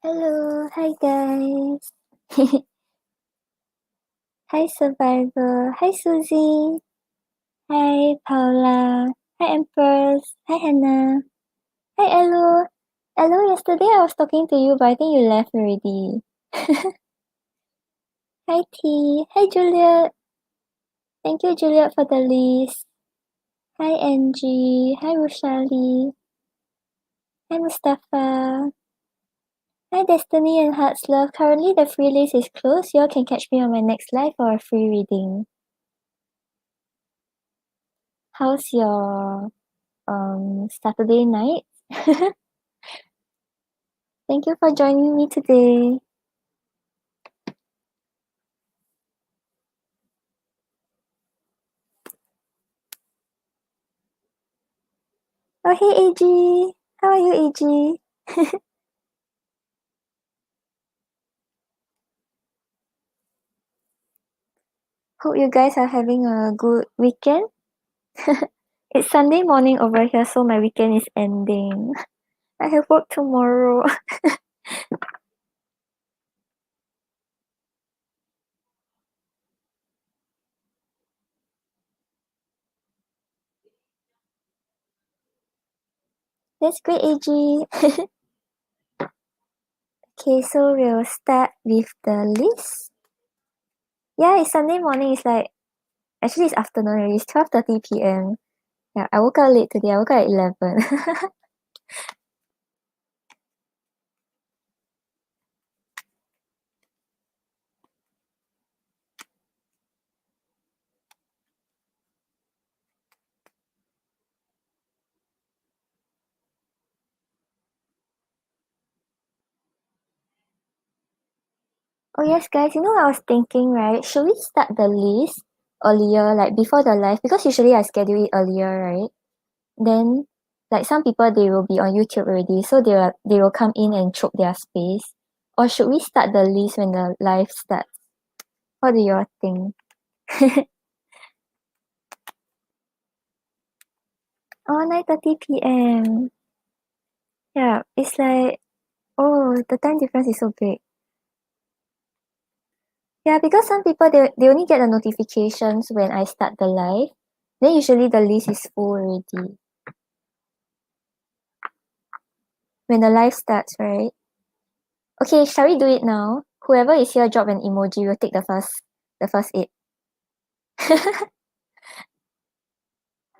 Hello, hi guys. Hi Survivor. Hi Susie. Hi Paula. Hi Empress. Hi Hannah. Hi Ello. Ello, yesterday I was talking to you, but I think you left already. Hi T. Hi Juliet. Thank you, Juliet, for the list. Hi Angie. Hi Roshali. Hi Mustafa. Hi Destiny and Hearts Love. Currently the free list is closed. You all can catch me on my next live for a free reading. How's your Saturday night? Thank you for joining me today. Oh, hey, AG. How are you, AG? Hope you guys are having a good weekend. It's Sunday morning over here, so my weekend is ending. I have work tomorrow. That's great, AG. Okay, so we'll start with the list. Yeah, it's Sunday morning. It's like, actually it's afternoon already. It's 12:30 p.m. Yeah, I woke up late today. I woke up at 11. Oh yes, guys, you know I was thinking, right? Should we start the list earlier, like before the live? Because usually I schedule it earlier, right? Then, like some people they will be on YouTube already, so they will come in and choke their space. Or should we start the list when the live starts? What do you all think? Oh, 9:30 p.m. Yeah, it's like, oh, the time difference is so big. Yeah, because some people they only get the notifications when I start the live. Then usually the list is full already when the live starts, right? Okay, shall we do it now? Whoever is here, drop an emoji. We'll take the first eight.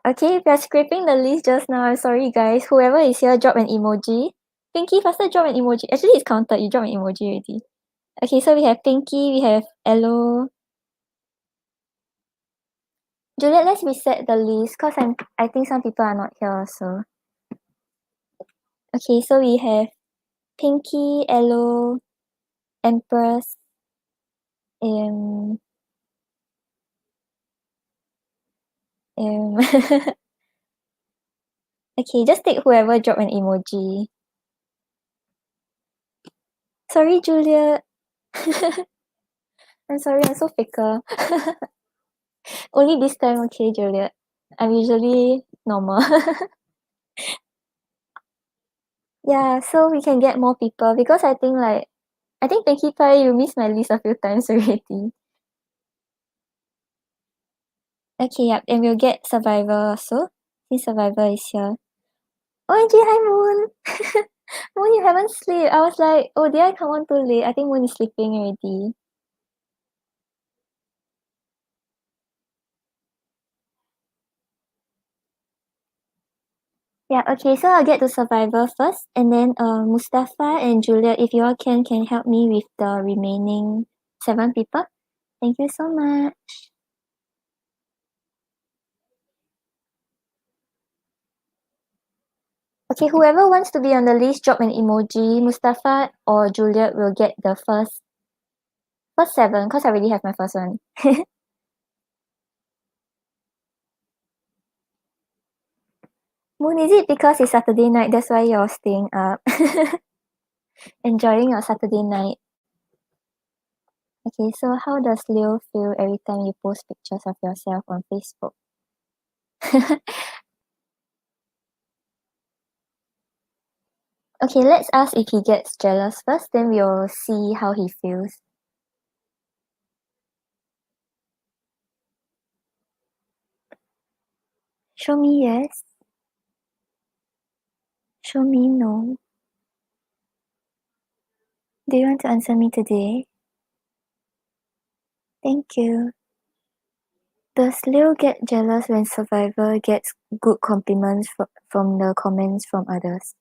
Okay, we are scraping the list just now. I'm sorry, guys. Whoever is here, drop an emoji. Pinkie, faster drop an emoji. Actually, it's counted. You drop an emoji already. Okay, so we have Pinkie, we have Ello. Juliet, let's reset the list because I think some people are not here also. Okay, so we have Pinkie, Ello, Empress, um, um. Okay, just take whoever drop an emoji. Sorry, Juliet. I'm sorry, I'm so fickle. Only this time, okay, Juliet. I'm usually normal. Yeah, so we can get more people because I think Pinkie Pie, you missed my list a few times already. Okay, yep, and we'll get Survivor also, since Survivor is here. OMG, hi Moon! Moon, you haven't slept. I was like, oh, did I come on too late? I think Moon is sleeping already. Yeah, okay, so I'll get to Survivor first, and then Mustafa and Julia, if you all can help me with the remaining 7 people. Thank you so much. Okay, whoever wants to be on the list, drop an emoji. Mustafa or Juliet will get the first 7, because I already have my first one. Moon, is it because it's Saturday night, that's why you're staying up? Enjoying your Saturday night. Okay, so how does Leo feel every time you post pictures of yourself on Facebook? Okay, let's ask if he gets jealous first, then we'll see how he feels. Show me yes. Show me no. Do you want to answer me today? Thank you. Does Leo get jealous when Survivor gets good compliments from the comments from others?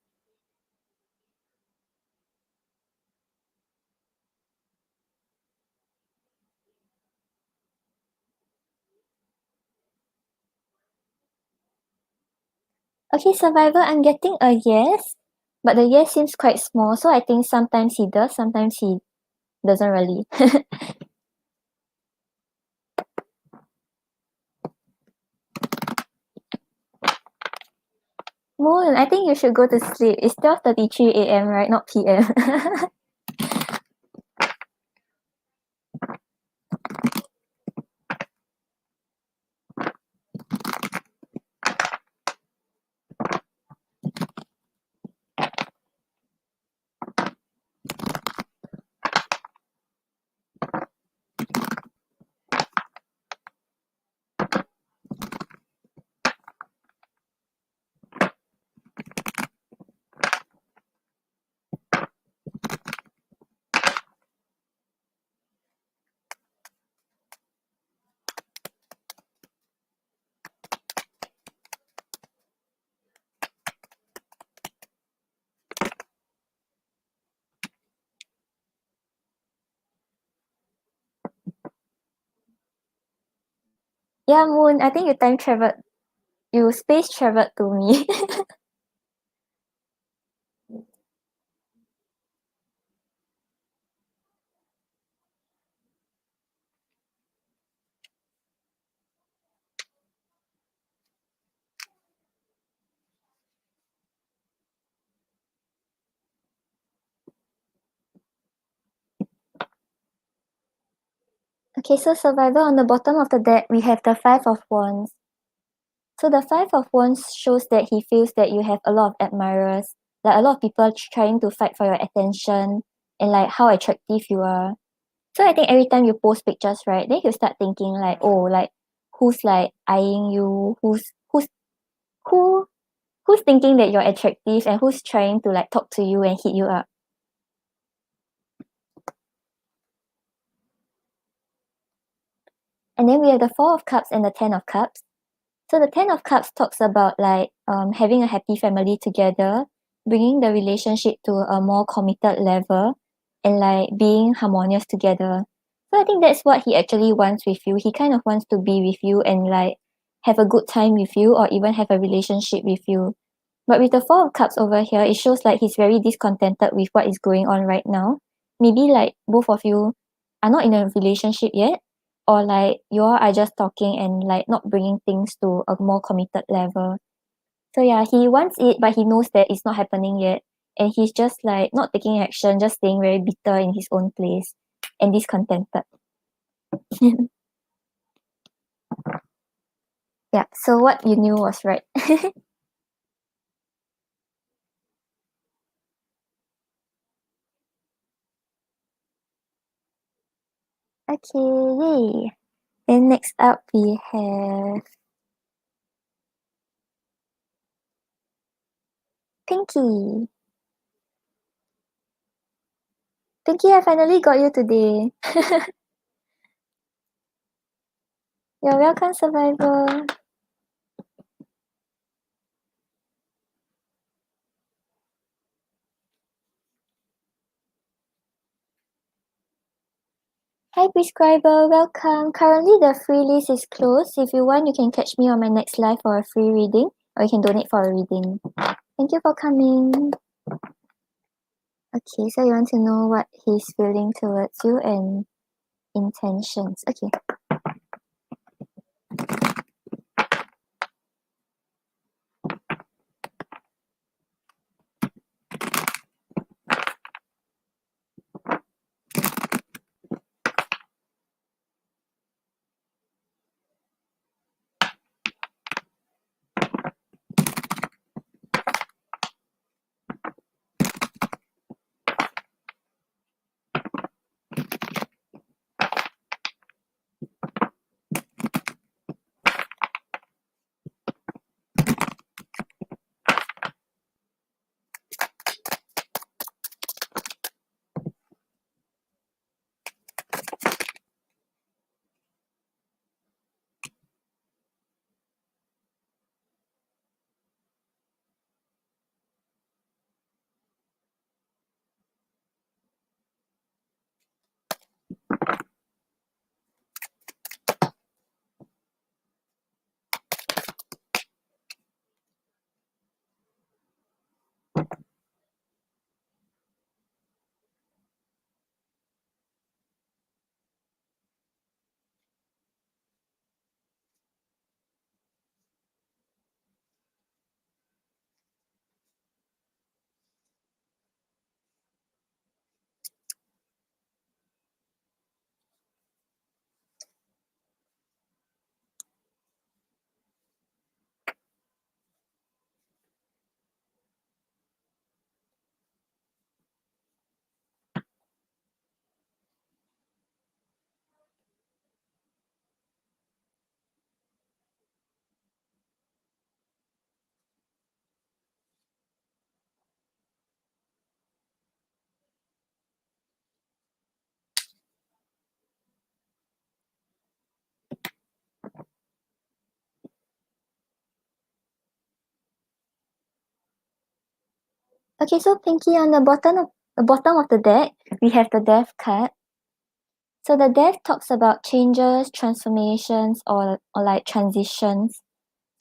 Okay, Survivor, I'm getting a yes, but the yes seems quite small, so I think sometimes he does, sometimes he doesn't really. Moon, I think you should go to sleep. It's 12:33 a.m., right? Not p.m. Yeah, Moon, I think you time traveled. You space traveled to me. Okay, so Survivor, on the bottom of the deck, we have the Five of Wands. So the Five of Wands shows that he feels that you have a lot of admirers, like a lot of people trying to fight for your attention and like how attractive you are. So I think every time you post pictures, right, then you start thinking like, oh, like who's like eyeing you, who who's thinking that you're attractive and who's trying to like talk to you and hit you up. And then we have the Four of Cups and the Ten of Cups. So the Ten of Cups talks about like having a happy family together, bringing the relationship to a more committed level, and like being harmonious together. So I think that's what he actually wants with you. He kind of wants to be with you and like have a good time with you or even have a relationship with you. But with the Four of Cups over here, it shows like he's very discontented with what is going on right now. Maybe like both of you are not in a relationship yet, or like you all are just talking and like not bringing things to a more committed level. So yeah, he wants it, but he knows that it's not happening yet. And he's just like not taking action, just staying very bitter in his own place and discontented. Yeah, so what you knew was right. Okay, yay. Then next up we have Pinkie. Pinkie, I finally got you today. You're welcome, Survivor. Hi, Prescriber. Welcome. Currently, the free list is closed. If you want, you can catch me on my next live for a free reading, or you can donate for a reading. Thank you for coming. Okay, so you want to know what he's feeling towards you and intentions. Okay. Okay, so Pinkie, on the bottom of the deck, we have the Death card. So the Death talks about changes, transformations, or like transitions.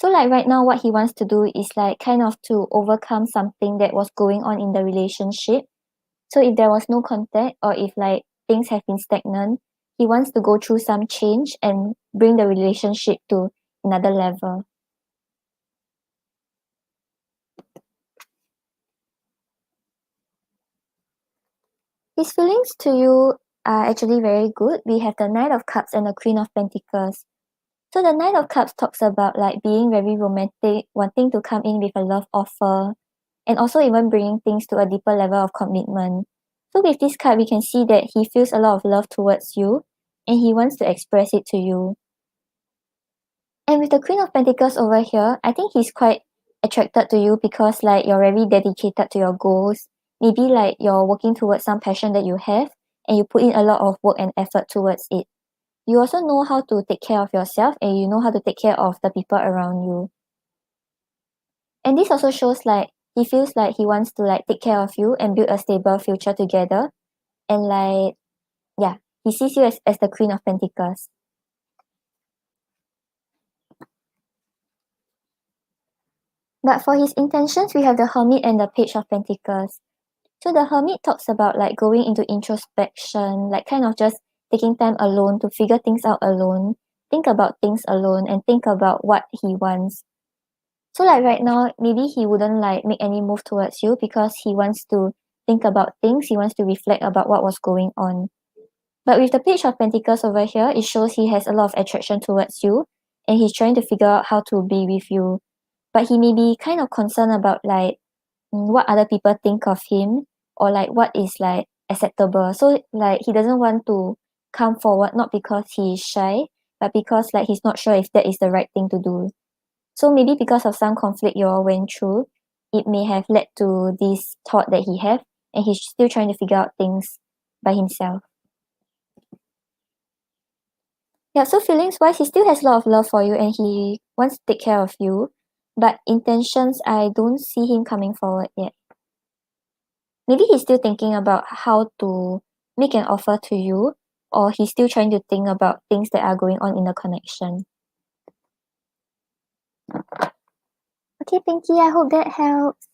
So like right now, what he wants to do is like kind of to overcome something that was going on in the relationship. So if there was no contact, or if like things have been stagnant, he wants to go through some change and bring the relationship to another level. His feelings to you are actually very good. We have the Knight of Cups and the Queen of Pentacles. So the Knight of Cups talks about like being very romantic, wanting to come in with a love offer, and also even bringing things to a deeper level of commitment. So with this card, we can see that he feels a lot of love towards you, and he wants to express it to you. And with the Queen of Pentacles over here, I think he's quite attracted to you because like you're very dedicated to your goals. Maybe like you're working towards some passion that you have, and you put in a lot of work and effort towards it. You also know how to take care of yourself, and you know how to take care of the people around you. And this also shows like he feels like he wants to like take care of you and build a stable future together. And like, yeah, he sees you as the Queen of Pentacles. But for his intentions, we have the Hermit and the Page of Pentacles. So the Hermit talks about like going into introspection, like kind of just taking time alone to figure things out alone, think about things alone, and think about what he wants. So like right now, maybe he wouldn't like make any move towards you because he wants to think about things, he wants to reflect about what was going on. But with the Page of Pentacles over here, it shows he has a lot of attraction towards you, and he's trying to figure out how to be with you. But he may be kind of concerned about like what other people think of him, or like what is like acceptable. So like he doesn't want to come forward, not because he is shy, but because like he's not sure if that is the right thing to do. So maybe because of some conflict you all went through, it may have led to this thought that he have, and he's still trying to figure out things by himself. Yeah, so feelings wise, he still has a lot of love for you, and he wants to take care of you. But intentions, I don't see him coming forward yet. Maybe he's still thinking about how to make an offer to you, or he's still trying to think about things that are going on in the connection. Okay, Pinkie, I hope that helps.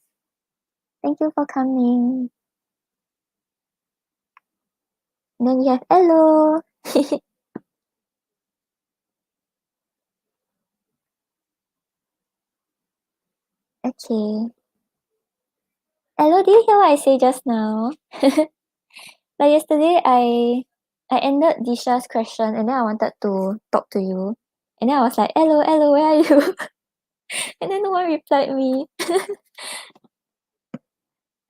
Thank you for coming. And then we have Ello. Okay. Ello, do you hear what I say just now? Like yesterday, I ended Disha's question, and then I wanted to talk to you. And then I was like, Ello, Ello, where are you? And then no one replied me.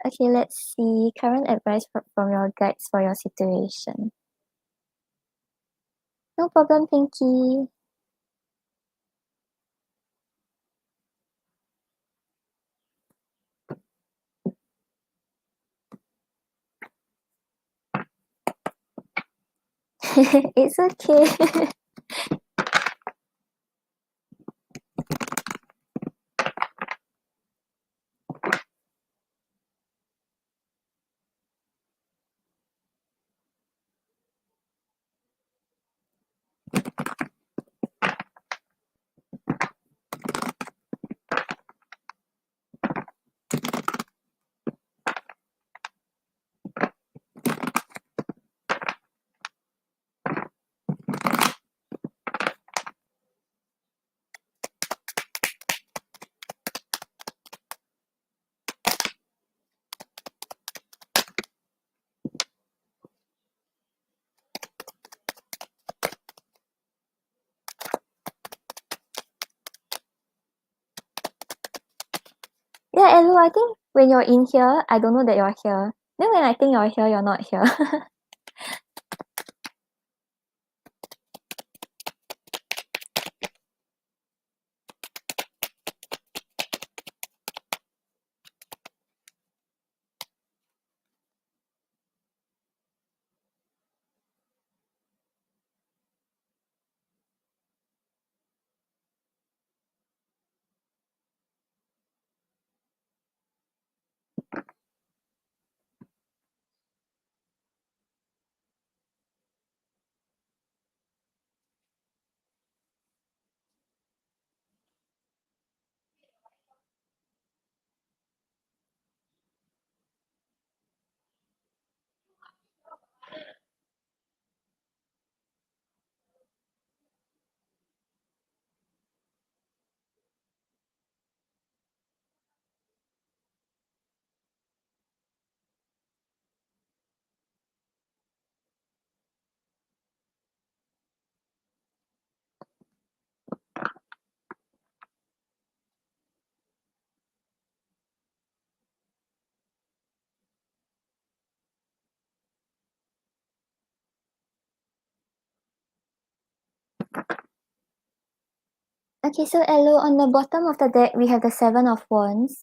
Okay, let's see. Current advice from your guides for your situation. No problem, Pinkie. It's okay. Yeah, Elu, I think when you're in here, I don't know that you're here. Then when I think you're here, you're not here. Okay, so Ello, on the bottom of the deck, we have the Seven of Wands.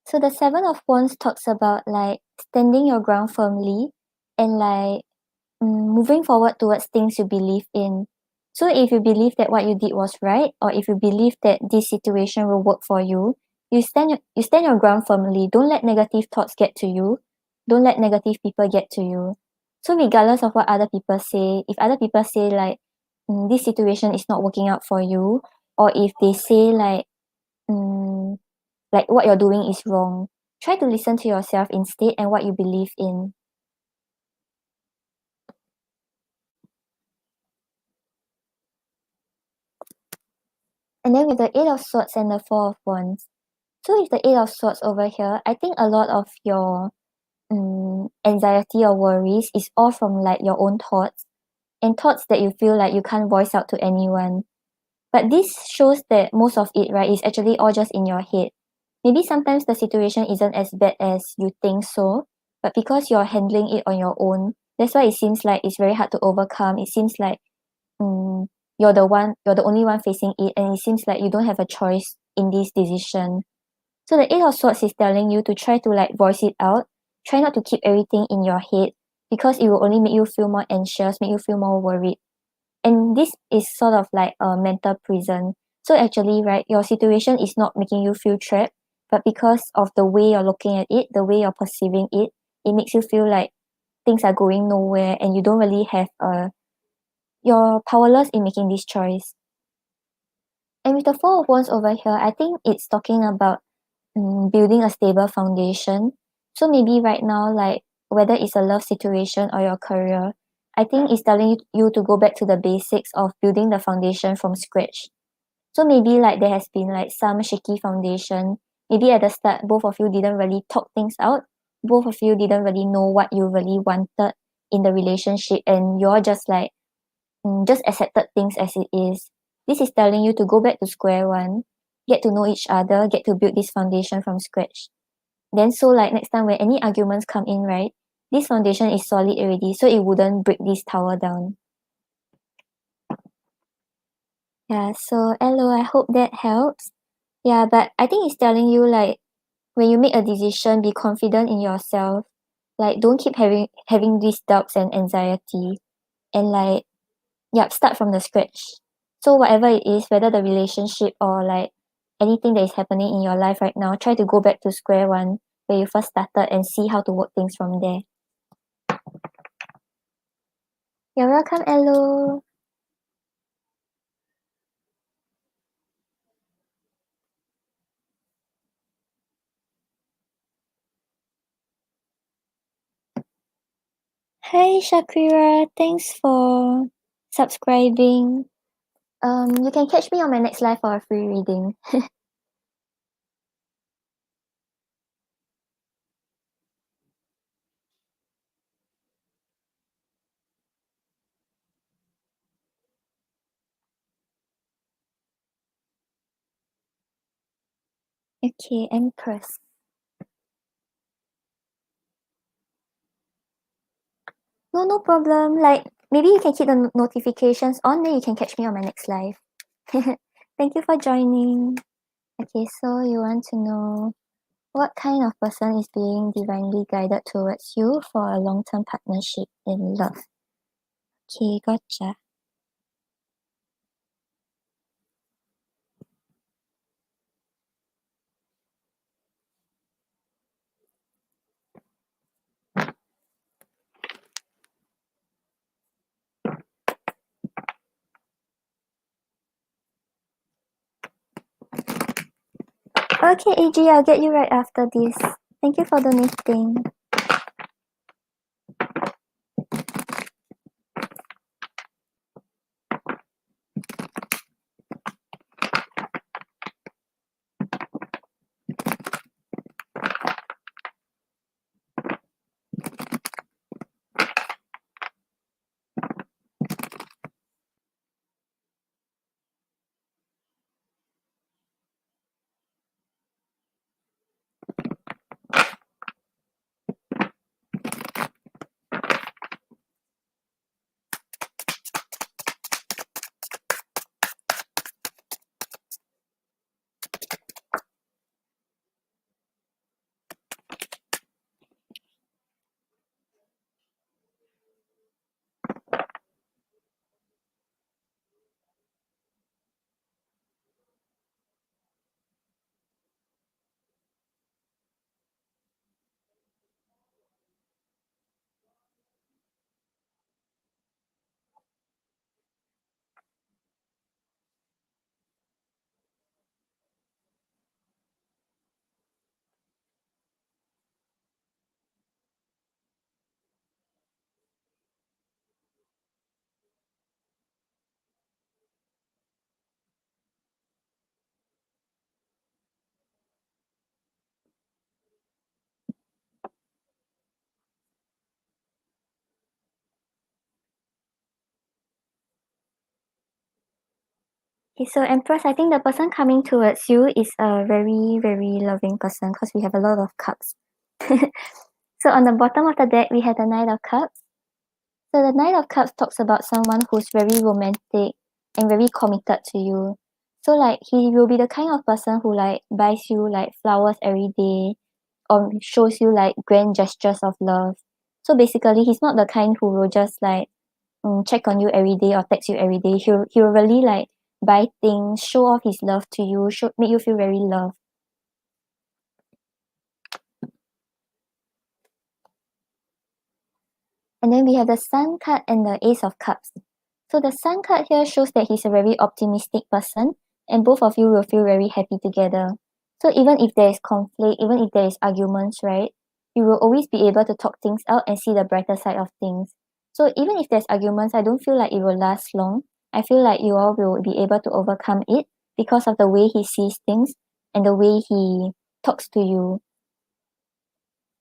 So the Seven of Wands talks about like standing your ground firmly and like moving forward towards things you believe in. So if you believe that what you did was right, or if you believe that this situation will work for you, you stand your ground firmly. Don't let negative thoughts get to you. Don't let negative people get to you. So regardless of what other people say, if other people say like this situation is not working out for you, or if they say mm, like what you're doing is wrong, try to listen to yourself instead and what you believe in. And then with the Eight of Swords and the Four of Wands. So with the Eight of Swords over here, I think a lot of your anxiety or worries is all from like your own thoughts and thoughts that you feel like you can't voice out to anyone. But this shows that most of it, right, is actually all just in your head. Maybe sometimes the situation isn't as bad as you think so, but because you're handling it on your own, that's why it seems like it's very hard to overcome. It seems like mm, you're the only one facing it, and it seems like you don't have a choice in this decision. So the Eight of Swords is telling you to try to like voice it out. Try not to keep everything in your head because it will only make you feel more anxious, make you feel more worried. And this is sort of like a mental prison. So actually, right, your situation is not making you feel trapped, but because of the way you're looking at it, the way you're perceiving it, it makes you feel like things are going nowhere and you don't really have you're powerless in making this choice. And with the Four of Wands over here, I think it's talking about building a stable foundation. So maybe right now, like whether it's a love situation or your career, I think it's telling you to go back to the basics of building the foundation from scratch. So maybe like there has been like some shaky foundation. Maybe at the start, both of you didn't really talk things out. Both of you didn't really know what you really wanted in the relationship, and you're just like just accepted things as it is. This is telling you to go back to square one, get to know each other, get to build this foundation from scratch. Then so like next time when any arguments come in, right, this foundation is solid already, so it wouldn't break this tower down. Yeah, so Ello, I hope that helps. Yeah, but I think it's telling you like when you make a decision, be confident in yourself. Like don't keep having these doubts and anxiety. And like start from the scratch. So whatever it is, whether the relationship or like anything that is happening in your life right now, try to go back to square one where you first started and see how to work things from there. You're welcome, Ello. Hi, Sakura. Thanks for subscribing. You can catch me on my next live for a free reading. Okay, Empress. No, no problem. Like maybe you can keep the notifications on, then you can catch me on my next live. Thank you for joining. Okay, so you want to know what kind of person is being divinely guided towards you for a long-term partnership in love? Okay, gotcha. Okay, AG, I'll get you right after this. Thank you for donating. Okay, so Empress, I think the person coming towards you is a very, very loving person because we have a lot of cups. So on the bottom of the deck, we have the Knight of Cups. So the Knight of Cups talks about someone who's very romantic and very committed to you. So like he will be the kind of person who like buys you like flowers every day or shows you like grand gestures of love. So basically he's not the kind who will just like check on you every day or text you every day. He'll really like buy things, show off his love to you, make you feel very loved. And then we have the Sun card and the Ace of Cups. So the Sun card here shows that he's a very optimistic person and both of you will feel very happy together. So even if there is conflict, even if there is arguments, right, you will always be able to talk things out and see the brighter side of things. So even if there's arguments, I don't feel like it will last long. I feel like you all will be able to overcome it because of the way he sees things and the way he talks to you.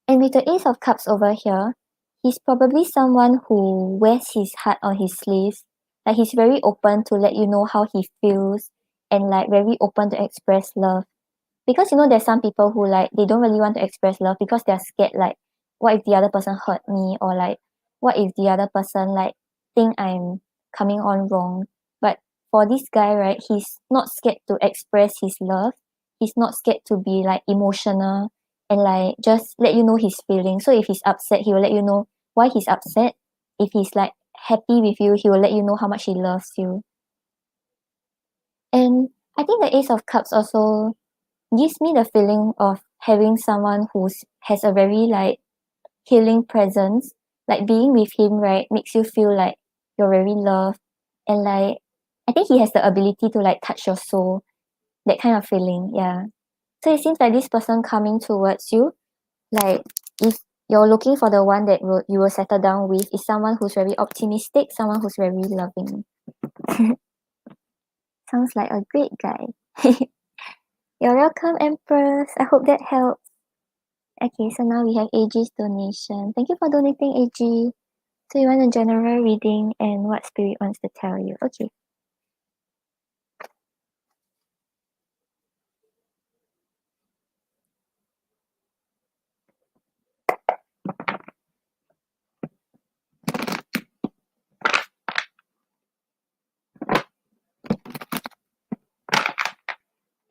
And with the Ace of Cups over here, he's probably someone who wears his heart on his sleeves. Like he's very open to let you know how he feels and like very open to express love. Because there's some people who like they don't really want to express love because they're scared like what if the other person hurt me or like what if the other person like think I'm coming on wrong. But for this guy, right, he's not scared to express his love. He's not scared to be like emotional and like just let you know his feelings. So if he's upset, he will let you know why he's upset. If he's like happy with you, he will let you know how much he loves you. And I think the Ace of Cups also gives me the feeling of having someone who's has a very like healing presence. Like being with him, right, makes you feel like you're very loved and like I think he has the ability to like touch your soul. That kind of feeling, yeah. So it seems like this person coming towards you, like if you're looking for the one that you will settle down with is someone who's very optimistic, someone who's very loving. Sounds like a great guy. You're welcome, Empress. I hope that helps. Okay, so now we have AG's donation. Thank you for donating, AG. So you want a general reading and what spirit wants to tell you. Okay.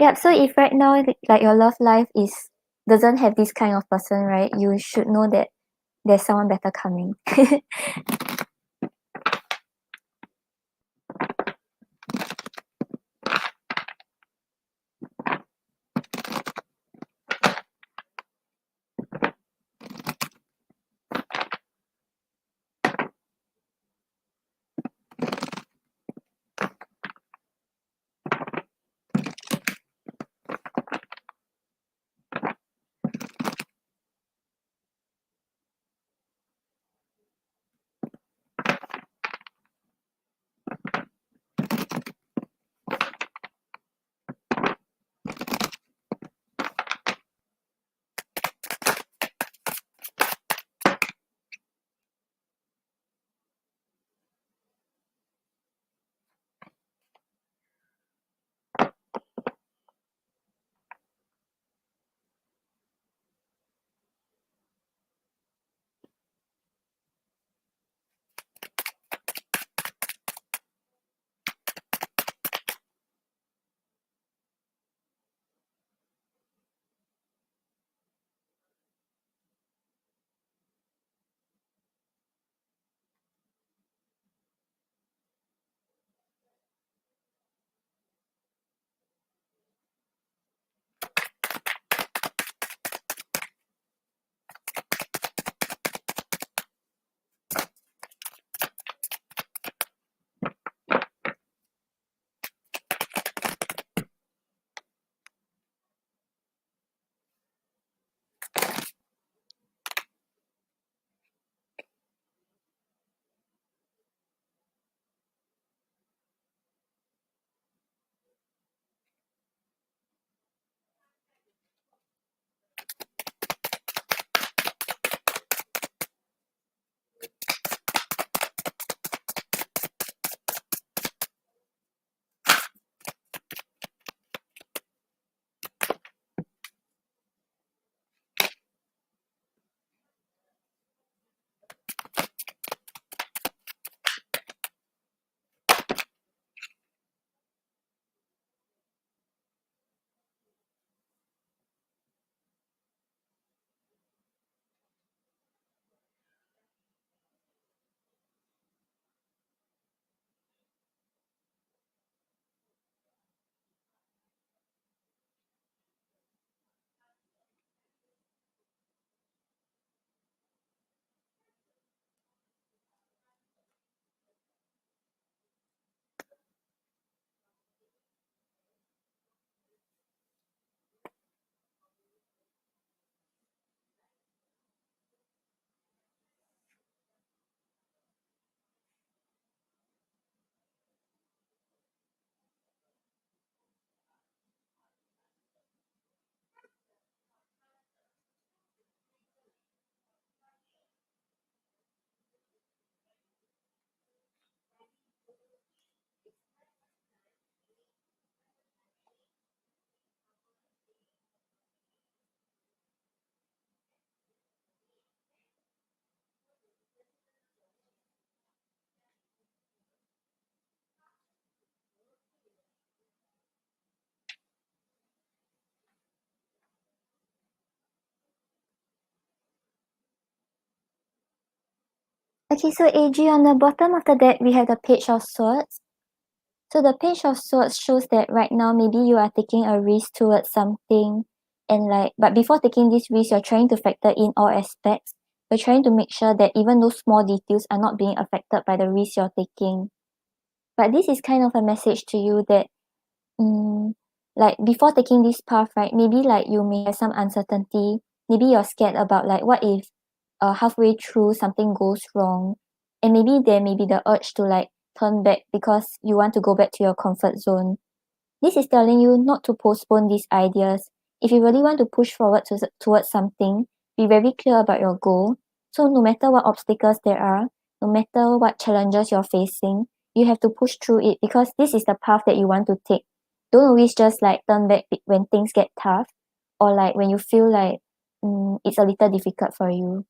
Yep, so if right now like your love life is doesn't have this kind of person, right, you should know that there's someone better coming. Okay, so AG, on the bottom of the deck, we have the Page of Swords. So the Page of Swords shows that right now, maybe you are taking a risk towards something, and but before taking this risk, you're trying to factor in all aspects. You're trying to make sure that even those small details are not being affected by the risk you're taking. But this is kind of a message to you that, before taking this path, right, maybe you may have some uncertainty. Maybe you're scared about what if halfway through something goes wrong, and maybe there may be the urge to turn back because you want to go back to your comfort zone. This is telling you not to postpone these ideas. If you really want to push forward towards something, be very clear about your goal. So no matter what obstacles there are, no matter what challenges you're facing, you have to push through it because this is the path that you want to take. Don't always just turn back when things get tough, or when you feel it's a little difficult for you.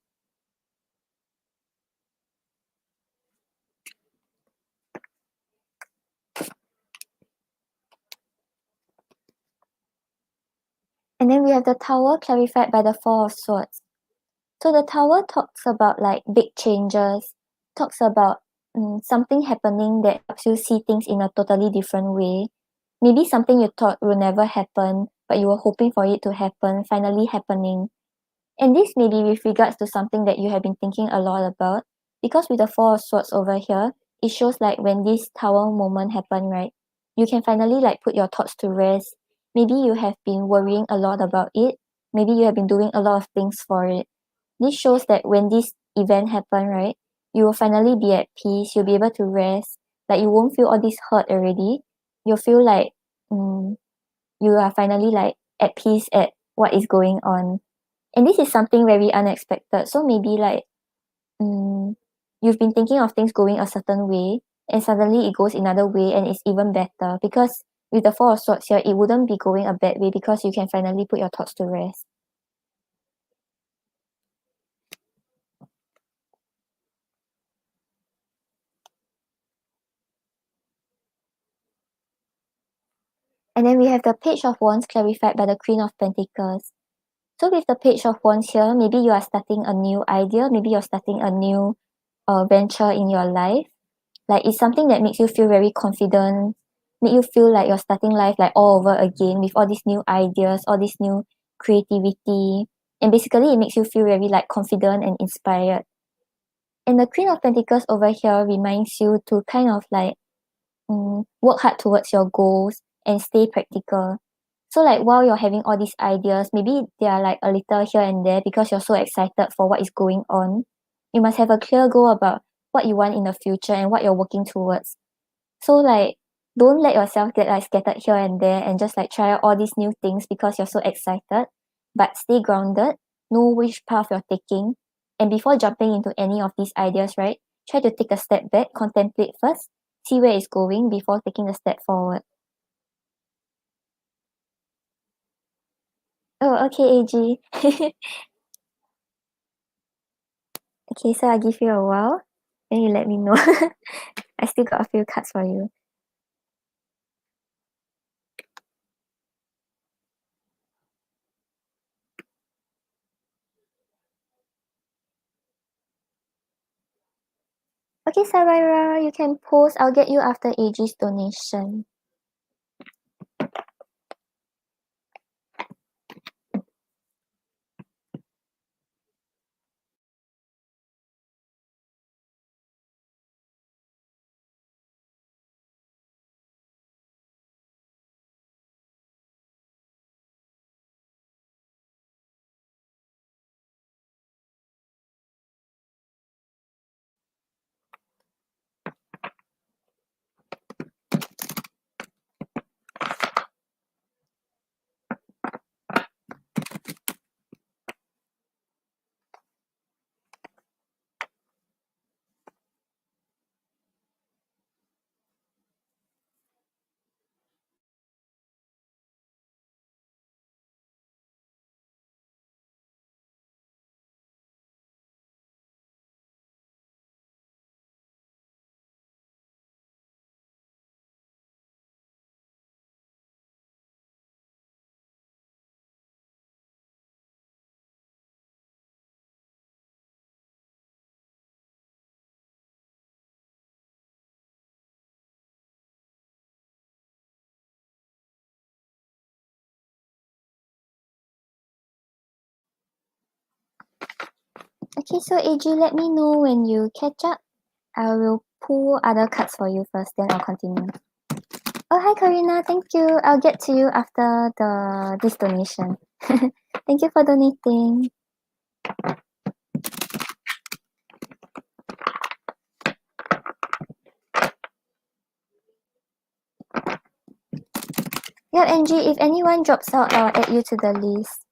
And then we have the Tower clarified by the Four of Swords. So the Tower talks about big changes, talks about something happening that helps you see things in a totally different way. Maybe something you thought will never happen, but you were hoping for it to happen, finally happening. And this may be with regards to something that you have been thinking a lot about, because with the Four of Swords over here, it shows when this Tower moment happened, right? You can finally put your thoughts to rest. Maybe you have been worrying a lot about it. Maybe you have been doing a lot of things for it. This shows that when this event happen, right, you will finally be at peace. You'll be able to rest. You won't feel all this hurt already. You'll feel um, you are finally at peace at what is going on. And this is something very unexpected. So maybe um, you've been thinking of things going a certain way, and suddenly it goes another way, and it's even better because with the Four of Swords here, it wouldn't be going a bad way because you can finally put your thoughts to rest. And then we have the Page of Wands clarified by the Queen of Pentacles. So with the Page of Wands here, maybe you are starting a new idea, maybe you're starting a new venture in your life. It's something that makes you feel very confident, make you feel like you're starting life all over again with all these new ideas, all this new creativity. And basically it makes you feel very confident and inspired. And the Queen of Pentacles over here reminds you to kind of work hard towards your goals and stay practical. So while you're having all these ideas, maybe they are a little here and there because you're so excited for what is going on. You must have a clear goal about what you want in the future and what you're working towards. So don't let yourself get scattered here and there and just try out all these new things because you're so excited. But stay grounded, know which path you're taking. And before jumping into any of these ideas, right, try to take a step back, contemplate first, see where it's going before taking a step forward. Oh, okay, AG. Okay, so I'll give you a while. Then you let me know. I still got a few cards for you. Okay, Sarira, you can post. I'll get you after AG's donation. Okay, so AG, let me know when you catch up. I will pull other cards for you first, then I'll continue. Oh, hi Karina, thank you. I'll get to you after this donation. Thank you for donating. Yeah, Angie, if anyone drops out, I'll add you to the list.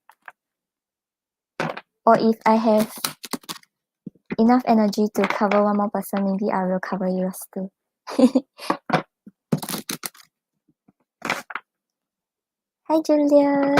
Or if I have enough energy to cover one more person, maybe I will cover yours too. Hi Julia.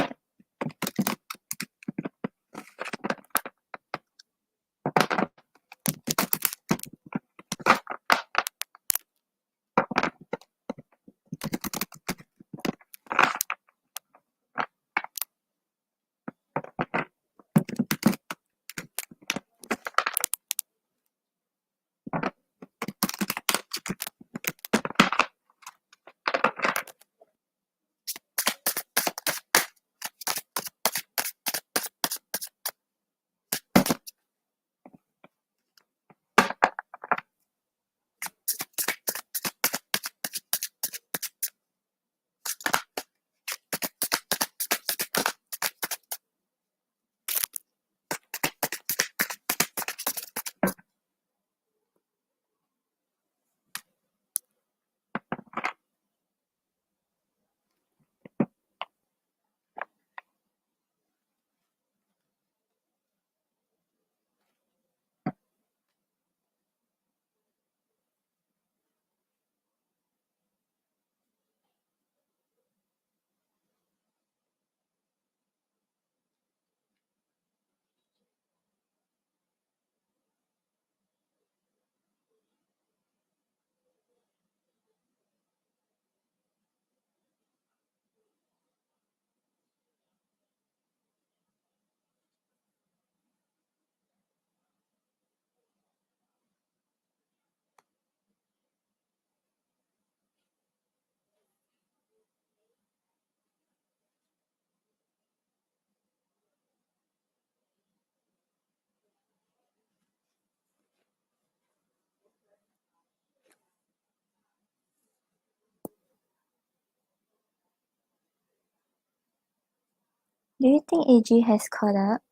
Do you think AG has caught up?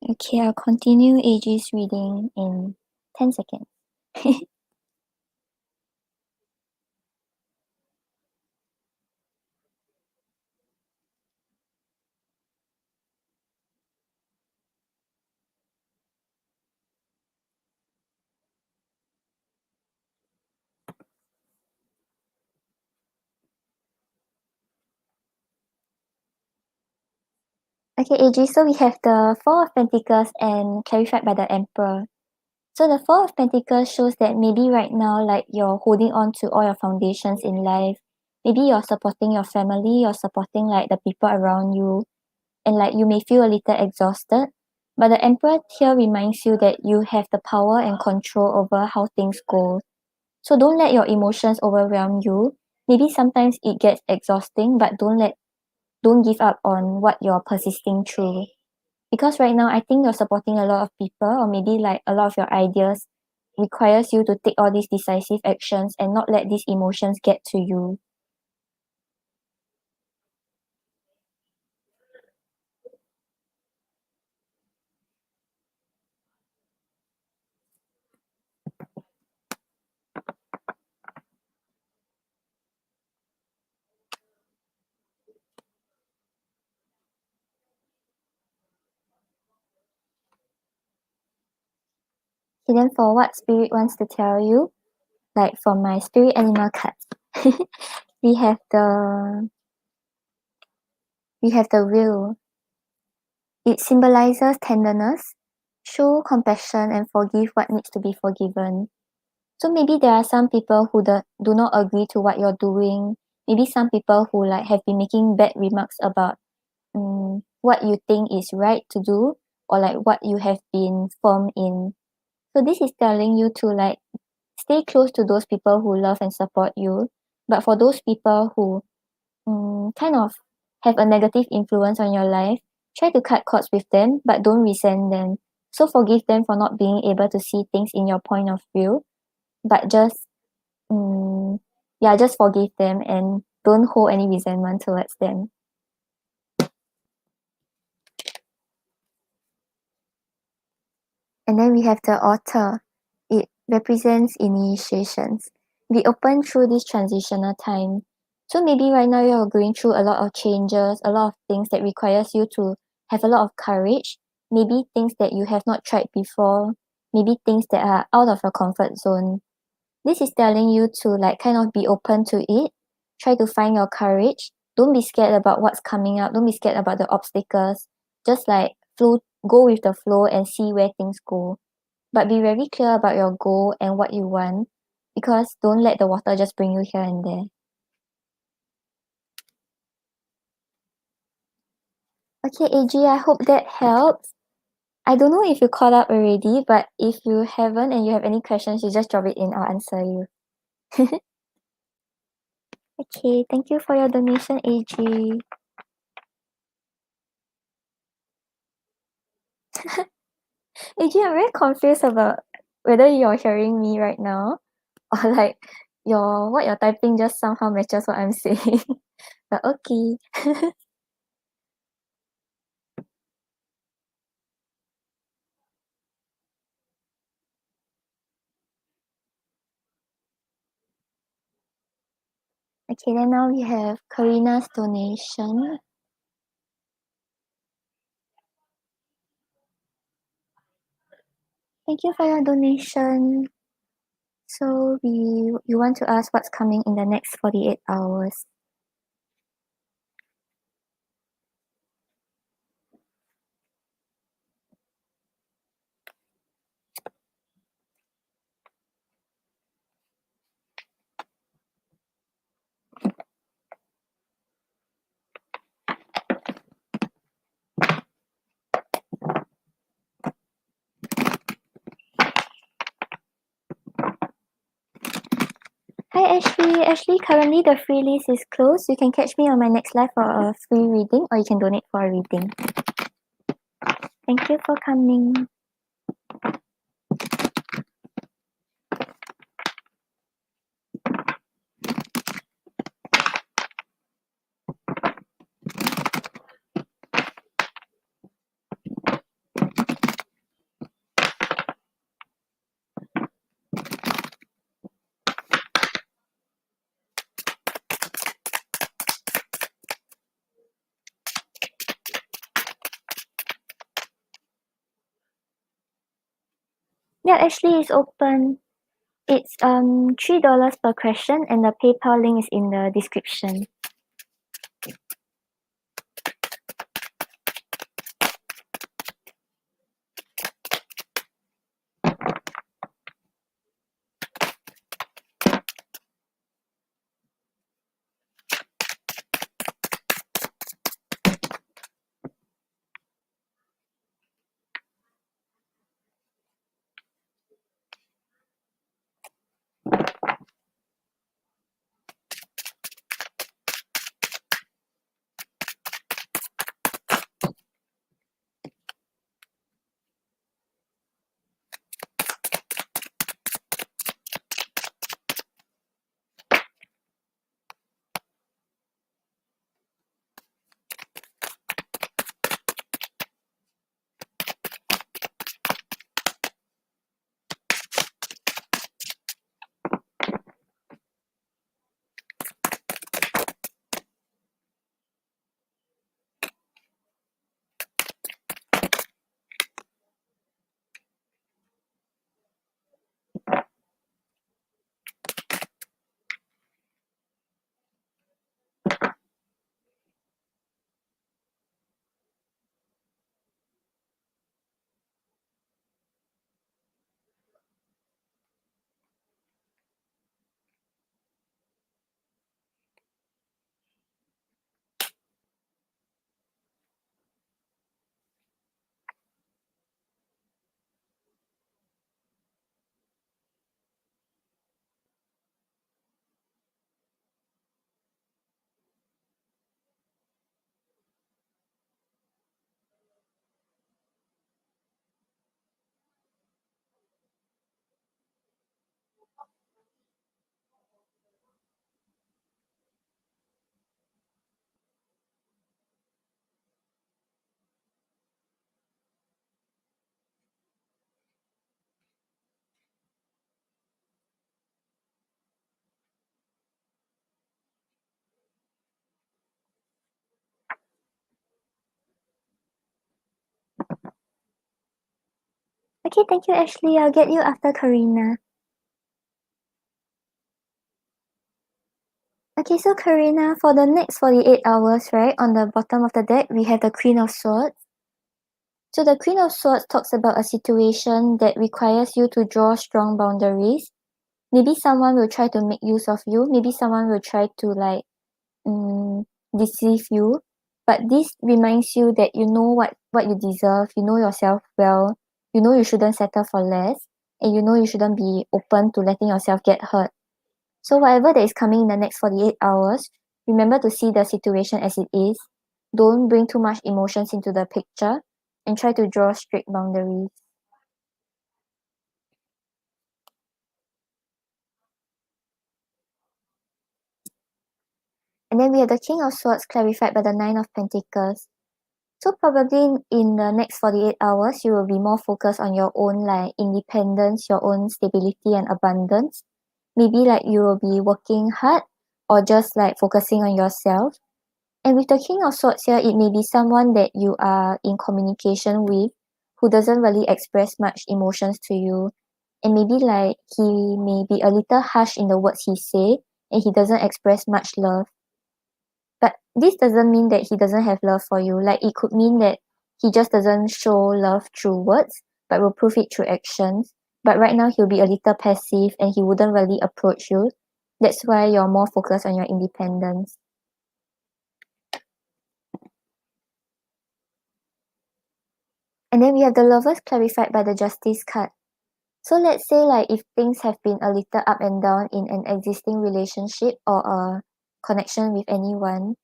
Okay, I'll continue AG's reading in 10 seconds. Okay, AG, so we have the Four of Pentacles and clarified by the Emperor. So the Four of Pentacles shows that maybe right now, like you're holding on to all your foundations in life. Maybe you're supporting your family, you're supporting like the people around you, and like you may feel a little exhausted. But the Emperor here reminds you that you have the power and control over how things go. So don't let your emotions overwhelm you. Maybe sometimes it gets exhausting, but don't give up on what you're persisting through. Because right now I think you're supporting a lot of people, or maybe like a lot of your ideas requires you to take all these decisive actions and not let these emotions get to you. Okay, then for what spirit wants to tell you, like for my spirit animal cards, we have the wheel. It symbolizes tenderness, show compassion and forgive what needs to be forgiven. So maybe there are some people who do not agree to what you're doing. Maybe some people who like have been making bad remarks about what you think is right to do, or like what you have been firm in. So this is telling you to like stay close to those people who love and support you. But for those people who kind of have a negative influence on your life, try to cut cords with them, but don't resent them. So forgive them for not being able to see things in your point of view, but just forgive them and don't hold any resentment towards them. And then we have the author. It represents initiations. We open through this transitional time. So maybe right now you're going through a lot of changes, a lot of things that requires you to have a lot of courage. Maybe things that you have not tried before. Maybe things that are out of your comfort zone. This is telling you to like kind of be open to it. Try to find your courage. Don't be scared about what's coming up. Don't be scared about the obstacles. Just like go with the flow and see where things go. But be very clear about your goal and what you want, because don't let the water just bring you here and there. Okay, AG, I hope that helps. I don't know if you caught up already, but if you haven't and you have any questions, you just drop it in, I'll answer you. Okay, thank you for your donation, AG. AG, I'm very confused about whether you're hearing me right now or like what you're typing just somehow matches what I'm saying. But okay. Okay, then now we have Karina's donation. Thank you for your donation. So you want to ask what's coming in the next 48 hours. Hi Ashley. Ashley, currently the free list is closed. You can catch me on my next live for a free reading, or you can donate for a reading. Thank you for coming. Yeah, Ashley is open. It's $3 per question, and the PayPal link is in the description. Okay, thank you, Ashley. I'll get you after Karina. Okay, so Karina, for the next 48 hours, right, on the bottom of the deck, we have the Queen of Swords. So the Queen of Swords talks about a situation that requires you to draw strong boundaries. Maybe someone will try to make use of you. Maybe someone will try to deceive you. But this reminds you that you know what you deserve. You know yourself well. You know you shouldn't settle for less. And you know you shouldn't be open to letting yourself get hurt. So whatever that is coming in the next 48 hours, remember to see the situation as it is. Don't bring too much emotions into the picture and try to draw strict boundaries. And then we have the King of Swords clarified by the Nine of Pentacles. So probably in the next 48 hours, you will be more focused on your own independence, your own stability and abundance. Maybe you will be working hard or just focusing on yourself. And with the King of Swords here, it may be someone that you are in communication with who doesn't really express much emotions to you. And maybe he may be a little harsh in the words he say and he doesn't express much love. But this doesn't mean that he doesn't have love for you. It could mean that he just doesn't show love through words, but will prove it through actions. But right now he'll be a little passive and he wouldn't really approach you. That's why you're more focused on your independence. And then we have the Lovers clarified by the Justice card. So let's say if things have been a little up and down in an existing relationship or a connection with anyone,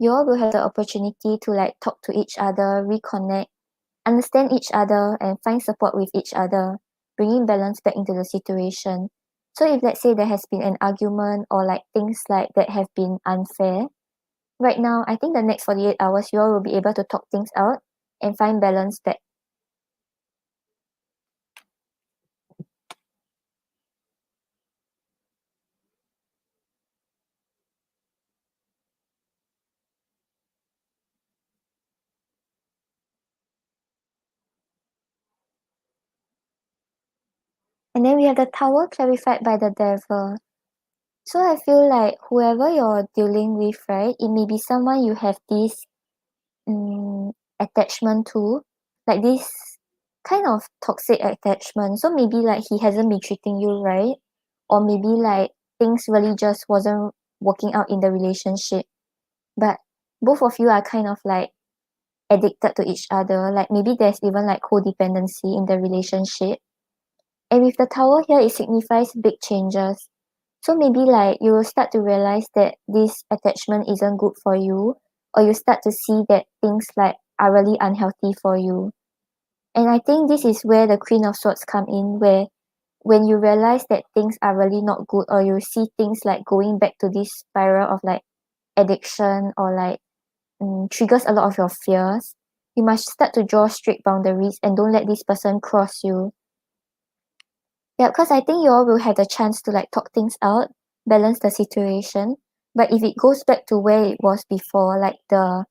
you all will have the opportunity to talk to each other, reconnect, understand each other and find support with each other, bringing balance back into the situation. So if let's say there has been an argument or things that have been unfair, right now I think the next 48 hours you all will be able to talk things out and find balance back. And then we have the Tower clarified by the Devil. So I feel whoever you're dealing with, right, it may be someone you have this attachment to, this kind of toxic attachment. So maybe he hasn't been treating you right, or maybe things really just wasn't working out in the relationship. But both of you are kind of addicted to each other. Maybe there's even codependency in the relationship. And with the Tower here, it signifies big changes. So maybe you will start to realize that this attachment isn't good for you, or you start to see that things are really unhealthy for you. And I think this is where the Queen of Swords come in, where when you realize that things are really not good, or you see things going back to this spiral of addiction or triggers a lot of your fears, you must start to draw strict boundaries and don't let this person cross you. Yeah, because I think you all will have the chance to talk things out, balance the situation. But if it goes back to where it was before, the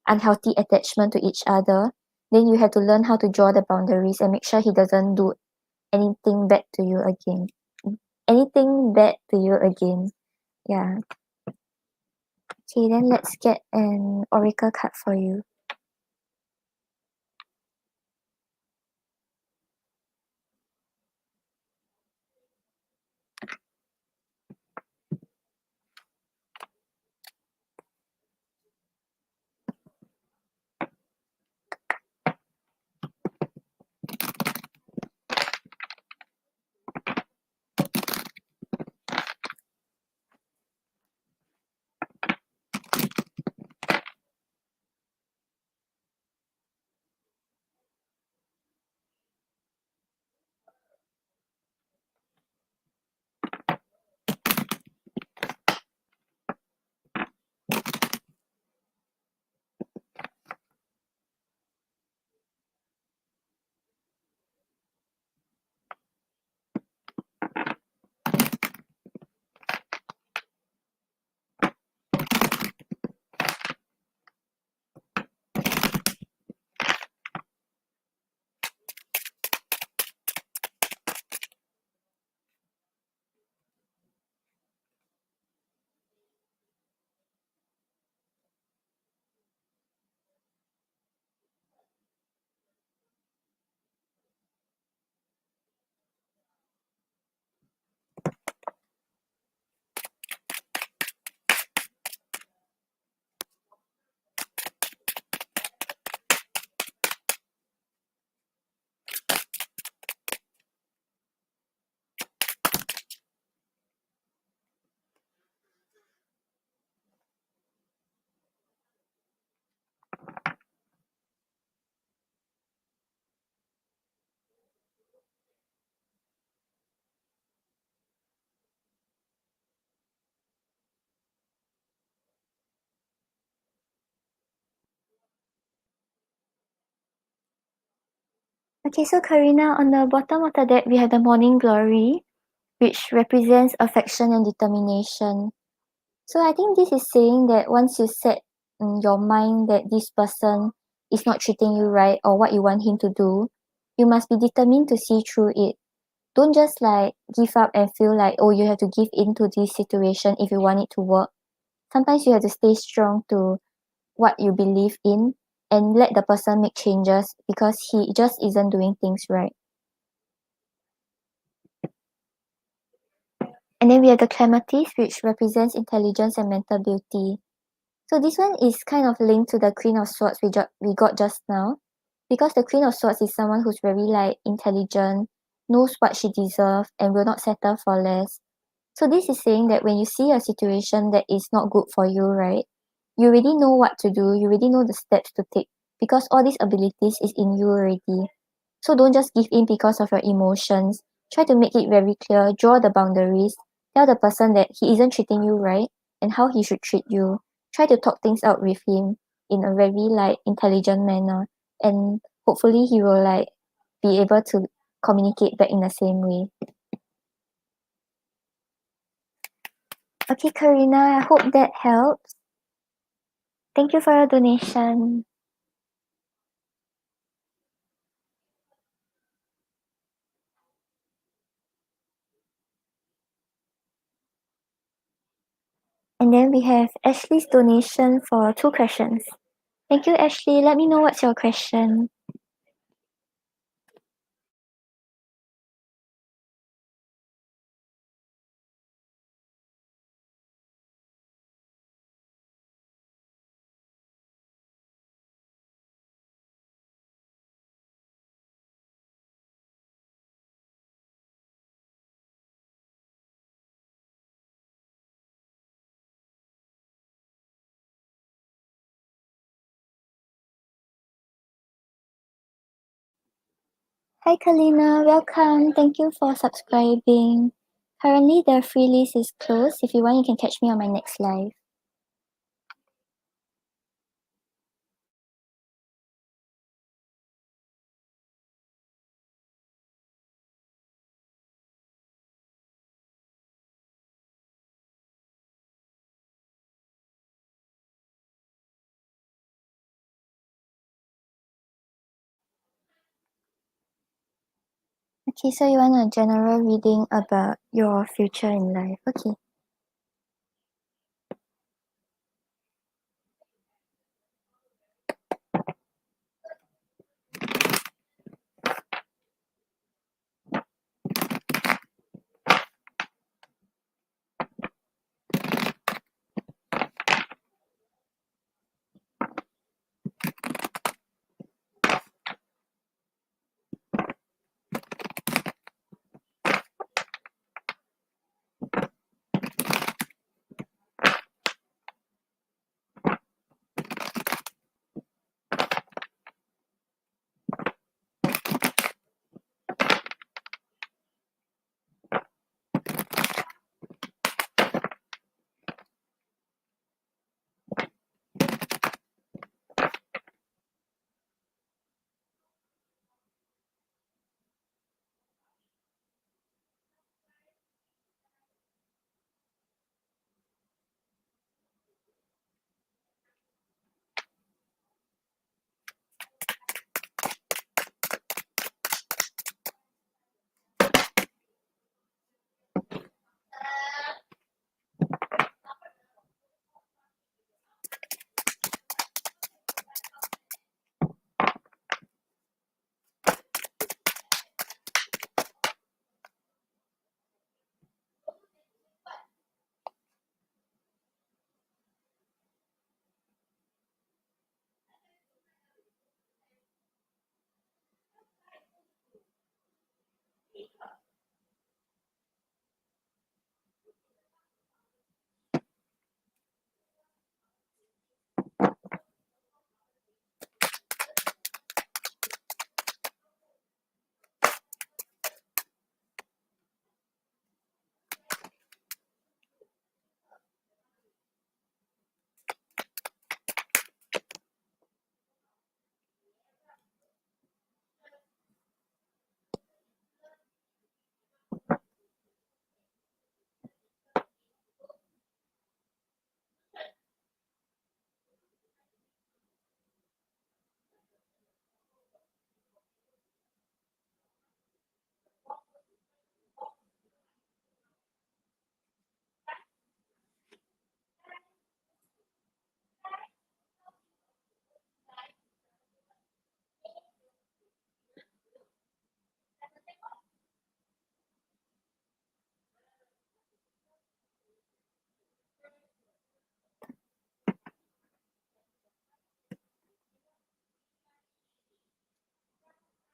unhealthy attachment to each other, then you have to learn how to draw the boundaries and make sure he doesn't do anything bad to you again. Anything bad to you again. Yeah. Okay, then let's get an oracle card for you. Okay, so Karina, on the bottom of the deck, we have the morning glory, which represents affection and determination. So I think this is saying that once you set in your mind that this person is not treating you right or what you want him to do, you must be determined to see through it. Don't just like give up and feel like, oh, you have to give in to this situation if you want it to work. Sometimes you have to stay strong to what you believe in and let the person make changes because he just isn't doing things right. And then we have the clematis, which represents intelligence and mental beauty. So this one is kind of linked to the Queen of Swords we got just now, because the Queen of Swords is someone who's very like intelligent, knows what she deserves, and will not settle for less. So this is saying that when you see a situation that is not good for you, right, you already know what to do, you already know the steps to take, because all these abilities is in you already. So don't just give in because of your emotions. Try to make it very clear, draw the boundaries, tell the person that he isn't treating you right and how he should treat you. Try to talk things out with him in a very like intelligent manner, and hopefully he will like be able to communicate back in the same way. Okay, Karina, I hope that helps. Thank you for your donation. And then we have Ashley's donation for 2 questions. Thank you, Ashley. Let me know what's your question. Hi, Karina. Welcome. Thank you for subscribing. Currently, the free list is closed. If you want, you can catch me on my next live. Okay, so you want a general reading about your future in life. Okay.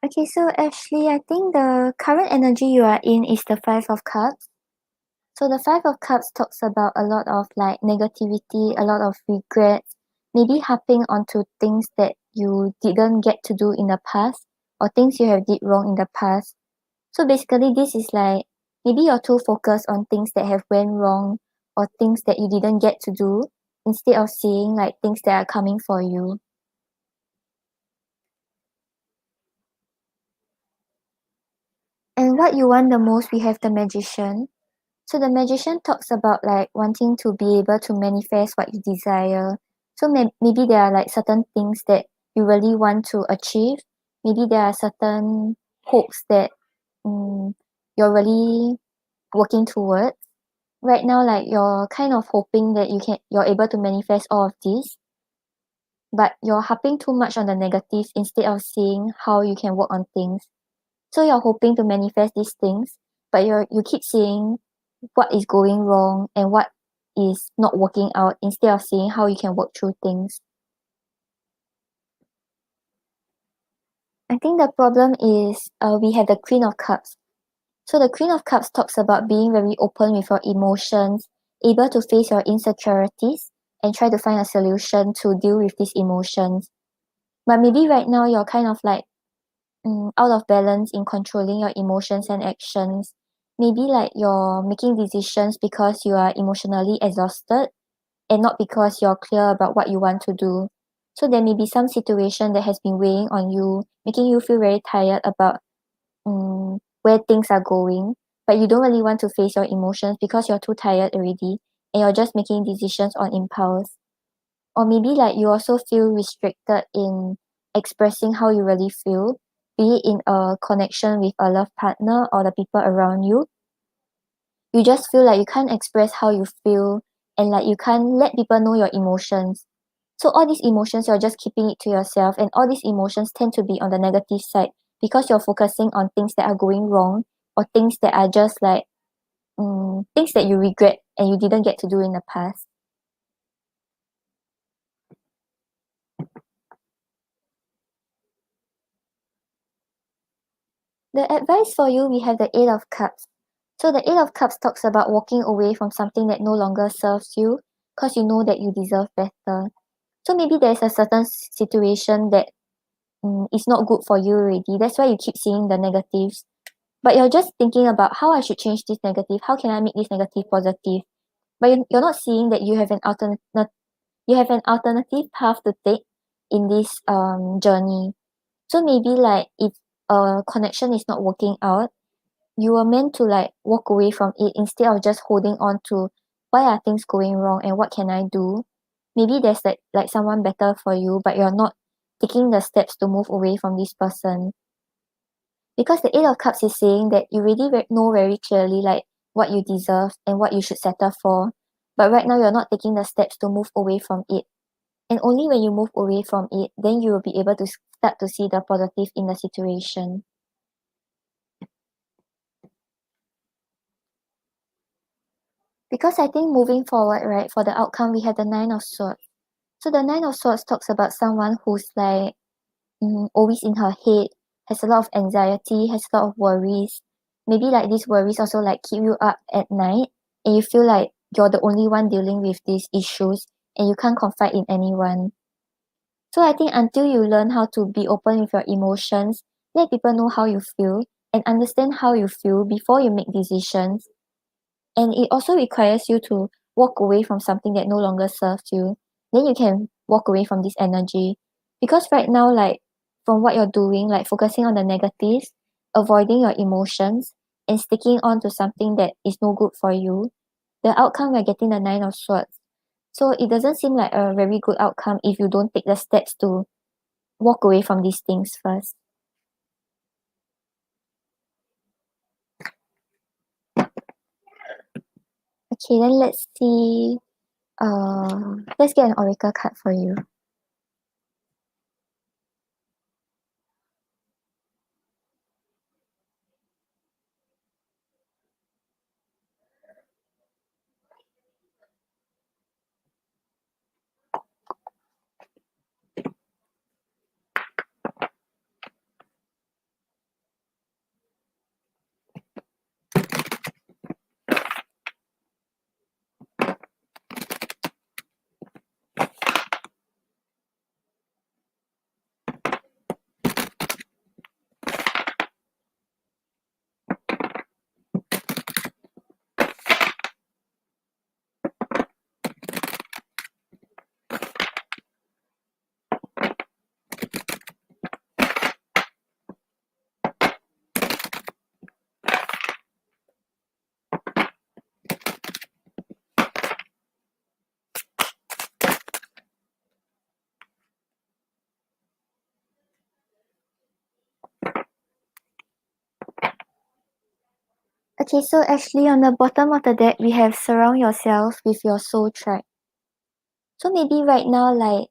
Okay, so Ashley, I think the current energy you are in is the Five of Cups. So the Five of Cups talks about a lot of like negativity, a lot of regrets, maybe harping onto things that you didn't get to do in the past or things you have did wrong in the past. So basically this is like maybe you're too focused on things that have went wrong or things that you didn't get to do instead of seeing like things that are coming for you. And what you want the most, we have the Magician. So the Magician talks about like wanting to be able to manifest what you desire. So maybe there are like certain things that you really want to achieve. Maybe there are certain hopes that you're really working towards. Right now, like you're kind of hoping that you're able to manifest all of this, but you're harping too much on the negatives instead of seeing how you can work on things. So you're hoping to manifest these things, but you keep seeing what is going wrong and what is not working out instead of seeing how you can work through things. I think the problem is we have the Queen of Cups. So the Queen of Cups talks about being very open with your emotions, able to face your insecurities and try to find a solution to deal with these emotions. But maybe right now you're kind of like out of balance in controlling your emotions and actions. Maybe like you're making decisions because you are emotionally exhausted and not because you're clear about what you want to do. So there may be some situation that has been weighing on you, making you feel very tired about where things are going, but you don't really want to face your emotions because you're too tired already and you're just making decisions on impulse. Or maybe like you also feel restricted in expressing how you really feel, be it in a connection with a love partner or the people around you. You just feel like you can't express how you feel and like you can't let people know your emotions. So all these emotions you're just keeping it to yourself and all these emotions tend to be on the negative side because you're focusing on things that are going wrong or things that are just like things that you regret and you didn't get to do in the past. The advice for you, we have the Eight of Cups. So the Eight of Cups talks about walking away from something that no longer serves you because you know that you deserve better. So maybe there's a certain situation that is not good for you already. That's why you keep seeing the negatives. But you're just thinking about how I should change this negative. How can I make this negative positive? But you're not seeing that you have an alternative path to take in this journey. So maybe like if a connection is not working out, you are meant to like walk away from it instead of just holding on to why are things going wrong and what can I do. Maybe there's like someone better for you, but you're not taking the steps to move away from this person. Because the Eight of Cups is saying that you really know very clearly like what you deserve and what you should settle for. But right now you're not taking the steps to move away from it. And only when you move away from it, then you will be able to start to see the positive in the situation. Because I think moving forward, right, for the outcome, we have the Nine of Swords. So the Nine of Swords talks about someone who's like always in her head, has a lot of anxiety, has a lot of worries. Maybe like these worries also like keep you up at night and you feel like you're the only one dealing with these issues and you can't confide in anyone. So I think until you learn how to be open with your emotions, let people know how you feel and understand how you feel before you make decisions. And it also requires you to walk away from something that no longer serves you. Then you can walk away from this energy. Because right now, like from what you're doing, like focusing on the negatives, avoiding your emotions, and sticking on to something that is no good for you, the outcome we're getting the Nine of Swords. So it doesn't seem like a very good outcome if you don't take the steps to walk away from these things first. Okay, then let's see. Let's get an oracle card for you. Okay, so actually on the bottom of the deck, we have surround yourself with your soul tribe. So maybe right now, like,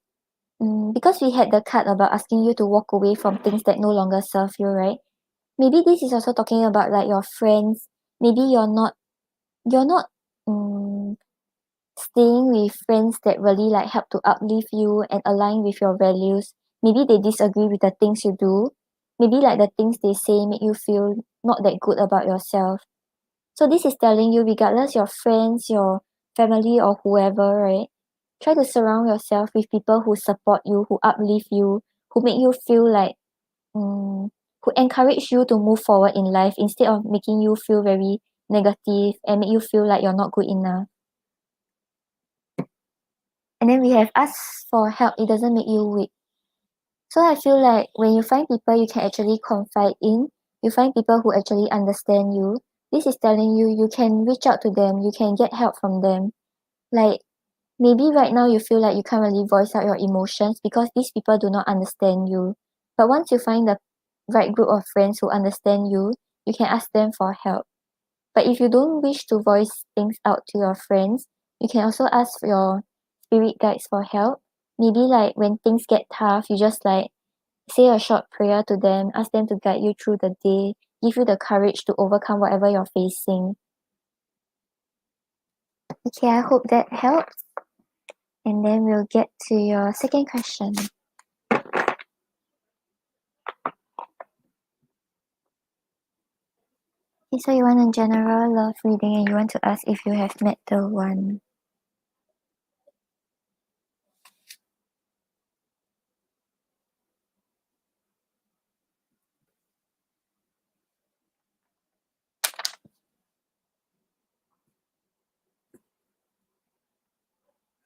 because we had the card about asking you to walk away from things that no longer serve you, right? Maybe this is also talking about like your friends. Maybe you're not staying with friends that really like help to uplift you and align with your values. Maybe they disagree with the things you do. Maybe like the things they say make you feel not that good about yourself. So this is telling you, regardless your friends, your family or whoever, right? Try to surround yourself with people who support you, who uplift you, who make you feel like who encourage you to move forward in life instead of making you feel very negative and make you feel like you're not good enough. And then we have ask for help, it doesn't make you weak. So I feel like when you find people you can actually confide in, you find people who actually understand you, this is telling you you can reach out to them, you can get help from them. Like maybe right now you feel like you can't really voice out your emotions because these people do not understand you. But once you find the right group of friends who understand you can ask them for help. But if you don't wish to voice things out to your friends, you can also ask your spirit guides for help. Maybe like when things get tough, you just like say a short prayer to them, ask them to guide you through the day, give you the courage to overcome whatever you're facing. Okay, I hope that helps. And then we'll get to your second question. Okay, so you want a general love reading and you want to ask if you have met the one.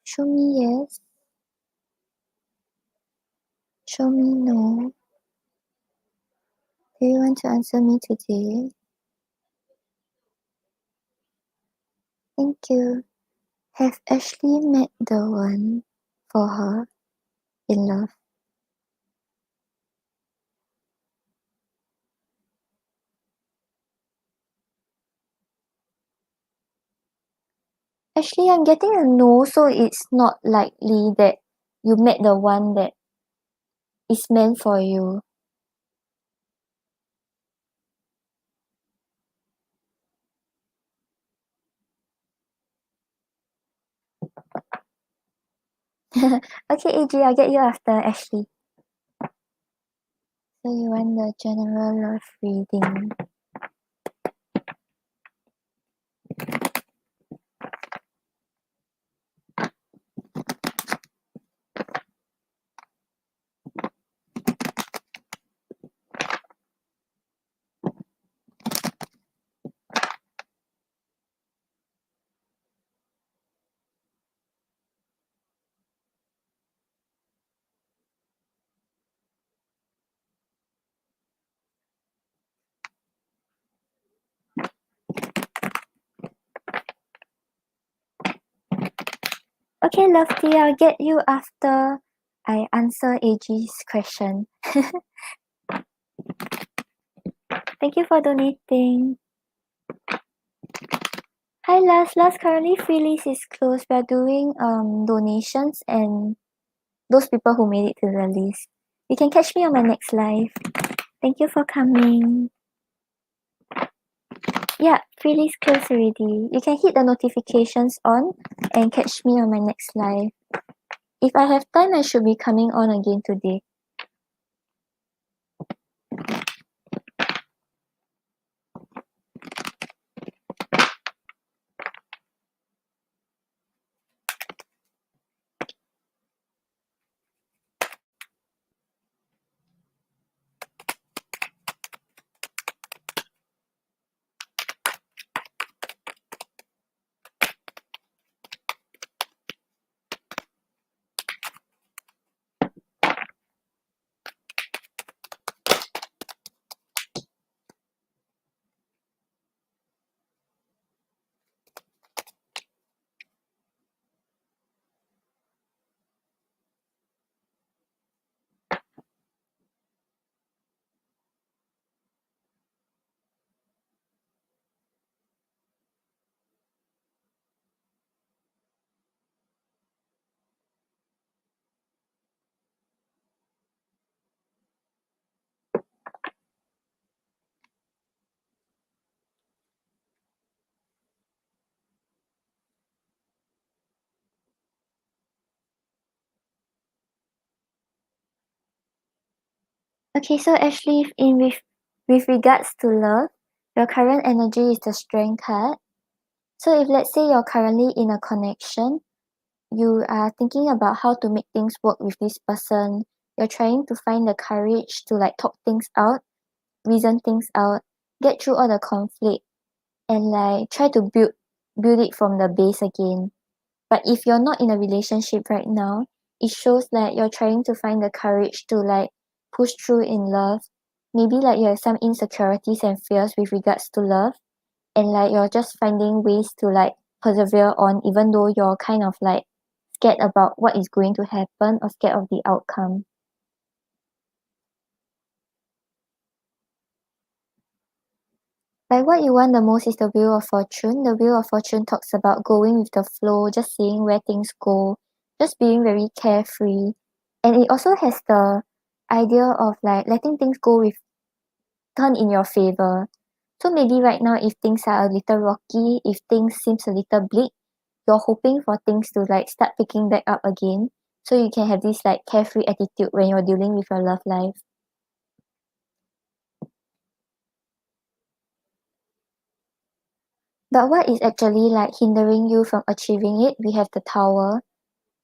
Show me yes. Show me no. Do you want to answer me today? Thank you. Have Ashley met the one for her in love? Actually, I'm getting a no, so it's not likely that you met the one that is meant for you. Okay, AJ, I'll get you after Ashley. So you want the general love reading. Okay, lovely. I'll get you after I answer AG's question. Thank you for donating. Hi, Last currently free list is closed. We are doing donations and those people who made it to the list. You can catch me on my next live. Thank you for coming. Yeah, free list closed already. You can hit the notifications on and catch me on my next live. If I have time, I should be coming on again today. Okay, so actually with regards to love, your current energy is the strength card. So if let's say you're currently in a connection, you are thinking about how to make things work with this person. You're trying to find the courage to like talk things out, reason things out, get through all the conflict, and like try to build it from the base again. But if you're not in a relationship right now, it shows that you're trying to find the courage to like push through in love. Maybe like you have some insecurities and fears with regards to love, and like you're just finding ways to like persevere on even though you're kind of like scared about what is going to happen or scared of the outcome. Like what you want the most is the Wheel of Fortune. The Wheel of Fortune talks about going with the flow, just seeing where things go, just being very carefree. And it also has the idea of like letting things go with turn in your favor. So maybe right now if things are a little rocky, if things seems a little bleak, you're hoping for things to like start picking back up again. So you can have this like carefree attitude when you're dealing with your love life. But what is actually like hindering you from achieving it? We have the Tower.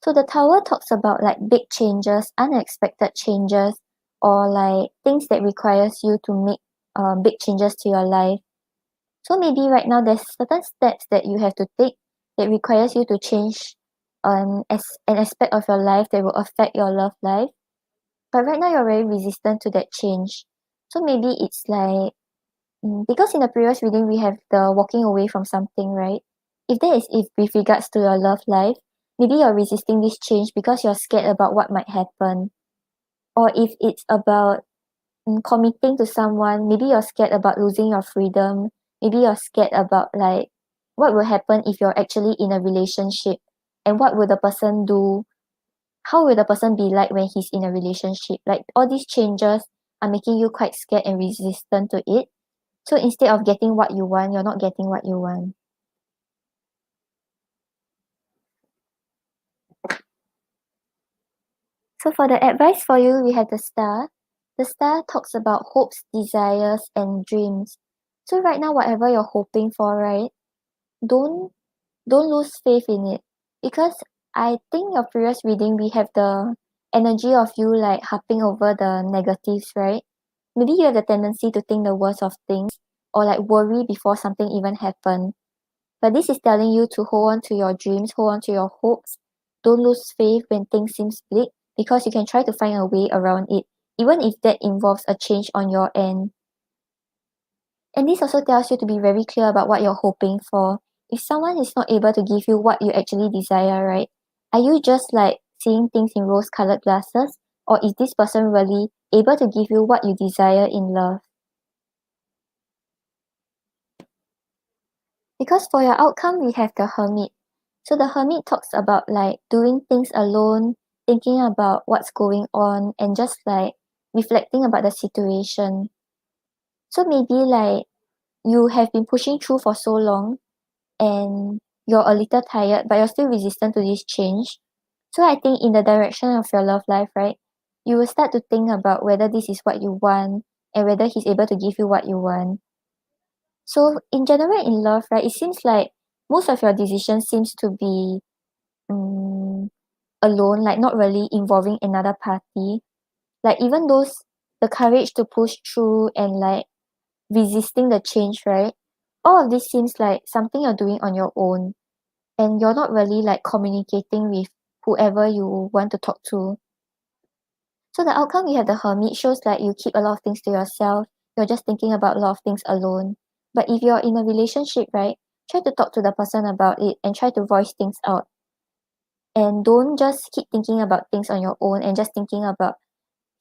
So the Tower talks about like big changes, unexpected changes, or like things that requires you to make big changes to your life. So maybe right now there's certain steps that you have to take that requires you to change as an aspect of your life that will affect your love life. But right now you're very resistant to that change. So maybe it's like because in the previous reading we have the walking away from something, right? If with regards to your love life, maybe you're resisting this change because you're scared about what might happen. Or if it's about committing to someone, maybe you're scared about losing your freedom. Maybe you're scared about like what will happen if you're actually in a relationship and what will the person do? How will the person be like when he's in a relationship? Like all these changes are making you quite scared and resistant to it. So instead of getting what you want, you're not getting what you want. So for the advice for you, we have the Star. The Star talks about hopes, desires, and dreams. So right now, whatever you're hoping for, right? Don't don't lose faith in it, because I think your previous reading we have the energy of you like harping over the negatives, right? Maybe you have the tendency to think the worst of things or like worry before something even happen. But this is telling you to hold on to your dreams, hold on to your hopes. Don't lose faith when things seem bleak, because you can try to find a way around it, even if that involves a change on your end. And this also tells you to be very clear about what you're hoping for. If someone is not able to give you what you actually desire, right? Are you just like seeing things in rose colored glasses? Or is this person really able to give you what you desire in love? Because for your outcome, we have the Hermit. So the Hermit talks about like doing things alone, thinking about what's going on, and just like reflecting about the situation. So maybe like you have been pushing through for so long and you're a little tired, but you're still resistant to this change. So I think in the direction of your love life, right, you will start to think about whether this is what you want and whether he's able to give you what you want. So in general in love, right, it seems like most of your decisions seems to be um, alone, like not really involving another party. Like even those the courage to push through and like resisting the change, right? All of this seems like something you're doing on your own, and you're not really like communicating with whoever you want to talk to. So the outcome you have the Hermit shows like you keep a lot of things to yourself. You're just thinking about a lot of things alone. But if you're in a relationship, right, try to talk to the person about it and try to voice things out. And don't just keep thinking about things on your own and just thinking about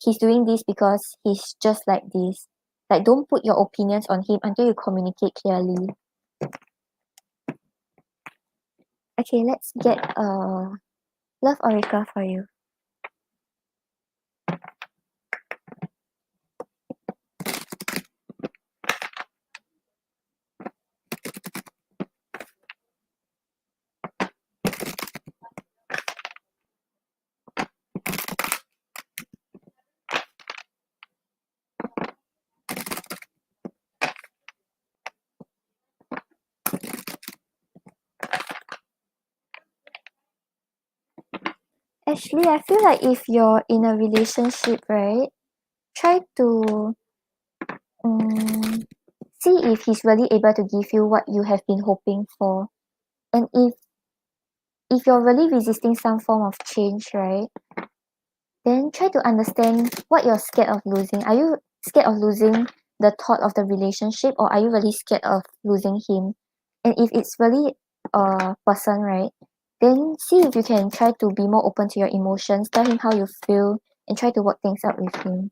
he's doing this because he's just like this. Like don't put your opinions on him until you communicate clearly. Okay, let's get a love oracle for you. Actually, I feel like if you're in a relationship, right, try to see if he's really able to give you what you have been hoping for. And if you're really resisting some form of change, right, then try to understand what you're scared of losing. Are you scared of losing the thought of the relationship, or are you really scared of losing him? And if it's really a person, right, then see if you can try to be more open to your emotions, tell him how you feel, and try to work things out with him.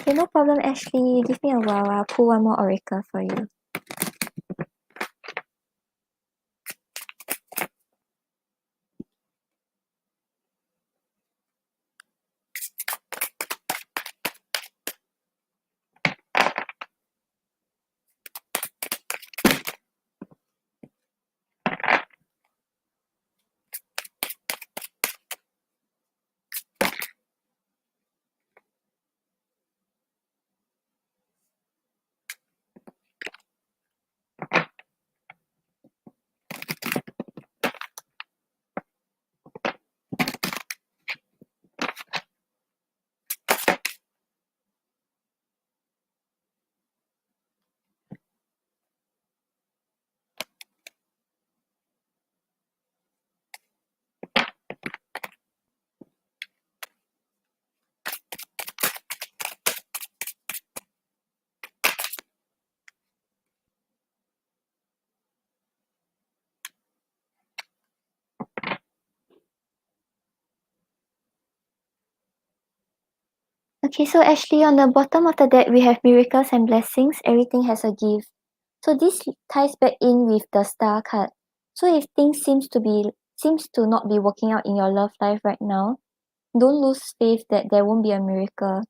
Okay, no problem, Ashley. Give me a while. I'll pull one more oracle for you. Okay, so Ashley, on the bottom of the deck, we have miracles and blessings. Everything has a gift. So this ties back in with the star card. So if things seems to not be working out in your love life right now, don't lose faith that there won't be a miracle.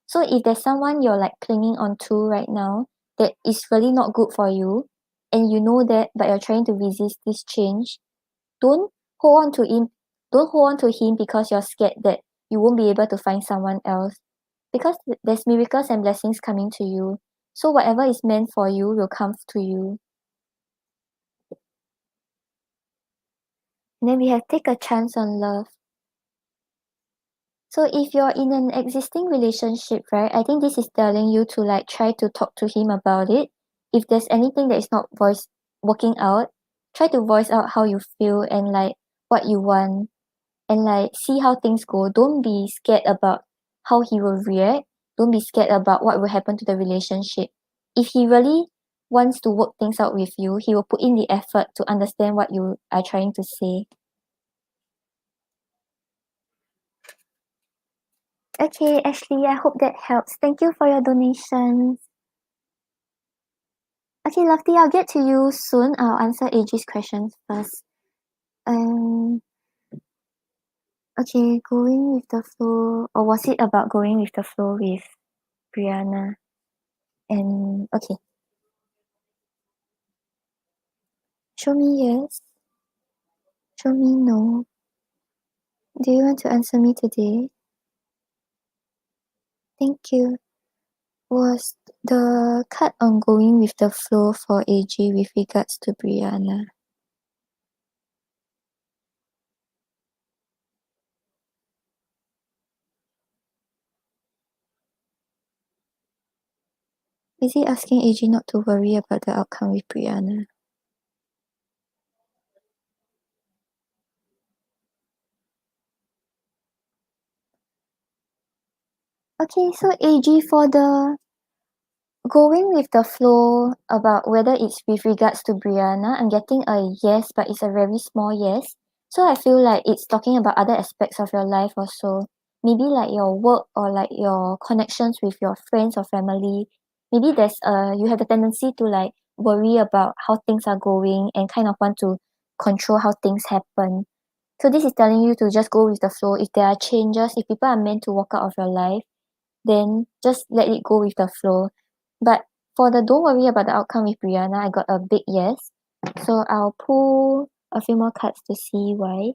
So if there's someone you're like clinging on to right now that is really not good for you, and you know that, but you're trying to resist this change, don't hold on to him. Don't hold on to him because you're scared that you won't be able to find someone else. Because there's miracles and blessings coming to you. So whatever is meant for you will come to you. And then we have take a chance on love. So if you're in an existing relationship, right, I think this is telling you to like try to talk to him about it. If there's anything that is not working out, try to voice out how you feel and like what you want, and like see how things go. Don't be scared about how he will react. Don't be scared about what will happen to the relationship. If he really wants to work things out with you, he will put in the effort to understand what you are trying to say. Okay, Ashley, I hope that helps. Thank you for your donations. Okay, Lofty, I'll get to you soon. I'll answer AG's questions first. Um, okay, going with the flow, or was it about going with the flow with Brianna? And okay, show me yes, show me no. Do you want to answer me today? Thank you. Was the card on going with the flow for AG with regards to Brianna? Is he asking AG not to worry about the outcome with Brianna? Okay, so AG, for the going with the flow about whether it's with regards to Brianna, I'm getting a yes, but it's a very small yes. So I feel like it's talking about other aspects of your life also. Maybe like your work or like your connections with your friends or family. Maybe you have a tendency to like worry about how things are going and kind of want to control how things happen. So this is telling you to just go with the flow. If there are changes, if people are meant to walk out of your life, then just let it go with the flow. But for the don't worry about the outcome with Brianna, I got a big yes. So I'll pull a few more cards to see why.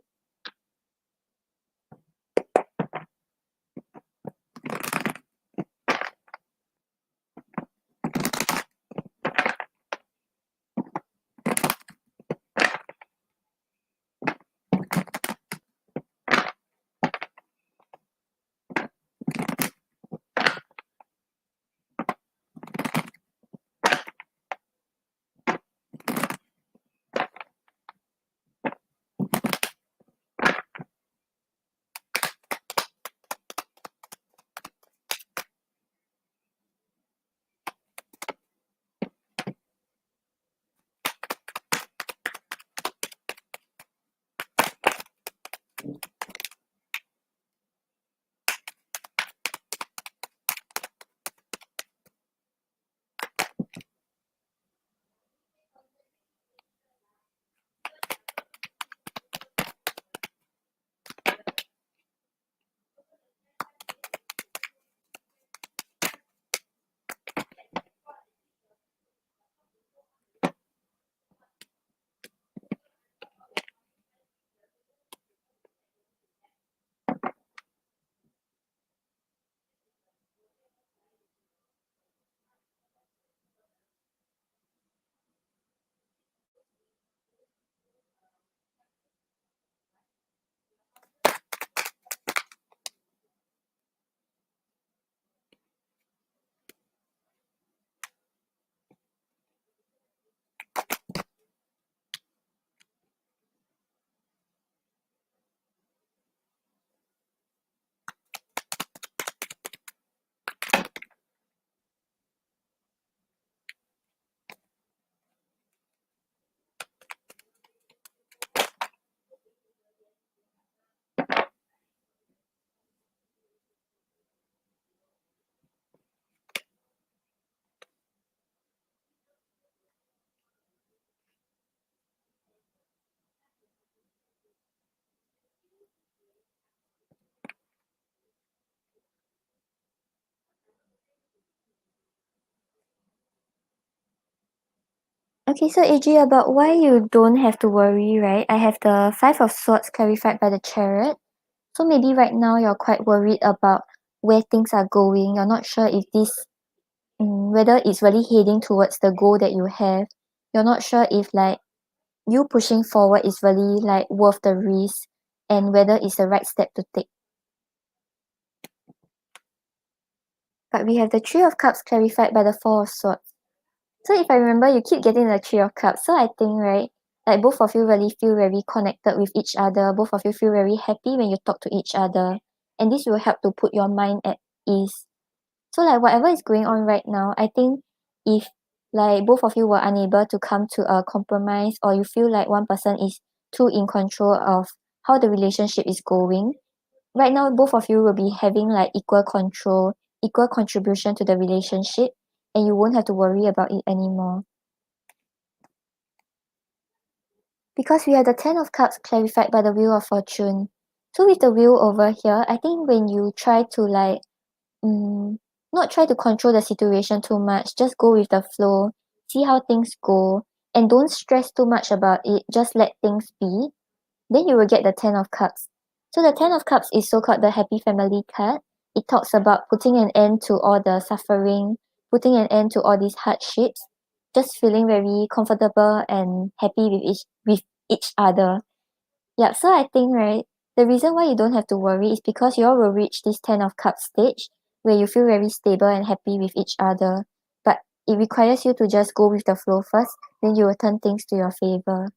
Okay, so AG, about why you don't have to worry, right? I have the Five of Swords clarified by the Chariot. So maybe right now you're quite worried about where things are going. You're not sure if this, whether it's really heading towards the goal that you have. You're not sure if like you pushing forward is really like worth the risk and whether it's the right step to take. But we have the Three of Cups clarified by the Four of Swords. So if I remember, you keep getting the Three of Cups. So I think, right, like both of you really feel very connected with each other. Both of you feel very happy when you talk to each other. And this will help to put your mind at ease. So like whatever is going on right now, I think if like both of you were unable to come to a compromise or you feel like one person is too in control of how the relationship is going, right now both of you will be having like equal control, equal contribution to the relationship, and you won't have to worry about it anymore. Because we have the Ten of Cups clarified by the Wheel of Fortune. So with the wheel over here, I think when you try to like not try to control the situation too much, just go with the flow, see how things go, and don't stress too much about it, just let things be. Then you will get the Ten of Cups. So the Ten of Cups is so-called the happy family card. It talks about putting an end to all the suffering, putting an end to all these hardships, just feeling very comfortable and happy with each other. Yeah, so I think, right, the reason why you don't have to worry is because you all will reach this Ten of Cups stage where you feel very stable and happy with each other. But it requires you to just go with the flow first, then you will turn things to your favor.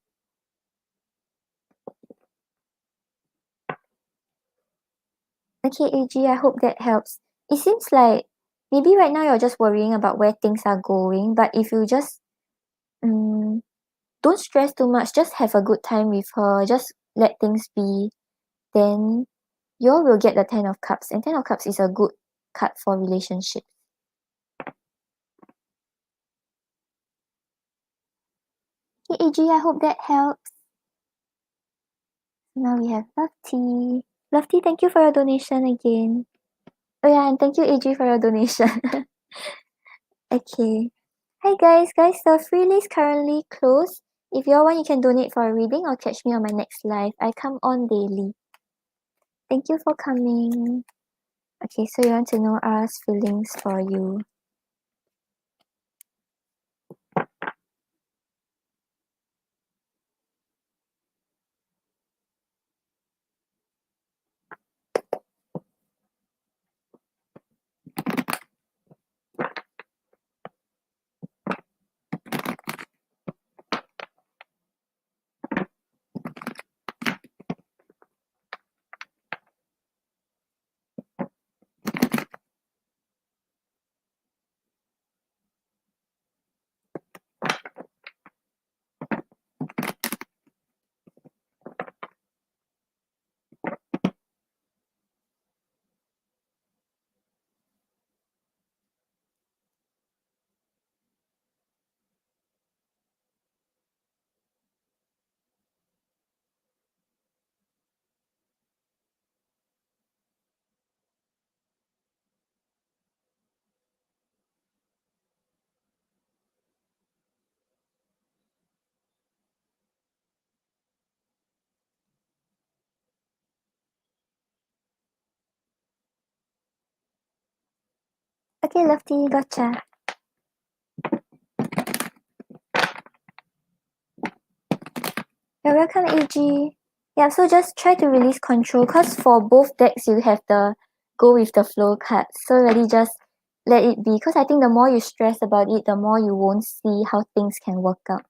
Okay, AG, I hope that helps. It seems like maybe right now you're just worrying about where things are going, but if you just don't stress too much, just have a good time with her, just let things be, then you all will get the Ten of Cups, and Ten of Cups is a good card for relationships. Okay, AG, I hope that helps. Now we have Lofty. Lofty, thank you for your donation again. Oh yeah, and thank you, AG, for your donation. Okay. Hi guys, the free list currently closed. If you all want, you can donate for a reading or catch me on my next live. I come on daily. Thank you for coming. Okay, so you want to know us feelings for you. Okay, Lofty, gotcha. You're welcome, AG. Yeah, so just try to release control because for both decks you have the go with the flow card. So really just let it be because I think the more you stress about it, the more you won't see how things can work out.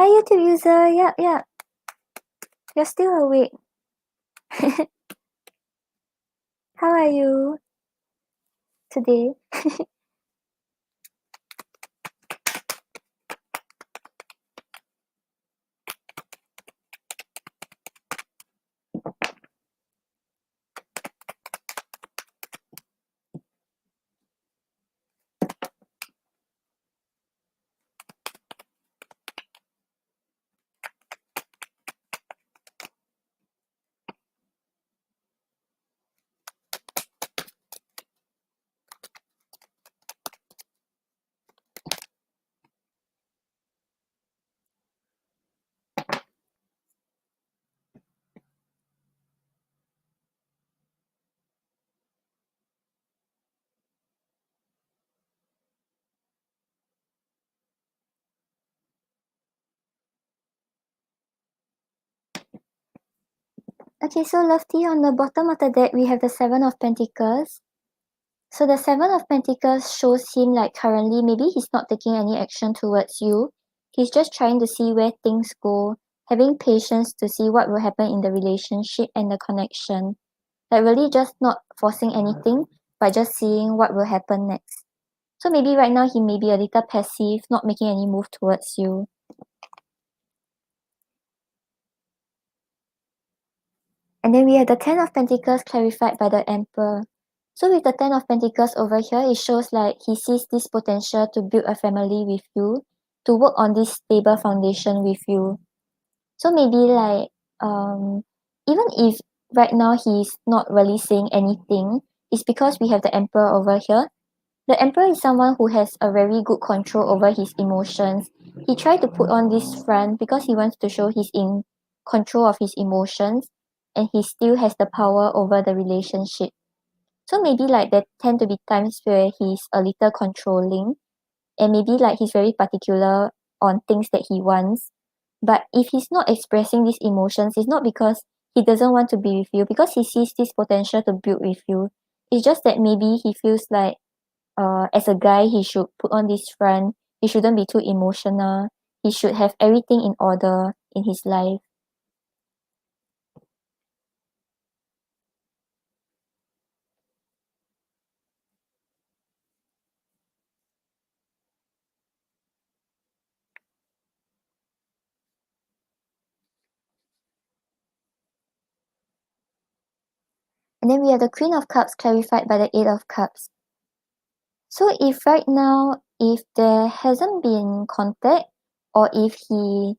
Hi YouTube user, yep. You're still awake. How are you today? Okay, so Lofty, on the bottom of the deck, we have the Seven of Pentacles. So the Seven of Pentacles shows him like currently, maybe he's not taking any action towards you. He's just trying to see where things go, having patience to see what will happen in the relationship and the connection. Like really just not forcing anything, but just seeing what will happen next. So maybe right now he may be a little passive, not making any move towards you. And then we have the Ten of Pentacles clarified by the Emperor. So with the Ten of Pentacles over here, it shows like he sees this potential to build a family with you, to work on this stable foundation with you. So maybe like even if right now he's not really saying anything, it's because we have the Emperor over here. The Emperor is someone who has a very good control over his emotions. He tried to put on this front because he wants to show he's in control of his emotions, and he still has the power over the relationship. So maybe like there tend to be times where he's a little controlling, and maybe like he's very particular on things that he wants. But if he's not expressing these emotions, it's not because he doesn't want to be with you, because he sees this potential to build with you. It's just that maybe he feels like as a guy, he should put on this front. He shouldn't be too emotional. He should have everything in order in his life. And then we have the Queen of Cups clarified by the Eight of Cups. So if right now, if there hasn't been contact, or if he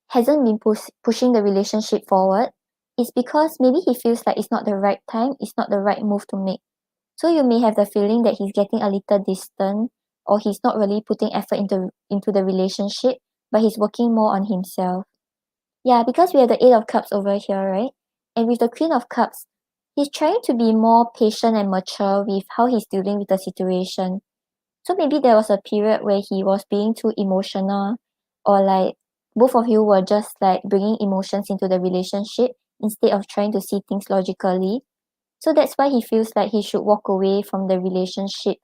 hasn't been pushing the relationship forward, it's because maybe he feels like it's not the right time, it's not the right move to make. So you may have the feeling that he's getting a little distant, or he's not really putting effort into the relationship, but he's working more on himself. Yeah, because we have the Eight of Cups over here, right? And with the Queen of Cups, he's trying to be more patient and mature with how he's dealing with the situation. So maybe there was a period where he was being too emotional, or like both of you were just like bringing emotions into the relationship instead of trying to see things logically. So that's why he feels like he should walk away from the relationship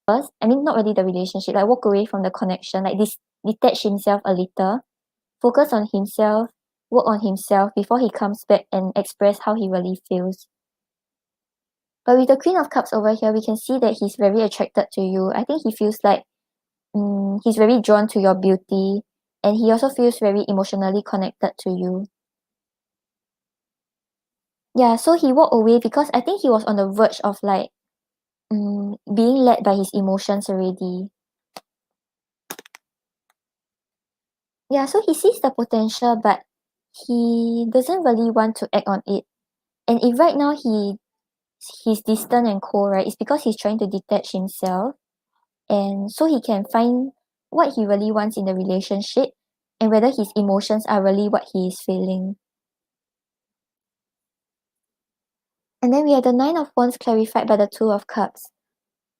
first. I mean, not really the relationship, like walk away from the connection, like this, detach himself a little, focus on himself, work on himself before he comes back and express how he really feels. But with the Queen of Cups over here, we can see that he's very attracted to you. I think he feels like he's very drawn to your beauty, and he also feels very emotionally connected to you. Yeah, so he walked away because I think he was on the verge of like being led by his emotions already. Yeah, so he sees the potential, but he doesn't really want to act on it. And if right now he's distant and cold, right, it's because he's trying to detach himself, and so he can find what he really wants in the relationship, and whether his emotions are really what he is feeling. And then we have the Nine of Wands clarified by the Two of Cups.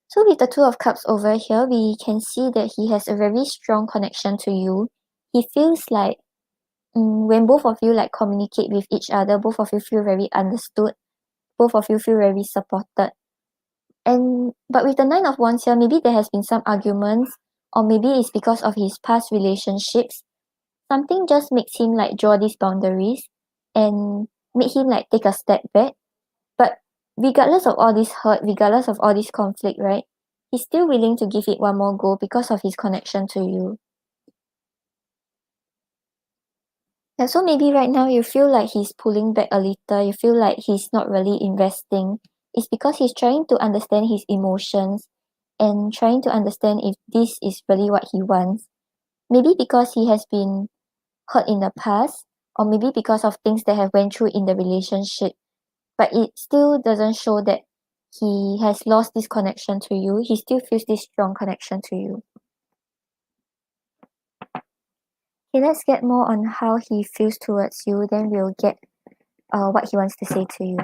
So with the Two of Cups over here, we can see that he has a very strong connection to you. He feels like when both of you like communicate with each other, both of you feel very understood, both of you feel very supported. And but with the Nine of Wands here, maybe there has been some arguments, or maybe it's because of his past relationships. Something just makes him like draw these boundaries, and made him like take a step back. But regardless of all this hurt, regardless of all this conflict, right, he's still willing to give it one more go because of his connection to you. Yeah, so maybe right now you feel like he's pulling back a little, you feel like he's not really investing. It's because he's trying to understand his emotions and trying to understand if this is really what he wants. Maybe because he has been hurt in the past, or maybe because of things that have went through in the relationship, but it still doesn't show that he has lost this connection to you. He still feels this strong connection to you. Okay, let's get more on how he feels towards you, then we'll get what he wants to say to you.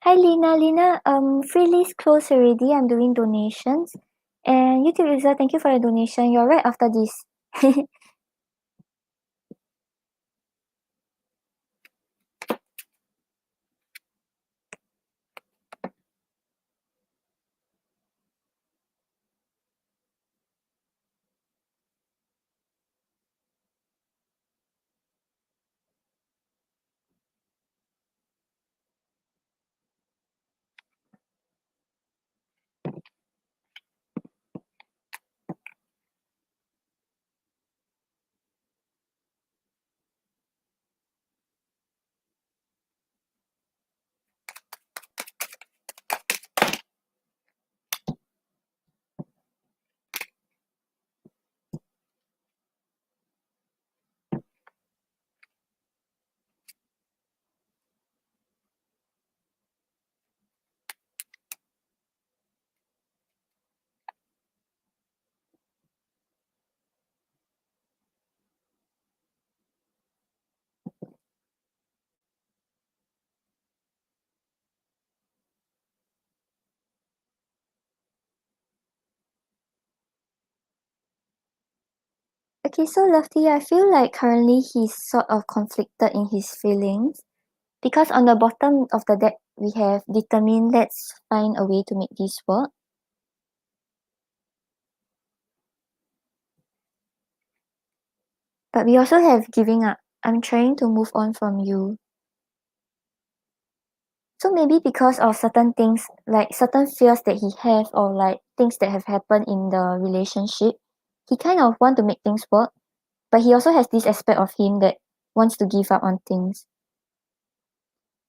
Hi Lina, free list closed already. I'm doing donations. And YouTube user, thank you for your donation. You're right after this. Okay, so Lofty, I feel like currently he's sort of conflicted in his feelings because on the bottom of the deck we have determined, let's find a way to make this work. But we also have giving up. I'm trying to move on from you. So maybe because of certain things, like certain fears that he has or like things that have happened in the relationship, he kind of want to make things work, but he also has this aspect of him that wants to give up on things.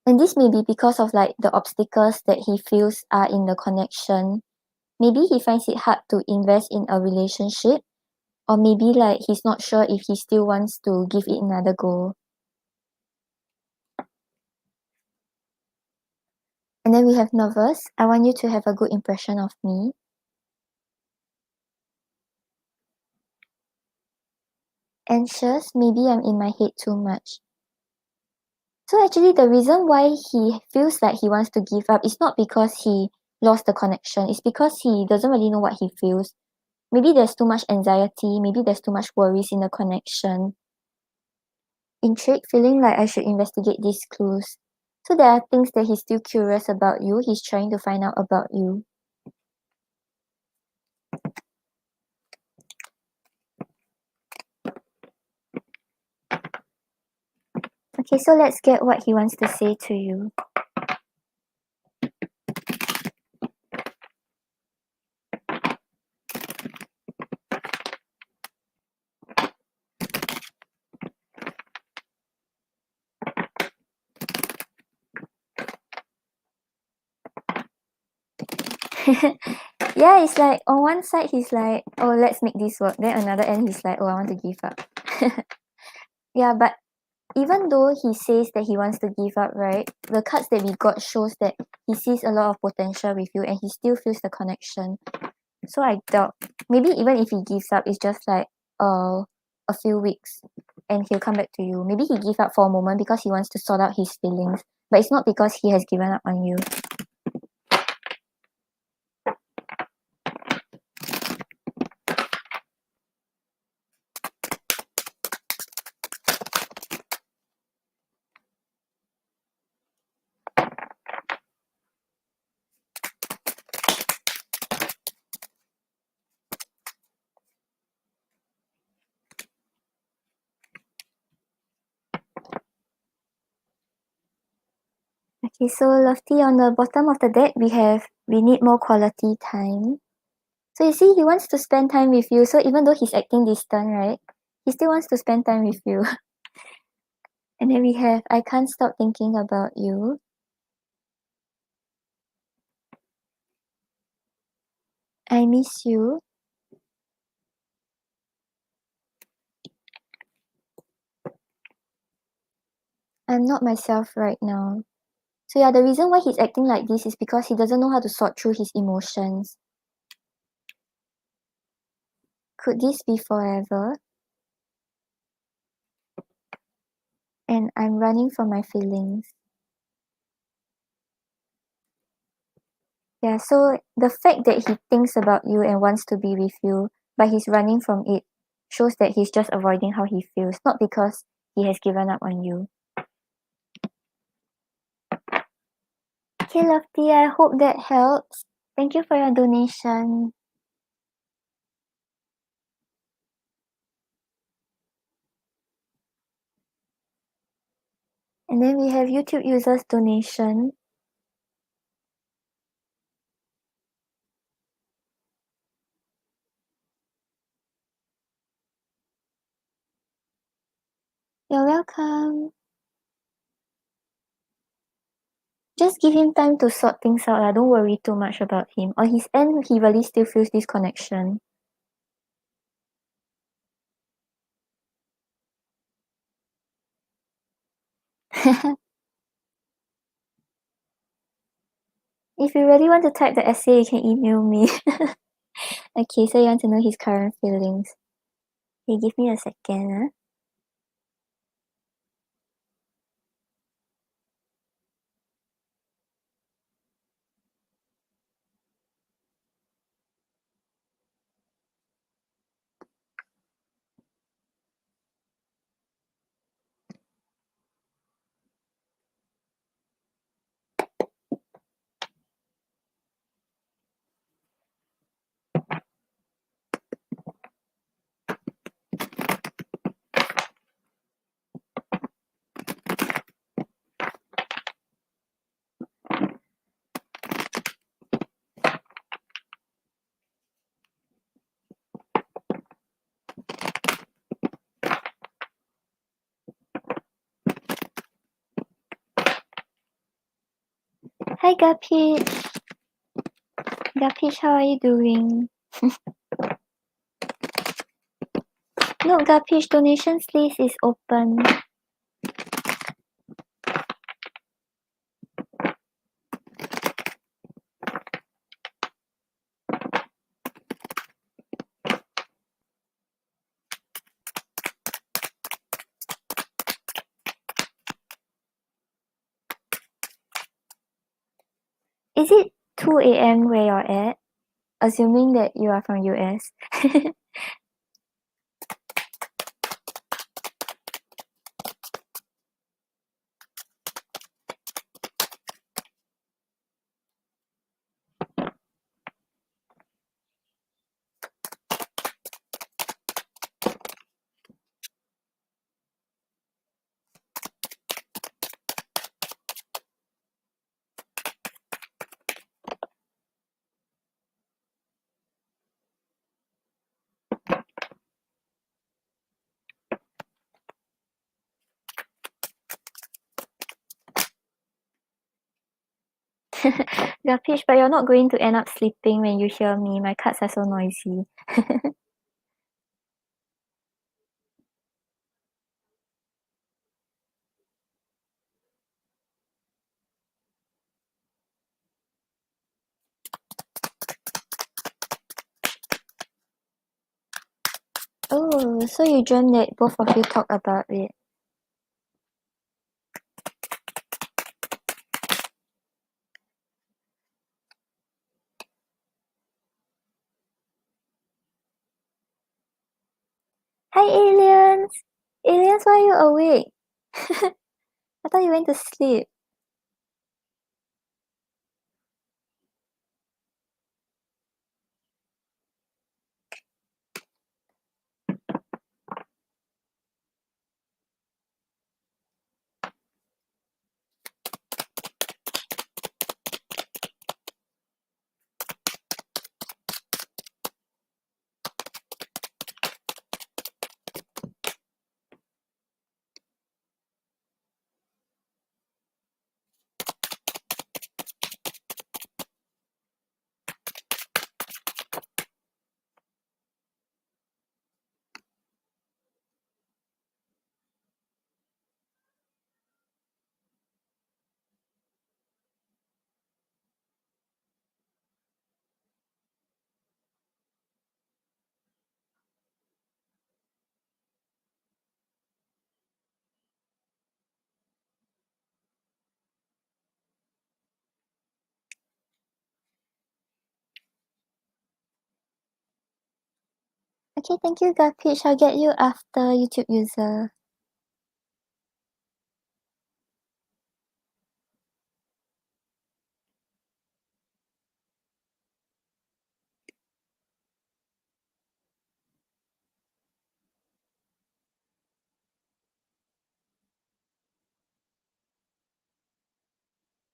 And this may be because of like the obstacles that he feels are in the connection. Maybe he finds it hard to invest in a relationship, or maybe like he's not sure if he still wants to give it another go. And then we have nervous. I want you to have a good impression of me. Anxious, maybe I'm in my head too much. So actually the reason why he feels like he wants to give up is not because he lost the connection. It's because he doesn't really know what he feels. Maybe there's too much anxiety, maybe there's too much worries in the connection. Intrigued, feeling like I should investigate these clues. So there are things that he's still curious about you, he's trying to find out about you. Okay, so let's get what he wants to say to you. Yeah, it's like on one side he's like, oh, let's make this work. Then another end he's like, oh, I want to give up. Yeah, but even though he says that he wants to give up, right? The cards that we got shows that he sees a lot of potential with you and he still feels the connection. So I doubt, maybe even if he gives up, it's just like a few weeks and he'll come back to you. Maybe he gives up for a moment because he wants to sort out his feelings, but it's not because he has given up on you. Okay, so Lofty, on the bottom of the deck, we need more quality time. So you see, he wants to spend time with you. So even though he's acting distant, right? He still wants to spend time with you. And then we have, I can't stop thinking about you. I miss you. I'm not myself right now. So yeah, the reason why he's acting like this is because he doesn't know how to sort through his emotions. Could this be forever? And I'm running from my feelings. Yeah, so the fact that he thinks about you and wants to be with you, but he's running from it, shows that he's just avoiding how he feels, not because he has given up on you. Okay, Lofty, I hope that helps. Thank you for your donation. And then we have YouTube users donation. You're welcome. Just give him time to sort things out. Don't worry too much about him. On his end, he really still feels this connection. If you really want to type the essay, you can email me. Okay, so you want to know his current feelings. Okay, give me a second. Hi, Gapich. Gapich, how are you doing? Look, Gapich, donations list is open. Is it 2 a.m. where you're at? Assuming that you are from US. Yeah, Peach, but you're not going to end up sleeping when you hear me. My cards are so noisy. Oh, so you dreamt that both of you talk about it. Hi, aliens! Aliens, why are you awake? I thought you went to sleep. Okay, thank you, Peach. I'll get you after YouTube user.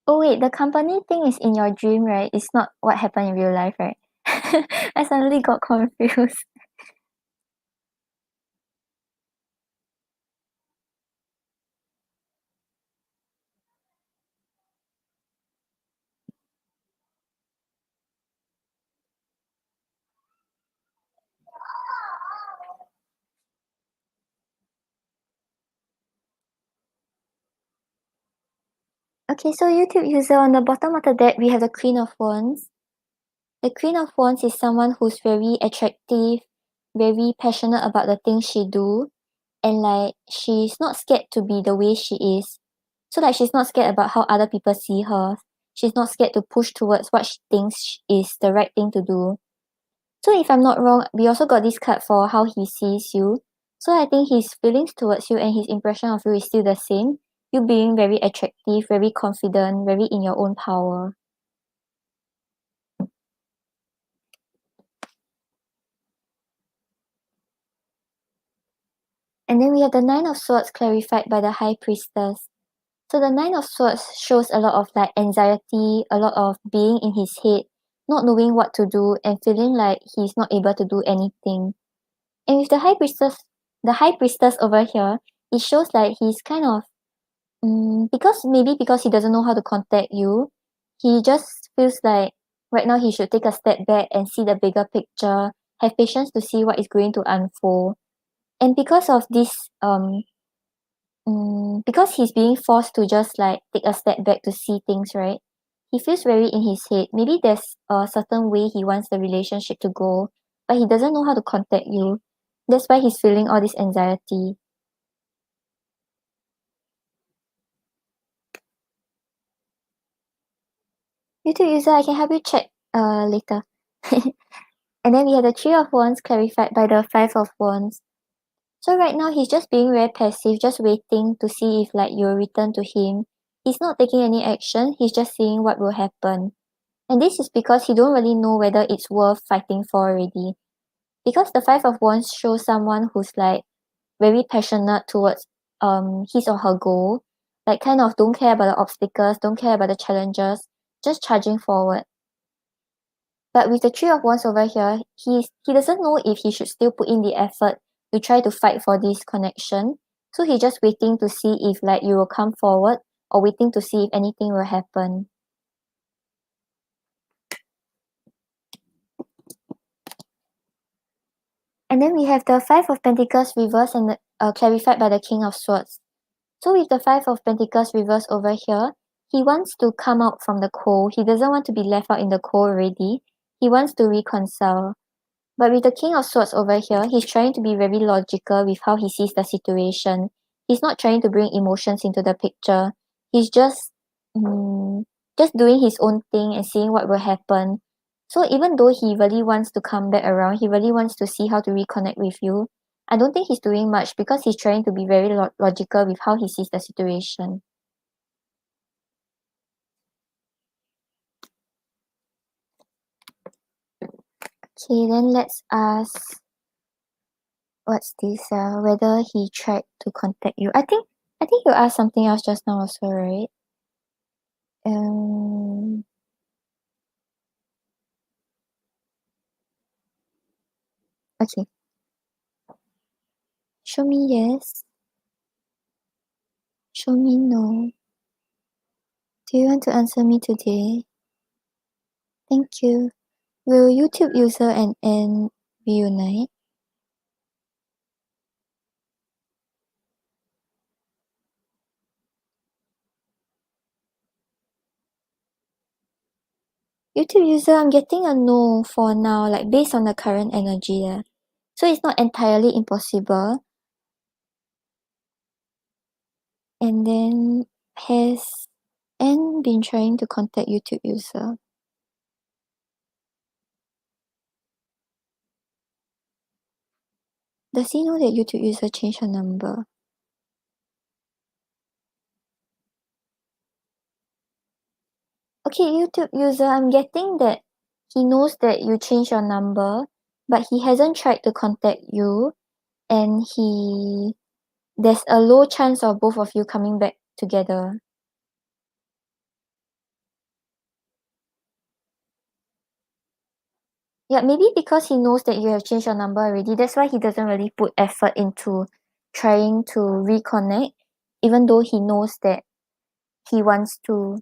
Oh wait, the company thing is in your dream, right? It's not what happened in real life, right? I suddenly got confused. Okay, so YouTube user, on the bottom of the deck, we have the Queen of Wands. The Queen of Wands is someone who's very attractive, very passionate about the things she do, and like she's not scared to be the way she is. So like she's not scared about how other people see her. She's not scared to push towards what she thinks is the right thing to do. So if I'm not wrong, we also got this card for how he sees you. So I think his feelings towards you and his impression of you is still the same. You being very attractive, very confident, very in your own power. And then we have the Nine of Swords clarified by the High Priestess. So the Nine of Swords shows a lot of like anxiety, a lot of being in his head, not knowing what to do and feeling like he's not able to do anything. And with the High Priestess over here, it shows like he's kind of because he doesn't know how to contact you, he just feels like right now he should take a step back and see the bigger picture, have patience to see what is going to unfold. And because of this, because he's being forced to just like take a step back to see things, right? He feels very in his head. Maybe there's a certain way he wants the relationship to go, but he doesn't know how to contact you. That's why he's feeling all this anxiety. YouTube user, I can help you check later. And then we have the Three of Wands clarified by the Five of Wands. So right now he's just being very passive, just waiting to see if like you'll return to him. He's not taking any action, he's just seeing what will happen. And this is because he don't really know whether it's worth fighting for already. Because the Five of Wands shows someone who's like very passionate towards his or her goal. Like kind of don't care about the obstacles, don't care about the challenges, just charging forward. But with the Three of Wands over here, he doesn't know if he should still put in the effort to try to fight for this connection. So he's just waiting to see if like you will come forward or waiting to see if anything will happen. And then we have the Five of Pentacles reversed and clarified by the King of Swords. So with the Five of Pentacles reversed over here, he wants to come out from the cold. He doesn't want to be left out in the cold already. He wants to reconcile. But with the King of Swords over here, he's trying to be very logical with how he sees the situation. He's not trying to bring emotions into the picture. He's just doing his own thing and seeing what will happen. So even though he really wants to come back around, he really wants to see how to reconnect with you, I don't think he's doing much because he's trying to be very logical with how he sees the situation. Okay, then let's ask, what's this? Whether he tried to contact you. I think you asked something else just now also, right? Um. Okay. Show me yes. Show me no. Do you want to answer me today? Thank you. Will YouTube user and N reunite? YouTube user, I'm getting a no for now, like based on the current energy. So it's not entirely impossible. And then has N been trying to contact YouTube user? Does he know that YouTube user changed her number? Okay, YouTube user, I'm getting that he knows that you changed your number, but he hasn't tried to contact you, and there's a low chance of both of you coming back together. Yeah, maybe because he knows that you have changed your number already, that's why he doesn't really put effort into trying to reconnect, even though he knows that he wants to.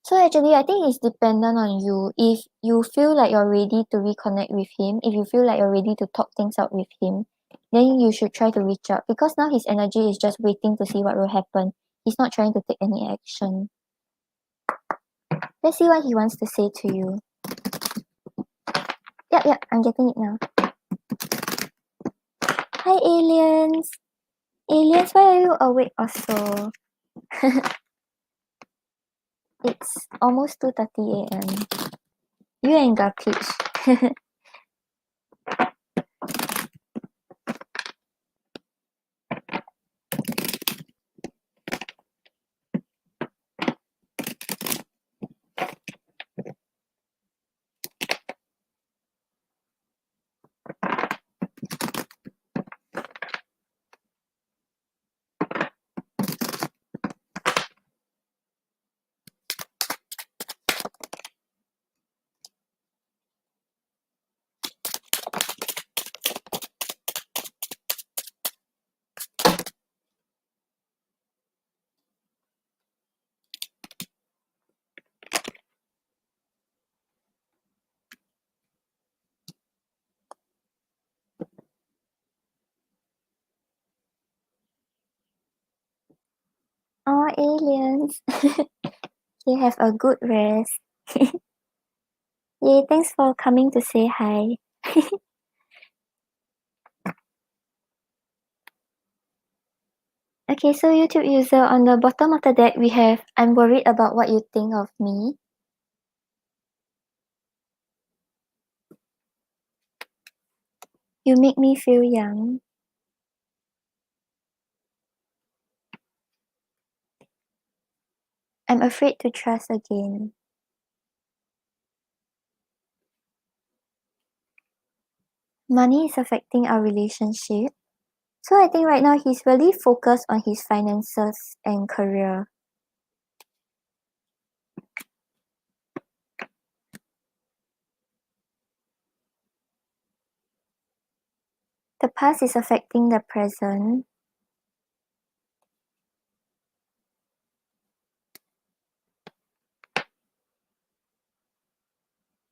So actually, I think it's dependent on you. If you feel like you're ready to reconnect with him, if you feel like you're ready to talk things out with him, then you should try to reach out, because now his energy is just waiting to see what will happen. He's not trying to take any action. Let's see what he wants to say to you. Yep, I'm getting it now. Hi, aliens. Aliens, why are you awake also? It's almost 2:30 a.m. You ain't got peach. Oh, aliens. You have a good rest. Yay, thanks for coming to say hi. Okay, so YouTube user, on the bottom of the deck, we have, I'm worried about what you think of me. You make me feel young. I'm afraid to trust again. Money is affecting our relationship. So I think right now he's really focused on his finances and career. The past is affecting the present.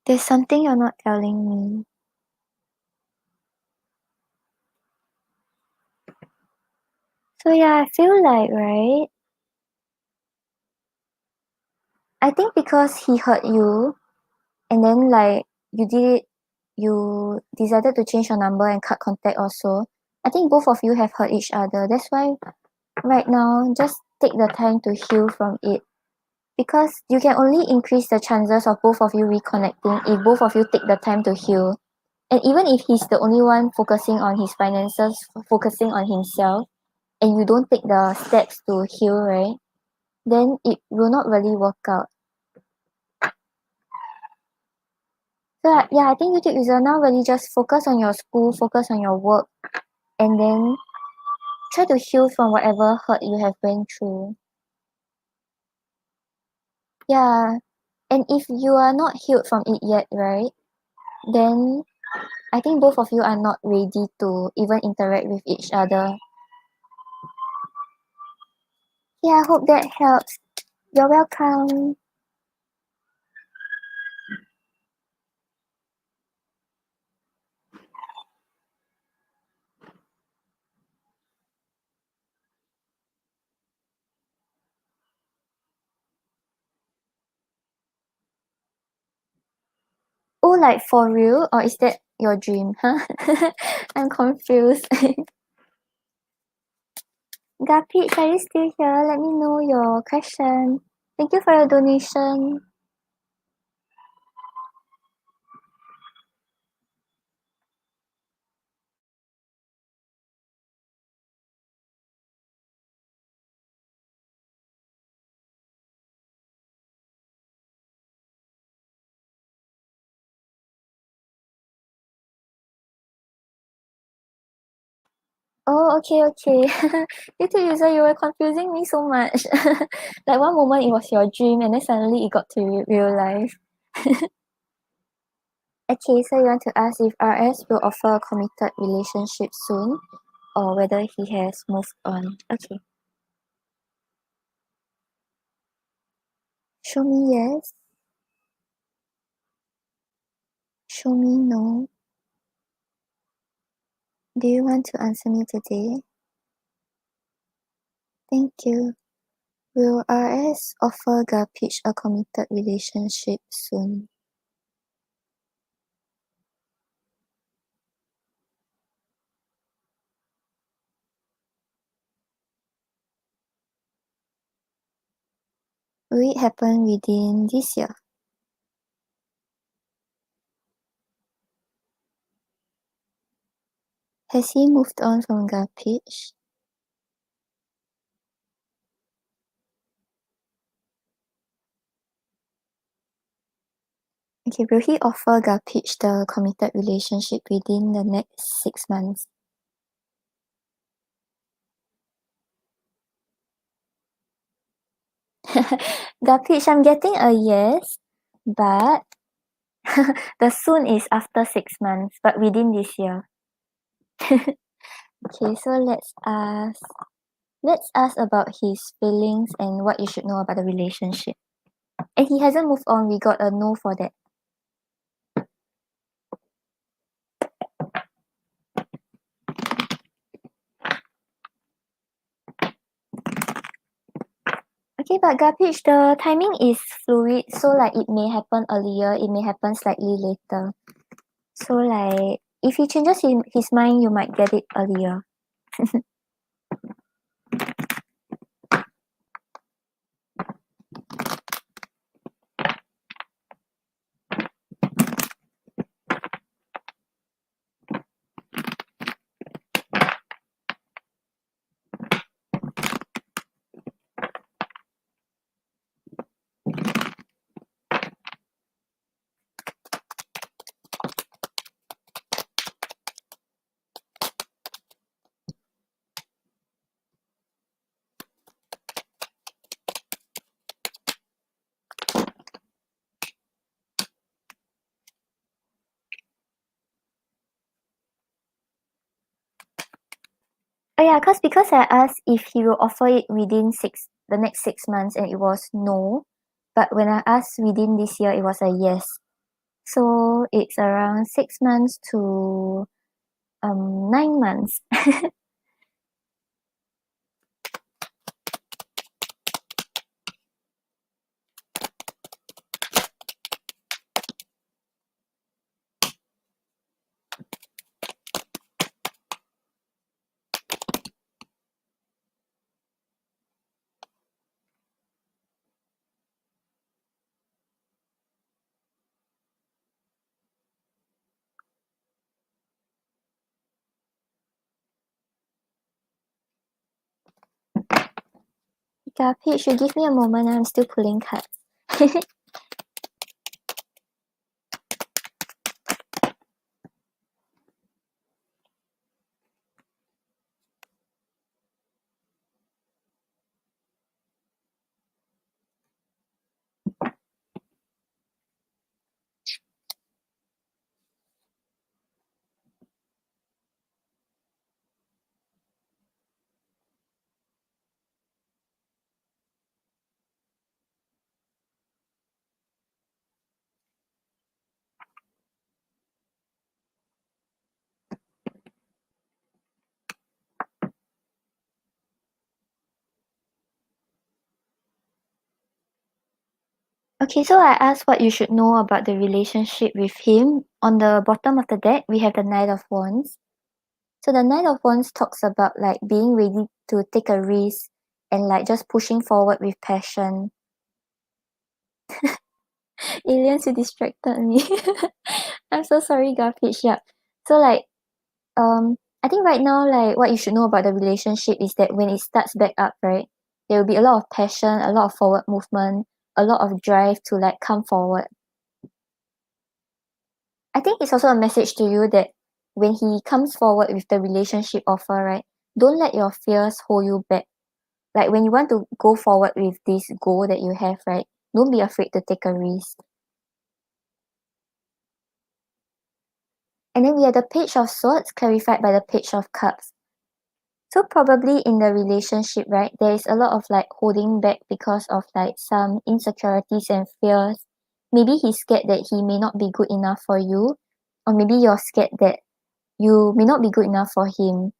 There's something you're not telling me. So yeah, I feel like, right, I think because he hurt you and then like you decided to change your number and cut contact also. I think both of you have hurt each other. That's why right now just take the time to heal from it. Because you can only increase the chances of both of you reconnecting if both of you take the time to heal. And even if he's the only one focusing on his finances, focusing on himself, and you don't take the steps to heal, right, then it will not really work out. So yeah, I think YouTube user now really just focus on your school, focus on your work, and then try to heal from whatever hurt you have went through. Yeah, and if you are not healed from it yet, right, then I think both of you are not ready to even interact with each other. Yeah, I hope that helps. You're welcome. Oh, like for real? Or is that your dream? Huh? I'm confused. Gapit, are you still here? Let me know your question. Thank you for your donation. Oh, okay, okay. YouTube user, you were confusing me so much. Like one moment it was your dream and then suddenly it got to real life. Okay, so you want to ask if RS will offer a committed relationship soon or whether he has moved on. Okay. Show me yes. Show me no. Do you want to answer me today? Thank you. Will RS offer Gapich a committed relationship soon? Will it happen within this year? Has he moved on from Gapich? Okay, will he offer Gapich the committed relationship within the next 6 months? Gapich, I'm getting a yes, but the soon is after 6 months, but within this year. Okay, so let's ask about his feelings and what you should know about the relationship. And he hasn't moved on, we got a no for that. Okay, but Garbage, the timing is fluid, so like it may happen earlier, it may happen slightly later. So like if he changes his mind, you might get it earlier. Oh yeah, because I asked if he will offer it within the next 6 months and it was no. But when I asked within this year, it was a yes. So it's around 6 months to 9 months. Garbage, you give me a moment, I'm still pulling cards. Okay, so I asked what you should know about the relationship with him. On the bottom of the deck, we have the Knight of Wands. So the Knight of Wands talks about like being ready to take a risk and like just pushing forward with passion. Aliens, you distracted me. I'm so sorry, Garbage. Yeah. So like I think right now like what you should know about the relationship is that when it starts back up, right, there will be a lot of passion, a lot of forward movement, a lot of drive to like come forward. I think it's also a message to you that when he comes forward with the relationship offer, right, don't let your fears hold you back. Like when you want to go forward with this goal that you have, right, don't be afraid to take a risk. And then we have the Page of Swords clarified by the Page of Cups. So probably in the relationship, right, there is a lot of like holding back because of like some insecurities and fears. Maybe he's scared that he may not be good enough for you, or maybe you're scared that you may not be good enough for him.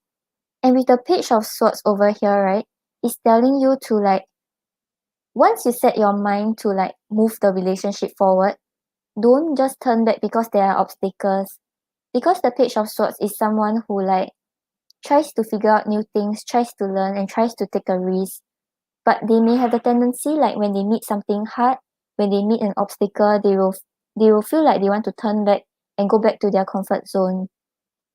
And with the Page of Swords over here, right, it's telling you to like, once you set your mind to like move the relationship forward, don't just turn back because there are obstacles. Because the Page of Swords is someone who like tries to figure out new things, tries to learn, and tries to take a risk. But they may have the tendency, like when they meet something hard, when they meet an obstacle, they will feel like they want to turn back and go back to their comfort zone.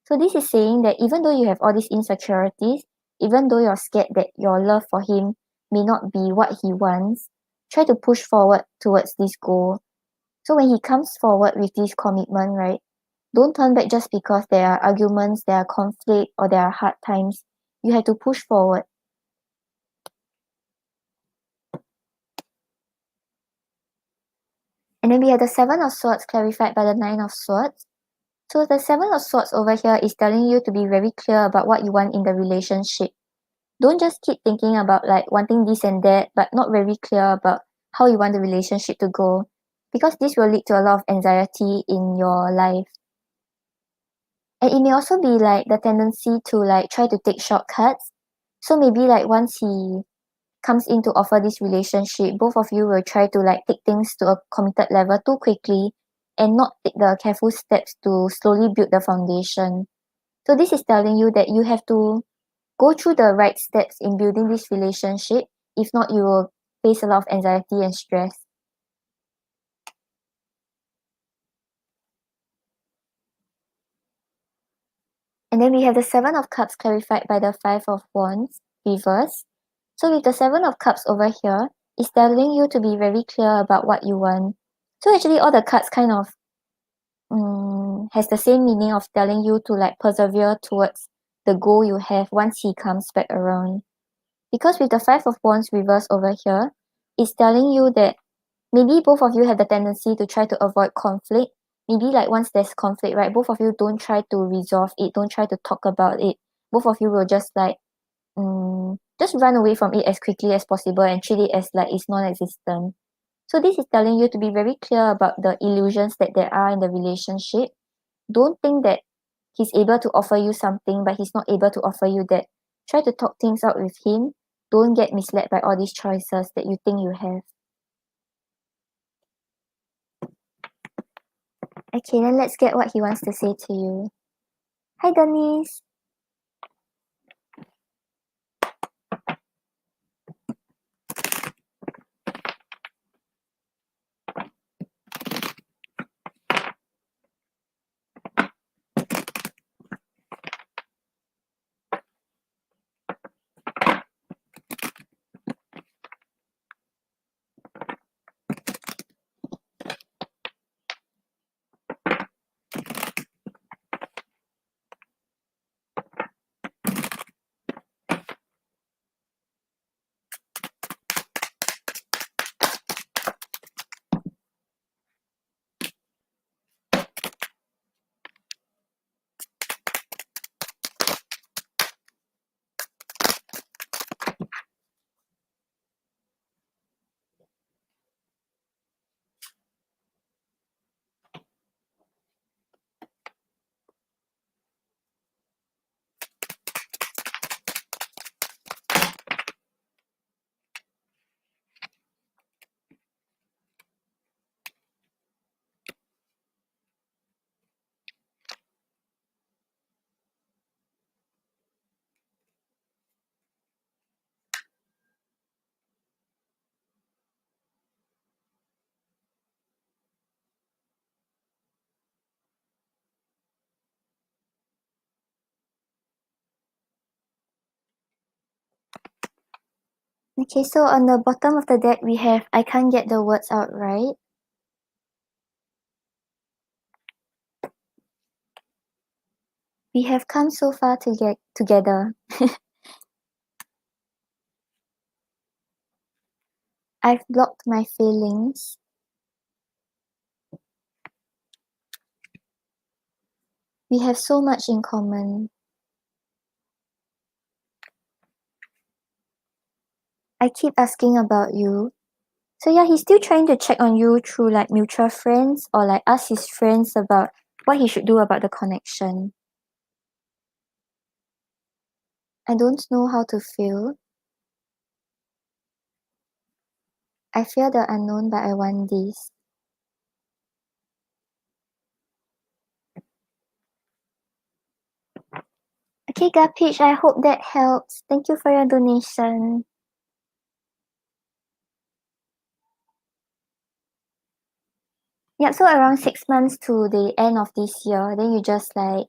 So this is saying that even though you have all these insecurities, even though you're scared that your love for him may not be what he wants, try to push forward towards this goal. So when he comes forward with this commitment, right, don't turn back just because there are arguments, there are conflict, or there are hard times. You have to push forward. And then we have the Seven of Swords clarified by the Nine of Swords. So the Seven of Swords over here is telling you to be very clear about what you want in the relationship. Don't just keep thinking about like wanting this and that, but not very clear about how you want the relationship to go. Because this will lead to a lot of anxiety in your life. And it may also be like the tendency to like try to take shortcuts. So maybe like once he comes in to offer this relationship, both of you will try to like take things to a committed level too quickly and not take the careful steps to slowly build the foundation. So this is telling you that you have to go through the right steps in building this relationship. If not, you will face a lot of anxiety and stress. And then we have the Seven of Cups clarified by the Five of Wands reverse. So with the Seven of Cups over here, it's telling you to be very clear about what you want. So actually all the cards kind of has the same meaning of telling you to like persevere towards the goal you have once he comes back around. Because with the Five of Wands reverse over here, it's telling you that maybe both of you have the tendency to try to avoid conflict. Maybe like once there's conflict, right, both of you don't try to resolve it, don't try to talk about it. Both of you will just like just run away from it as quickly as possible and treat it as like it's non-existent. So this is telling you to be very clear about the illusions that there are in the relationship. Don't think that he's able to offer you something, but he's not able to offer you that. Try to talk things out with him. Don't get misled by all these choices that you think you have. Okay, then let's get what he wants to say to you. Hi, Denise. Okay, so on the bottom of the deck we have I can't get the words out right. We have come so far to get together. I've blocked my feelings. We have so much in common. I keep asking about you. So yeah, he's still trying to check on you through like mutual friends or like ask his friends about what he should do about the connection. I don't know how to feel. I fear the unknown, but I want this. Okay, Gapich, I hope that helps. Thank you for your donation. Yeah, so around 6 months to the end of this year, then you just like,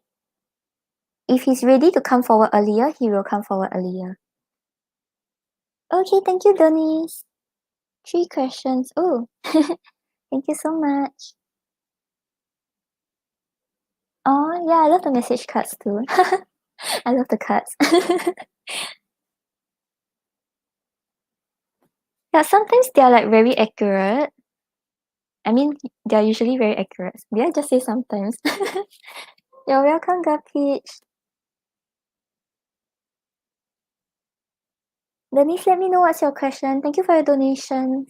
if he's ready to come forward earlier, he will come forward earlier. Okay, thank you, Denise. 3 questions. Oh, thank you so much. Oh, yeah, I love the message cards too. I love the cards. Yeah, sometimes they are like very accurate. I mean, they are usually very accurate. Did I just say sometimes? You're welcome, Gapich. Denise, let me know what's your question. Thank you for your donations.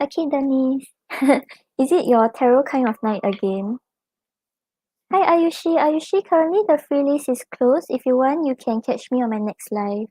Okay, Denise. Is it your tarot kind of night again? Hi, Ayushi. Ayushi, currently the free list is closed. If you want, you can catch me on my next live.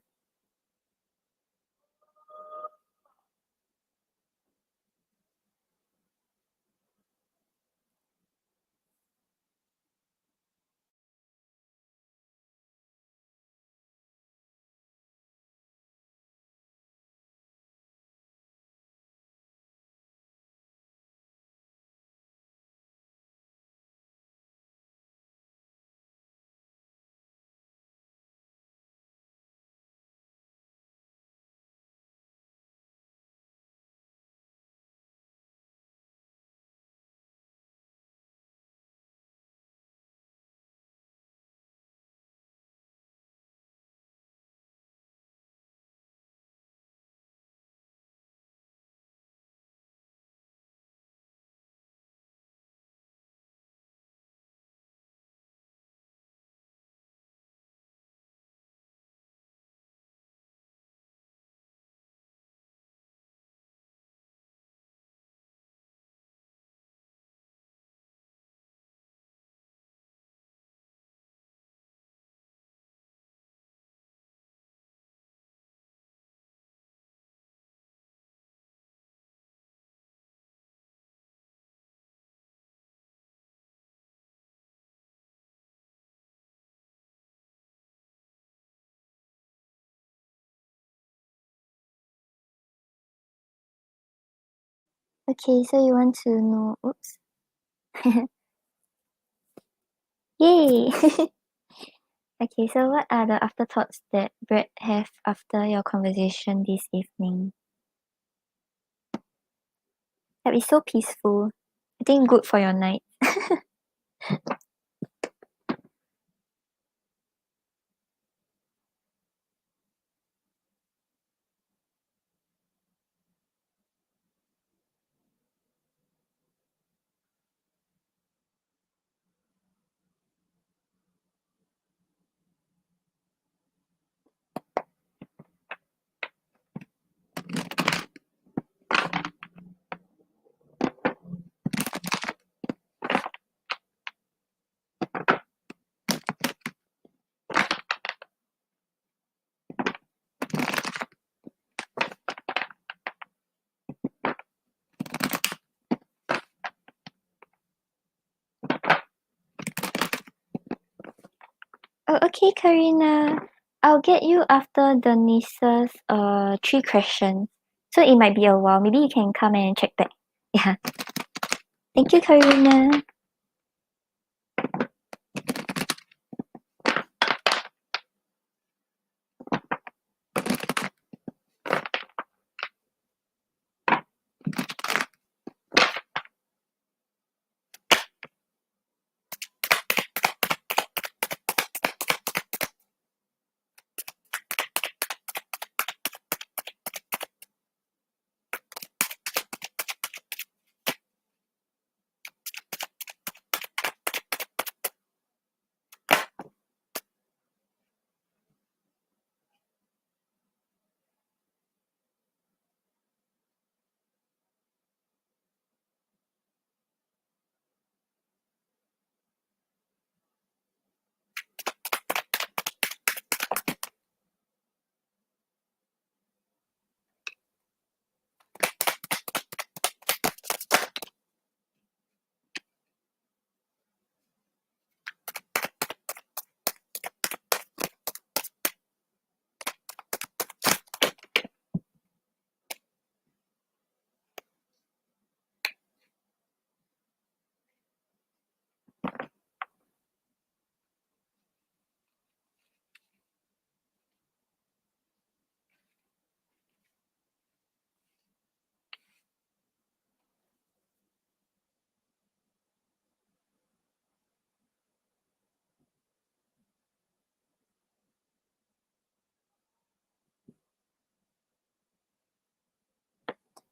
Okay, so you want to know. Oops. Yay! Okay, so what are the afterthoughts that Brett have after your conversation this evening? That is so peaceful. I think good for your night. Oh, okay, Karina. I'll get you after Denise's 3 questions. So it might be a while. Maybe you can come and check back. Yeah. Thank you, Karina.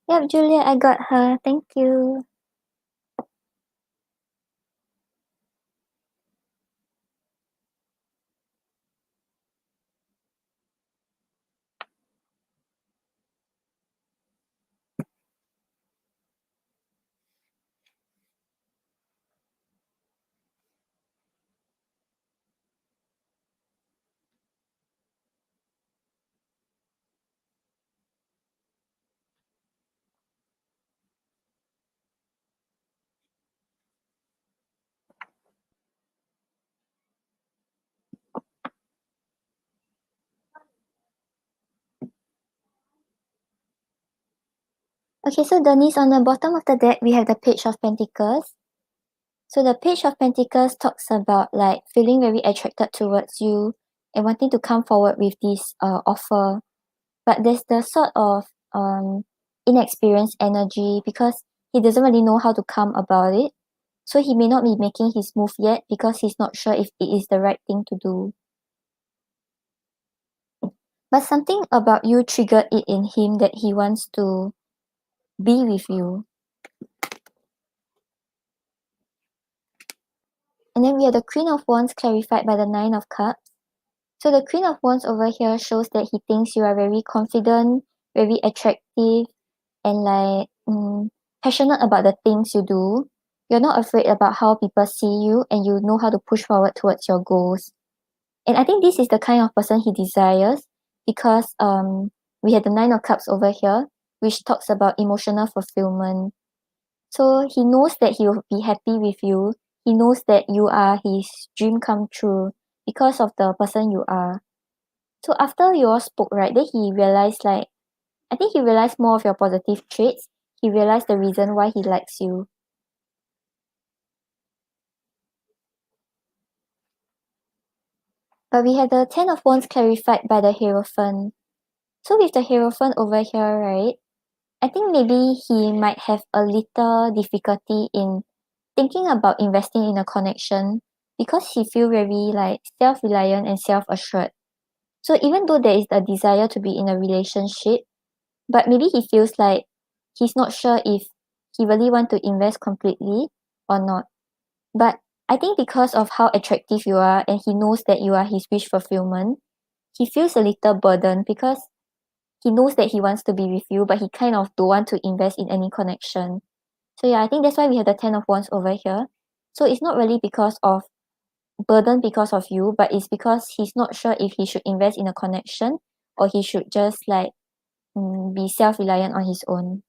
Yep, Julia, I got her. Thank you. Okay, so Denise, on the bottom of the deck, we have the Page of Pentacles. So the Page of Pentacles talks about like feeling very attracted towards you and wanting to come forward with this offer. But there's the sort of inexperienced energy because he doesn't really know how to come about it. So he may not be making his move yet because he's not sure if it is the right thing to do. But something about you triggered it in him that he wants to be with you. And then we have the Queen of Wands clarified by the Nine of Cups. So the Queen of Wands over here shows that he thinks you are very confident, very attractive, and like passionate about the things you do. You're not afraid about how people see you and you know how to push forward towards your goals. And I think this is the kind of person he desires because we had the Nine of Cups over here, which talks about emotional fulfillment. So he knows that he will be happy with you. He knows that you are his dream come true because of the person you are. So after you all spoke, right, then he realized like I think he realized more of your positive traits. He realized the reason why he likes you. But we had the Ten of Wands clarified by the Hierophant. So with the Hierophant over here, right, I think maybe he might have a little difficulty in thinking about investing in a connection because he feel very like self-reliant and self-assured. So even though there is a desire to be in a relationship, but maybe he feels like he's not sure if he really want to invest completely or not. But I think because of how attractive you are and he knows that you are his wish fulfillment, he feels a little burdened because he knows that he wants to be with you, but he kind of don't want to invest in any connection. So yeah, I think that's why we have the Ten of Wands over here. So it's not really because of burden because of you, but it's because he's not sure if he should invest in a connection or he should just like be self-reliant on his own.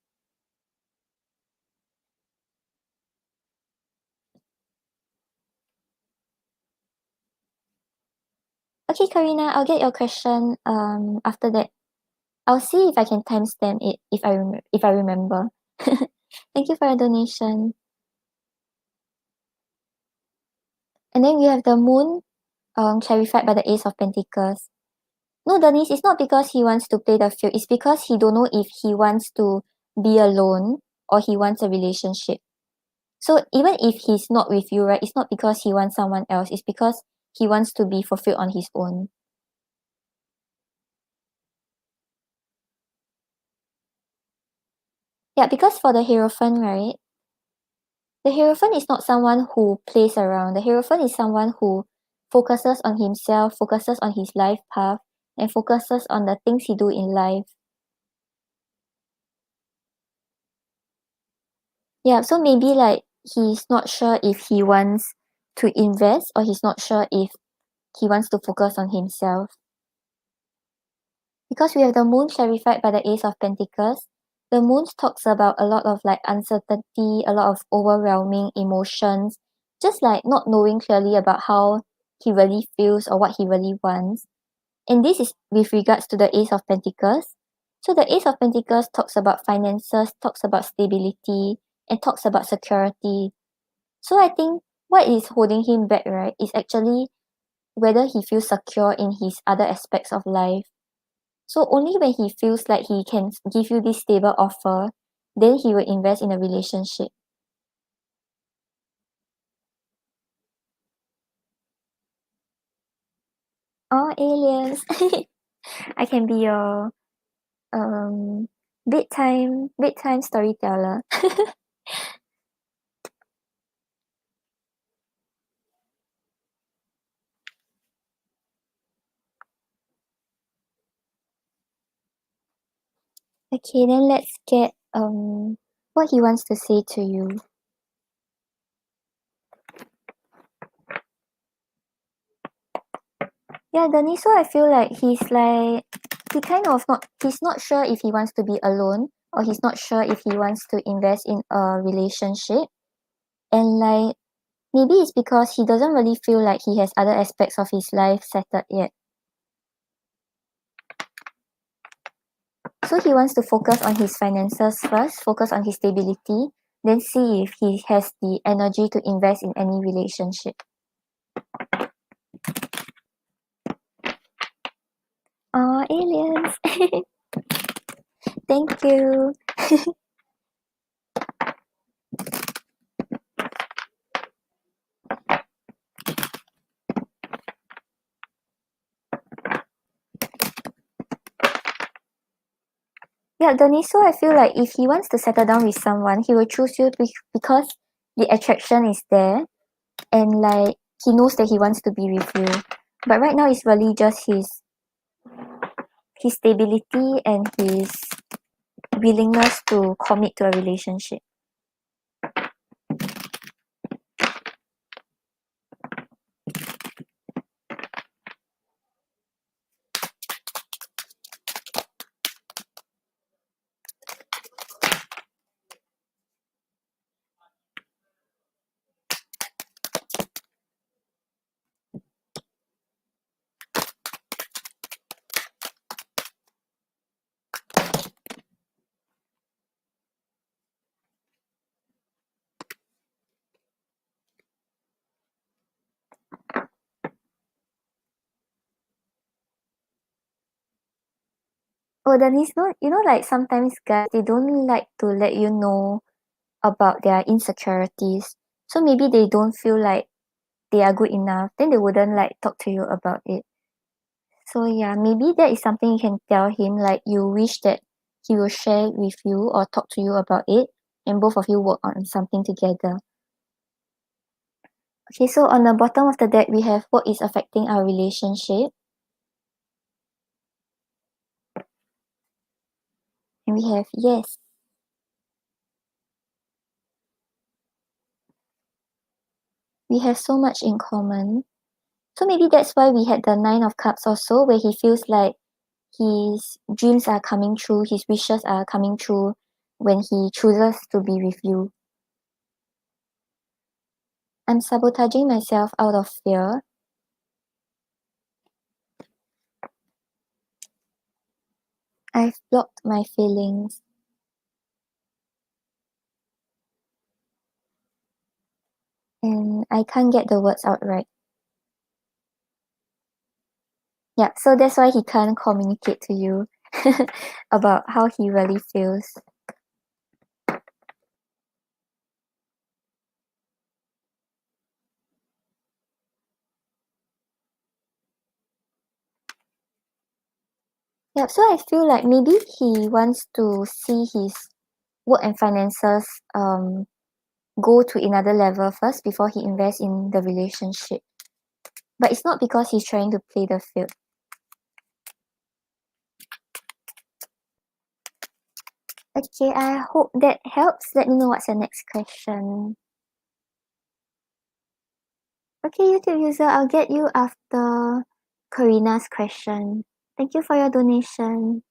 Okay, Karina, I'll get your question after that. I'll see if I can timestamp it if I remember. Thank you for your donation. And then we have the moon clarified by the Ace of Pentacles. No, Denise, it's not because he wants to play the field. It's because he don't know if he wants to be alone or he wants a relationship. So even if he's not with you, right, it's not because he wants someone else. It's because he wants to be fulfilled on his own. Yeah, because for the Hierophant, right, the Hierophant is not someone who plays around. The Hierophant is someone who focuses on himself, focuses on his life path, and focuses on the things he do in life. Yeah, so maybe like he's not sure if he wants to invest or he's not sure if he wants to focus on himself. Because we have the moon clarified by the Ace of Pentacles, the moon talks about a lot of like uncertainty, a lot of overwhelming emotions, just like not knowing clearly about how he really feels or what he really wants. And this is with regards to the Ace of Pentacles. So the Ace of Pentacles talks about finances, talks about stability, and talks about security. So I think what is holding him back, right, is actually whether he feels secure in his other aspects of life. So only when he feels like he can give you this stable offer, then he will invest in a relationship. Oh, aliens. I can be your um bedtime storyteller. Okay, then let's get what he wants to say to you. Yeah, Denise, so I feel like he's not sure if he wants to be alone or he's not sure if he wants to invest in a relationship. And like maybe it's because he doesn't really feel like he has other aspects of his life settled yet. So he wants to focus on his finances first, focus on his stability, then see if he has the energy to invest in any relationship. Oh, aliens. Thank you. Yeah, Denise, so I feel like if he wants to settle down with someone, he will choose you because the attraction is there and like he knows that he wants to be with you. But right now it's really just his stability and his willingness to commit to a relationship. Oh, Denise, like sometimes guys they don't like to let you know about their insecurities. So maybe they don't feel like they are good enough, then they wouldn't like talk to you about it. So yeah, maybe that is something you can tell him, like you wish that he will share with you or talk to you about it and both of you work on something together. Okay, so on the bottom of the deck we have what is affecting our relationship. And we have yes. We have so much in common. So maybe that's why we had the Nine of Cups also, where he feels like his dreams are coming true, his wishes are coming true when he chooses to be with you. I'm sabotaging myself out of fear. I've blocked my feelings. And I can't get the words out right. Yeah, so that's why he can't communicate to you about how he really feels. Yeah, so I feel like maybe he wants to see his work and finances go to another level first before he invests in the relationship. But it's not because he's trying to play the field. Okay, I hope that helps. Let me know what's your next question. Okay, YouTube user, I'll get you after Karina's question. Thank you for your donation.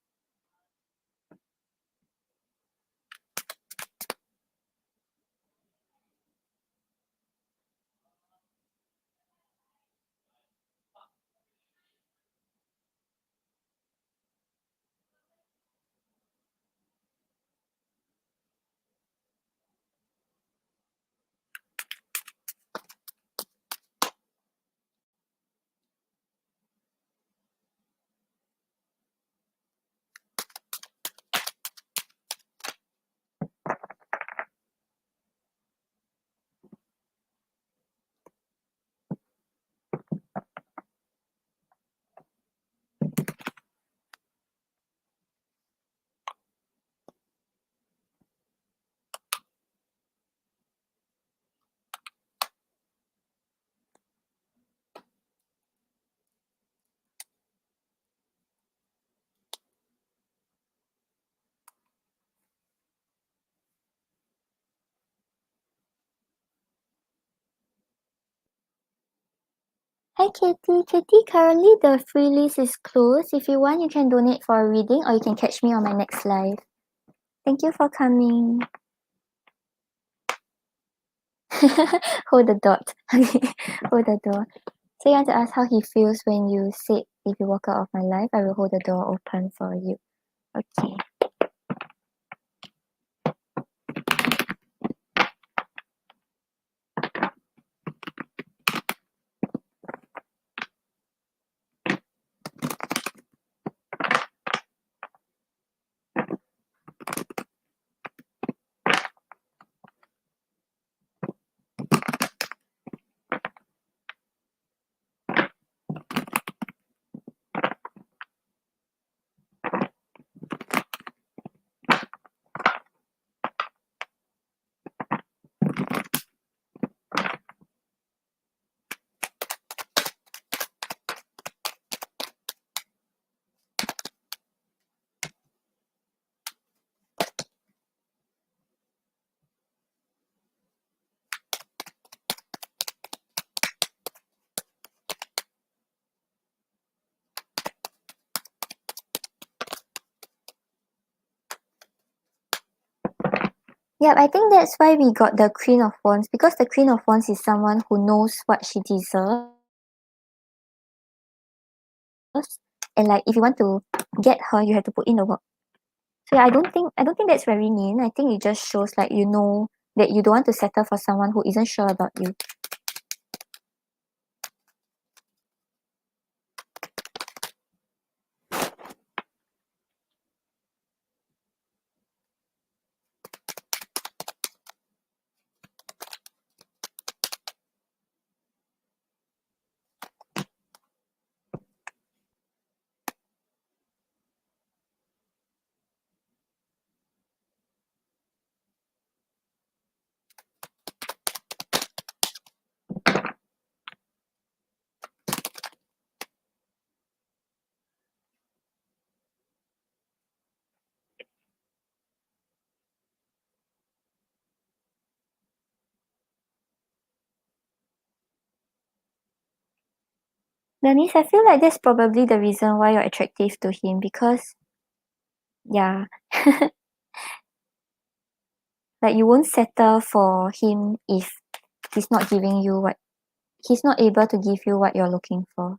Hi Katie. Katie, currently the free list is closed. If you want, you can donate for a reading or you can catch me on my next live. Thank you for coming. Hold the dot. Hold the door. So you want to ask how he feels when you said if you walk out of my life, I will hold the door open for you. Okay. Yep, I think that's why we got the Queen of Wands, because the Queen of Wands is someone who knows what she deserves. And like if you want to get her, you have to put in the work. So yeah, I don't think that's very mean. I think it just shows like you know that you don't want to settle for someone who isn't sure about you. Denise, I feel like that's probably the reason why you're attractive to him, because yeah, like you won't settle for him if he's not giving you what he's not able to give you what you're looking for.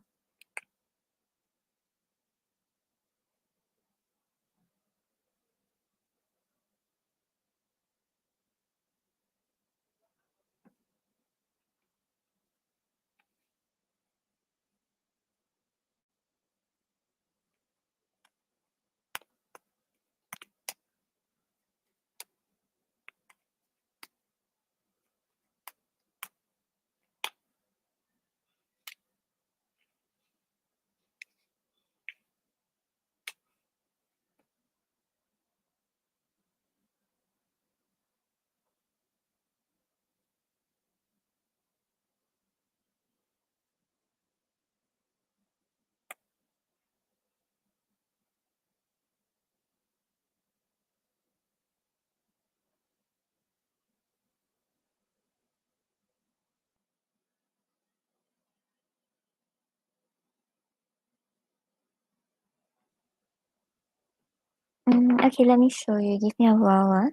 Okay, let me show you. Give me a while.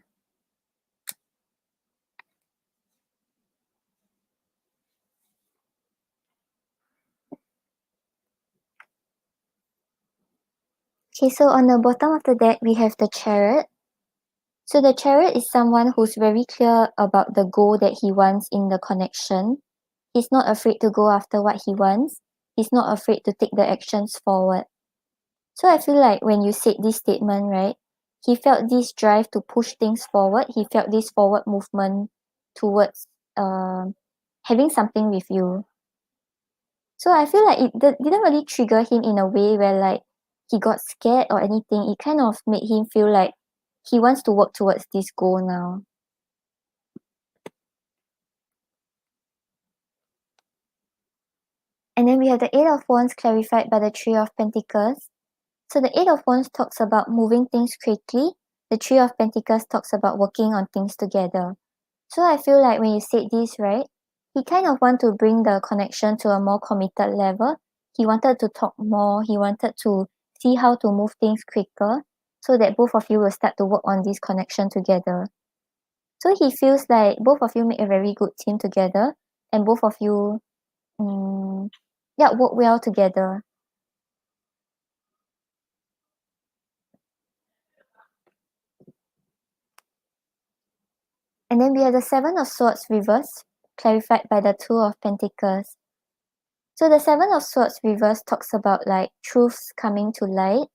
Okay, so on the bottom of the deck, we have the Chariot. So the Chariot is someone who's very clear about the goal that he wants in the connection. He's not afraid to go after what he wants. He's not afraid to take the actions forward. So I feel like when you said this statement, right, he felt this drive to push things forward. He felt this forward movement towards having something with you. So I feel like didn't really trigger him in a way where like he got scared or anything. It kind of made him feel like he wants to work towards this goal now. And then we have the Eight of Wands clarified by the Three of Pentacles. So the Eight of Wands talks about moving things quickly. The Three of Pentacles talks about working on things together. So I feel like when you said this, right, he kind of want to bring the connection to a more committed level. He wanted to talk more. He wanted to see how to move things quicker so that both of you will start to work on this connection together. So he feels like both of you make a very good team together and both of you work well together. And then we have the Seven of Swords reversed, clarified by the Two of Pentacles. So the Seven of Swords reverse talks about like truths coming to light,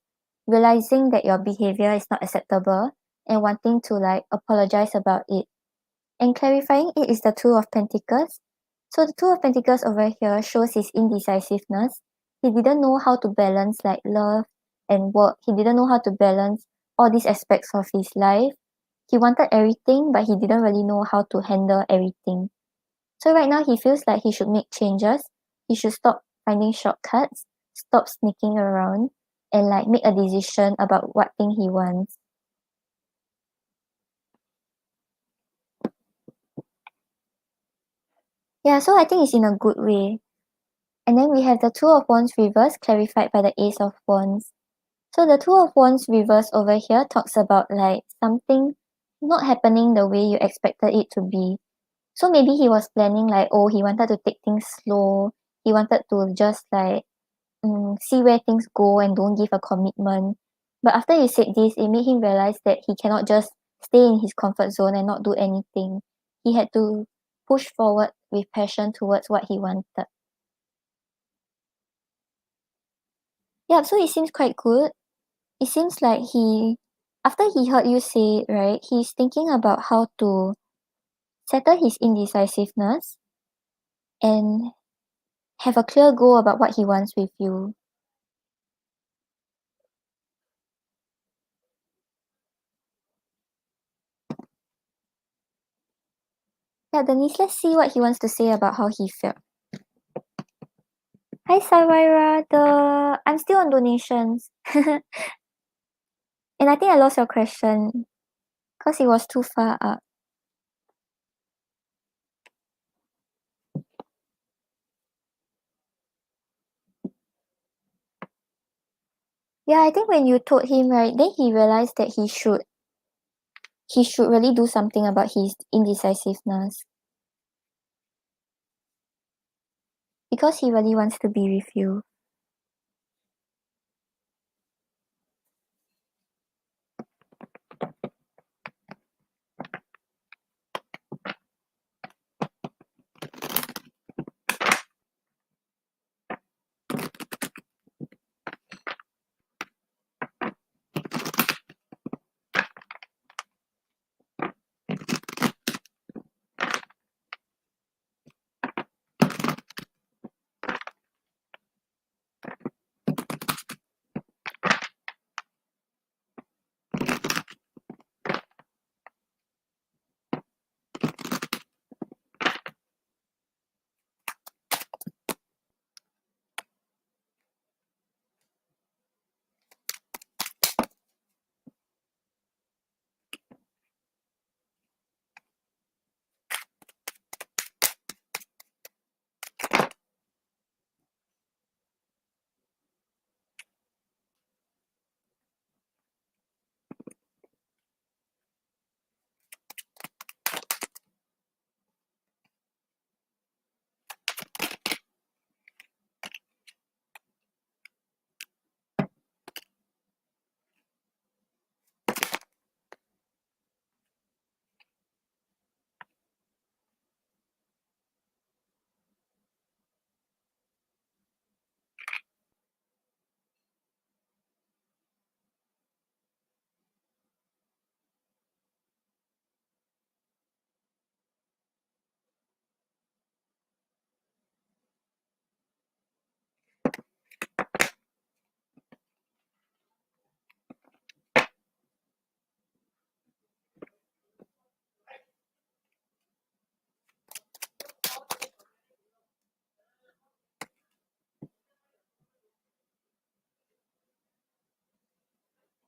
realizing that your behavior is not acceptable and wanting to like apologize about it. And clarifying it is the Two of Pentacles. So the Two of Pentacles over here shows his indecisiveness. He didn't know how to balance like love and work. He didn't know how to balance all these aspects of his life. He wanted everything, but he didn't really know how to handle everything. So right now he feels like he should make changes. He should stop finding shortcuts, stop sneaking around, and like make a decision about what thing he wants. Yeah, so I think it's in a good way. And then we have the Two of Wands reverse clarified by the Ace of Wands. So the Two of Wands reverse over here talks about like something not happening the way you expected it to be. So maybe he was planning like, oh, he wanted to take things slow. He wanted to just like see where things go and don't give a commitment. But after you said this, it made him realize that he cannot just stay in his comfort zone and not do anything. He had to push forward with passion towards what he wanted. Yeah, so it seems quite good. It seems like after he heard you say it, right, he's thinking about how to settle his indecisiveness and have a clear goal about what he wants with you. Yeah, Denise, let's see what he wants to say about how he felt. Hi, Sawaira. I'm still on donations. And I think I lost your question because it was too far up. Yeah, I think when you told him, right, then he realized that he should really do something about his indecisiveness. Because he really wants to be with you.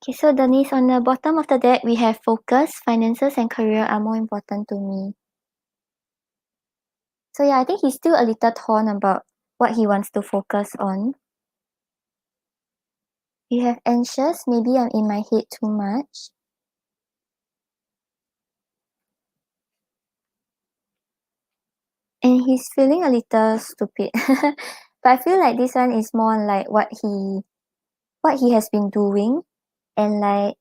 Okay, so Denise, on the bottom of the deck, we have focus, finances, and career are more important to me. So yeah, I think he's still a little torn about what he wants to focus on. You have anxious, maybe I'm in my head too much. And he's feeling a little stupid. But I feel like this one is more on like what he has been doing, and like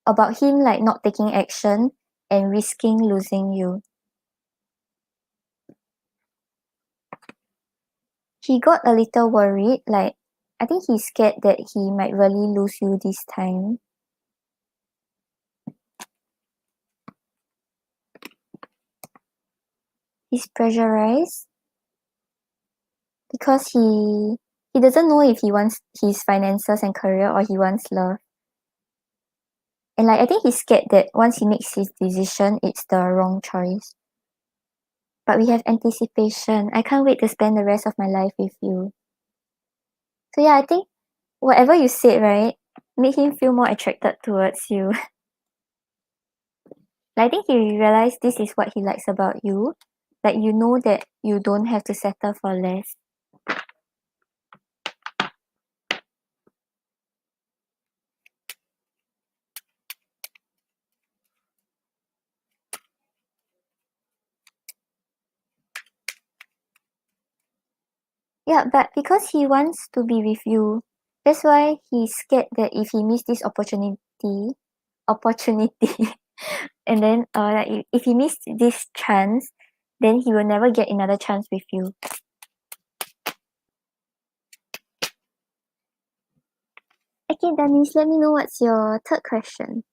about him like not taking action and risking losing you. He got a little worried, like I think he's scared that he might really lose you this time. He's pressurized because he doesn't know if he wants his finances and career or he wants love. And like I think he's scared that once he makes his decision, it's the wrong choice. But we have anticipation. I can't wait to spend the rest of my life with you. So yeah, I think whatever you said, right, made him feel more attracted towards you. Like, I think he realized this is what he likes about you. Like you know that you don't have to settle for less. Yeah, but because he wants to be with you, that's why he's scared that if he miss this opportunity, and then like if he missed this chance, then he will never get another chance with you. Okay, Denise, let me know what's your third question.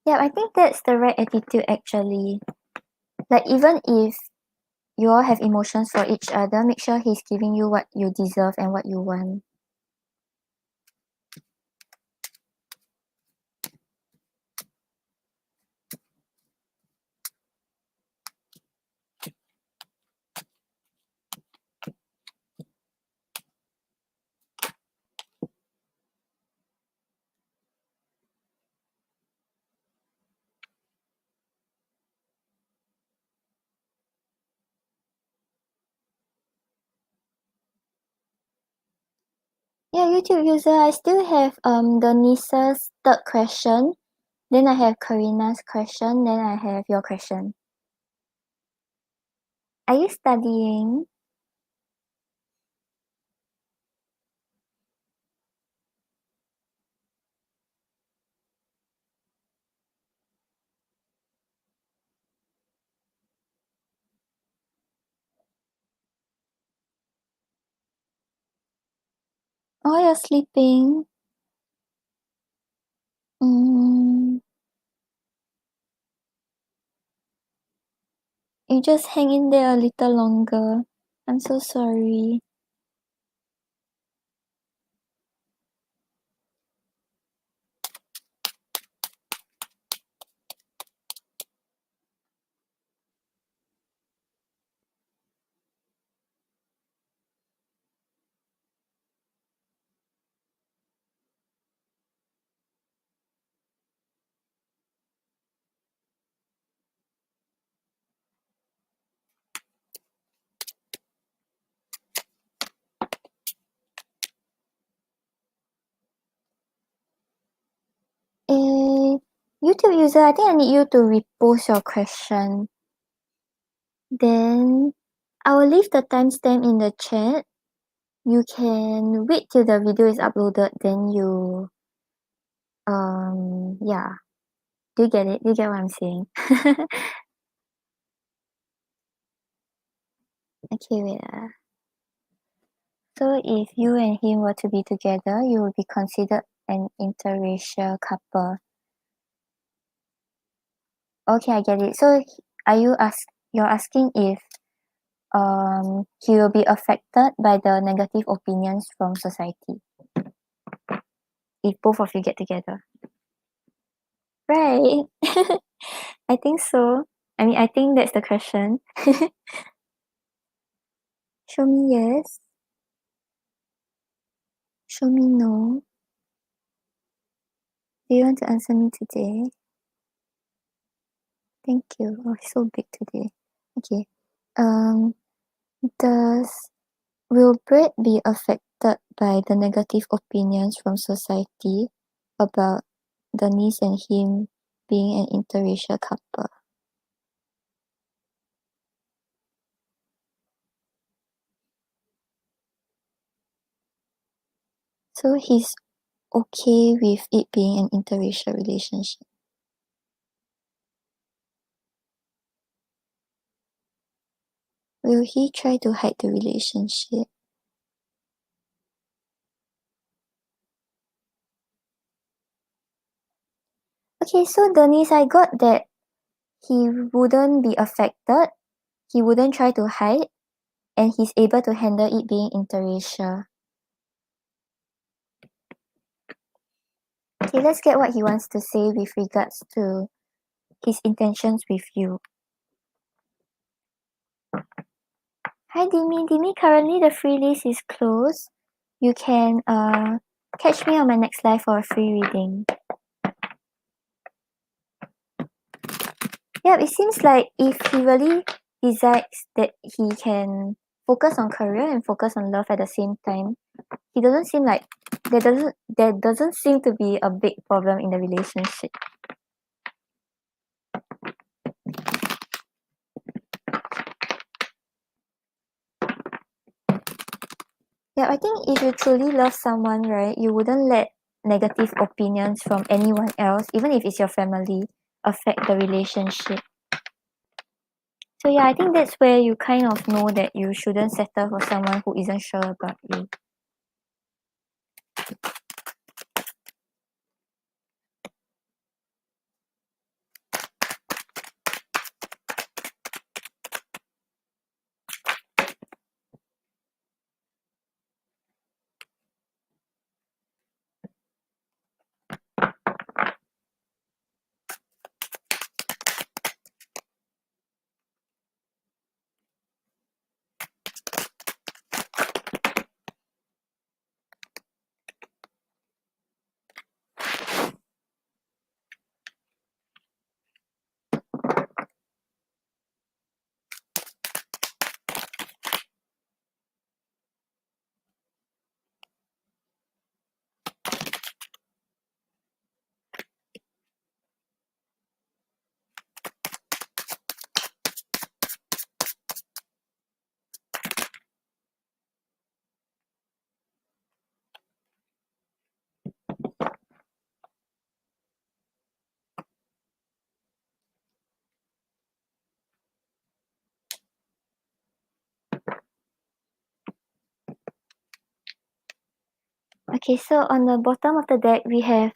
Yeah, I think that's the right attitude actually. Like even if you all have emotions for each other, make sure he's giving you what you deserve and what you want. Yeah, YouTube user, I still have Denise's third question. Then I have Karina's question. Then I have your question. Are you studying? Oh, you're sleeping. Mm, you just hang in there a little longer. I'm so sorry. YouTube user, I think I need you to repost your question. Then I will leave the timestamp in the chat. You can wait till the video is uploaded, then you yeah. Do you get it? Do you get what I'm saying? Okay, wait. So if you and him were to be together, you would be considered an interracial couple. Okay, I get it. So you're asking if he will be affected by the negative opinions from society if both of you get together. Right. I think so. I mean, I think that's the question. Show me yes. Show me no. Do you want to answer me today? Thank you. Oh, it's so big today. Okay. Um, does will Brett be affected by the negative opinions from society about Denise and him being an interracial couple? So he's okay with it being an interracial relationship. Will he try to hide the relationship? Okay, so Denise, I got that he wouldn't be affected, he wouldn't try to hide, and he's able to handle it being interracial. Okay, let's get what he wants to say with regards to his intentions with you. Hi Dimi. Dimi, currently the free list is closed. You can catch me on my next live for a free reading. Yeah, it seems like if he really decides that he can focus on career and focus on love at the same time, he doesn't seem like there doesn't seem to be a big problem in the relationship. Yeah, I think if you truly love someone, right, you wouldn't let negative opinions from anyone else, even if it's your family, affect the relationship. So yeah, I think that's where you kind of know that you shouldn't settle for someone who isn't sure about you. Okay, so on the bottom of the deck, we have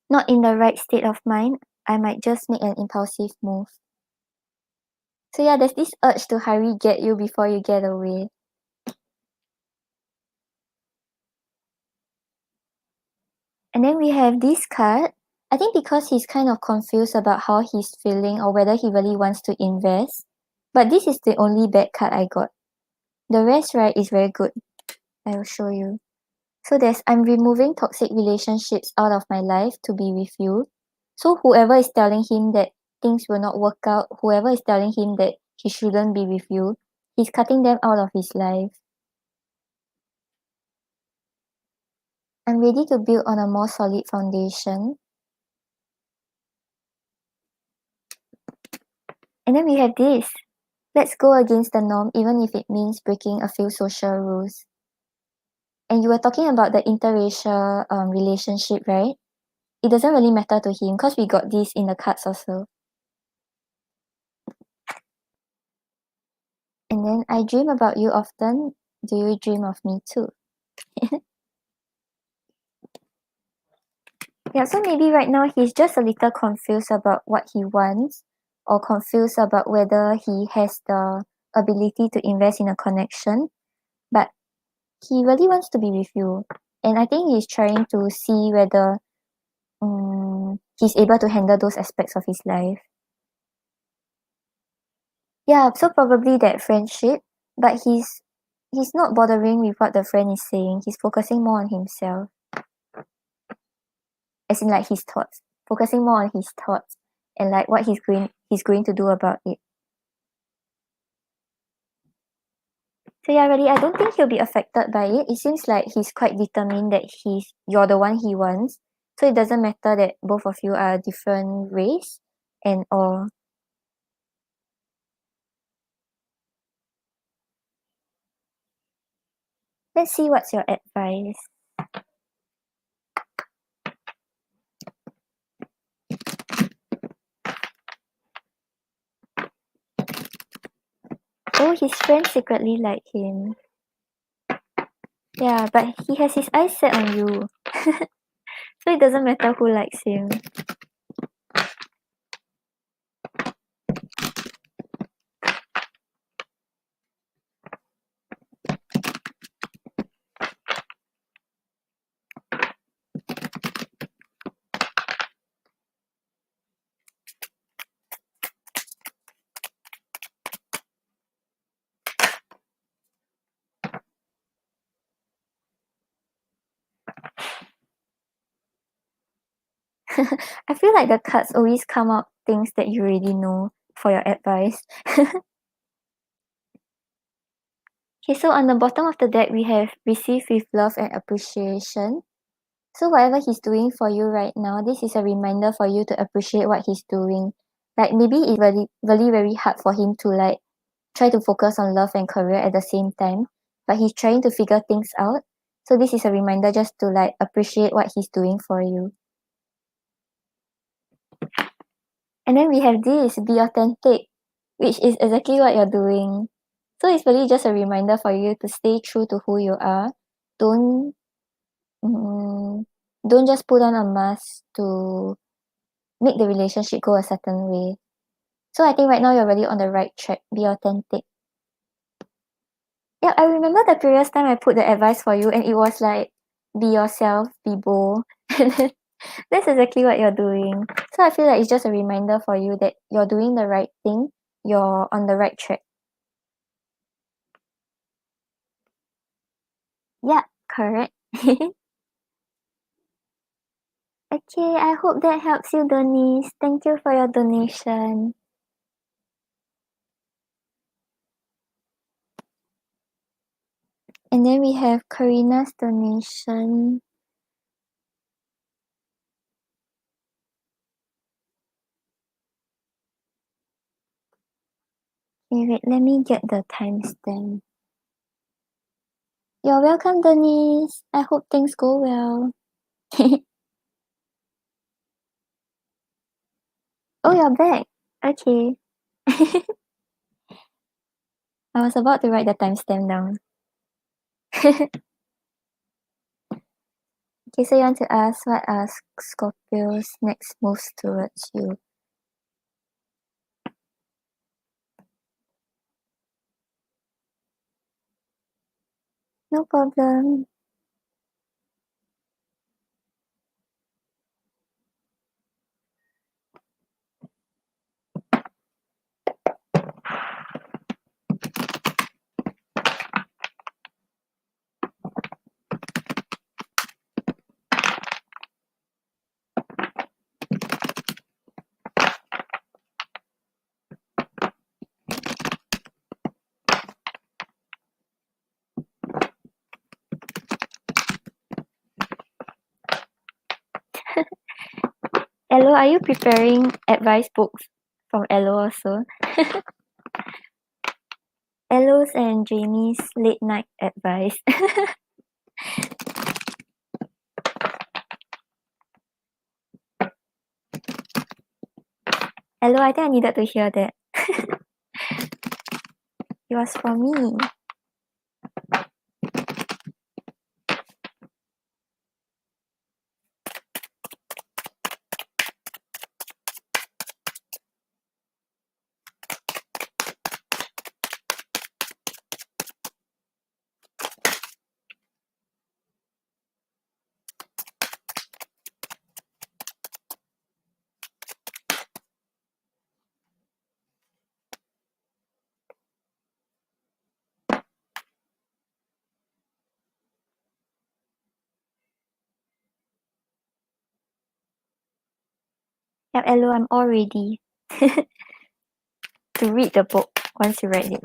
not in the right state of mind. I might just make an impulsive move. So yeah, there's this urge to hurry get you before you get away. And then we have this card. I think because he's kind of confused about how he's feeling or whether he really wants to invest. But this is the only bad card I got. The rest, right, is very good. I will show you. So there's I'm removing toxic relationships out of my life to be with you. So whoever is telling him that things will not work out, whoever is telling him that he shouldn't be with you, he's cutting them out of his life. I'm ready to build on a more solid foundation. And then we have this. Let's go against the norm even if it means breaking a few social rules. And you were talking about the interracial relationship, right? It doesn't really matter to him because we got this in the cards also. And then I dream about you often. Do you dream of me too? Yeah, so maybe right now he's just a little confused about what he wants. or confused about whether he has the ability to invest in a connection, but he really wants to be with you. And I think he's trying to see whether he's able to handle those aspects of his life. Yeah, so probably that friendship, but he's not bothering with what the friend is saying. He's focusing more on himself. As in like his thoughts. Focusing more on his thoughts and like what he's going to do about it. So yeah, really, I don't think he'll be affected by it. It seems like he's quite determined that you're the one he wants. So it doesn't matter that both of you are a different race and all. Let's see what's your advice. Oh, his friends secretly like him. Yeah, but he has his eyes set on you. So it doesn't matter who likes him. I feel like the cards always come out things that you already know for your advice. Okay, so on the bottom of the deck, we have receive with love and appreciation. So whatever he's doing for you right now, this is a reminder for you to appreciate what he's doing. Like maybe it's really, really very hard for him to like try to focus on love and career at the same time, but he's trying to figure things out. So this is a reminder just to like appreciate what he's doing for you. And then we have this, be authentic, which is exactly what you're doing. So it's really just a reminder for you to stay true to who you are. Don't mm, don't just put on a mask to make the relationship go a certain way. So I think right now you're really on the right track. Be authentic. Yeah, I remember the previous time I put the advice for you and it was like be yourself, be bold. And then that's exactly what you're doing. So I feel like it's just a reminder for you that you're doing the right thing. You're on the right track. Yeah, correct. Okay, I hope that helps you, Denise. Thank you for your donation. And then we have Karina's donation. Okay, wait, let me get the timestamp. You're welcome, Denise. I hope things go well. Oh, you're back. Okay. I was about to write the timestamp down. Okay, so you want to ask what are Scorpio's next moves towards you? No problem. Ello, are you preparing advice books from Ello also? Ello's and Jamie's late night advice. Ello, I think I needed to hear that. It was for me. Yep, Ello, I'm all ready to read the book once you read it.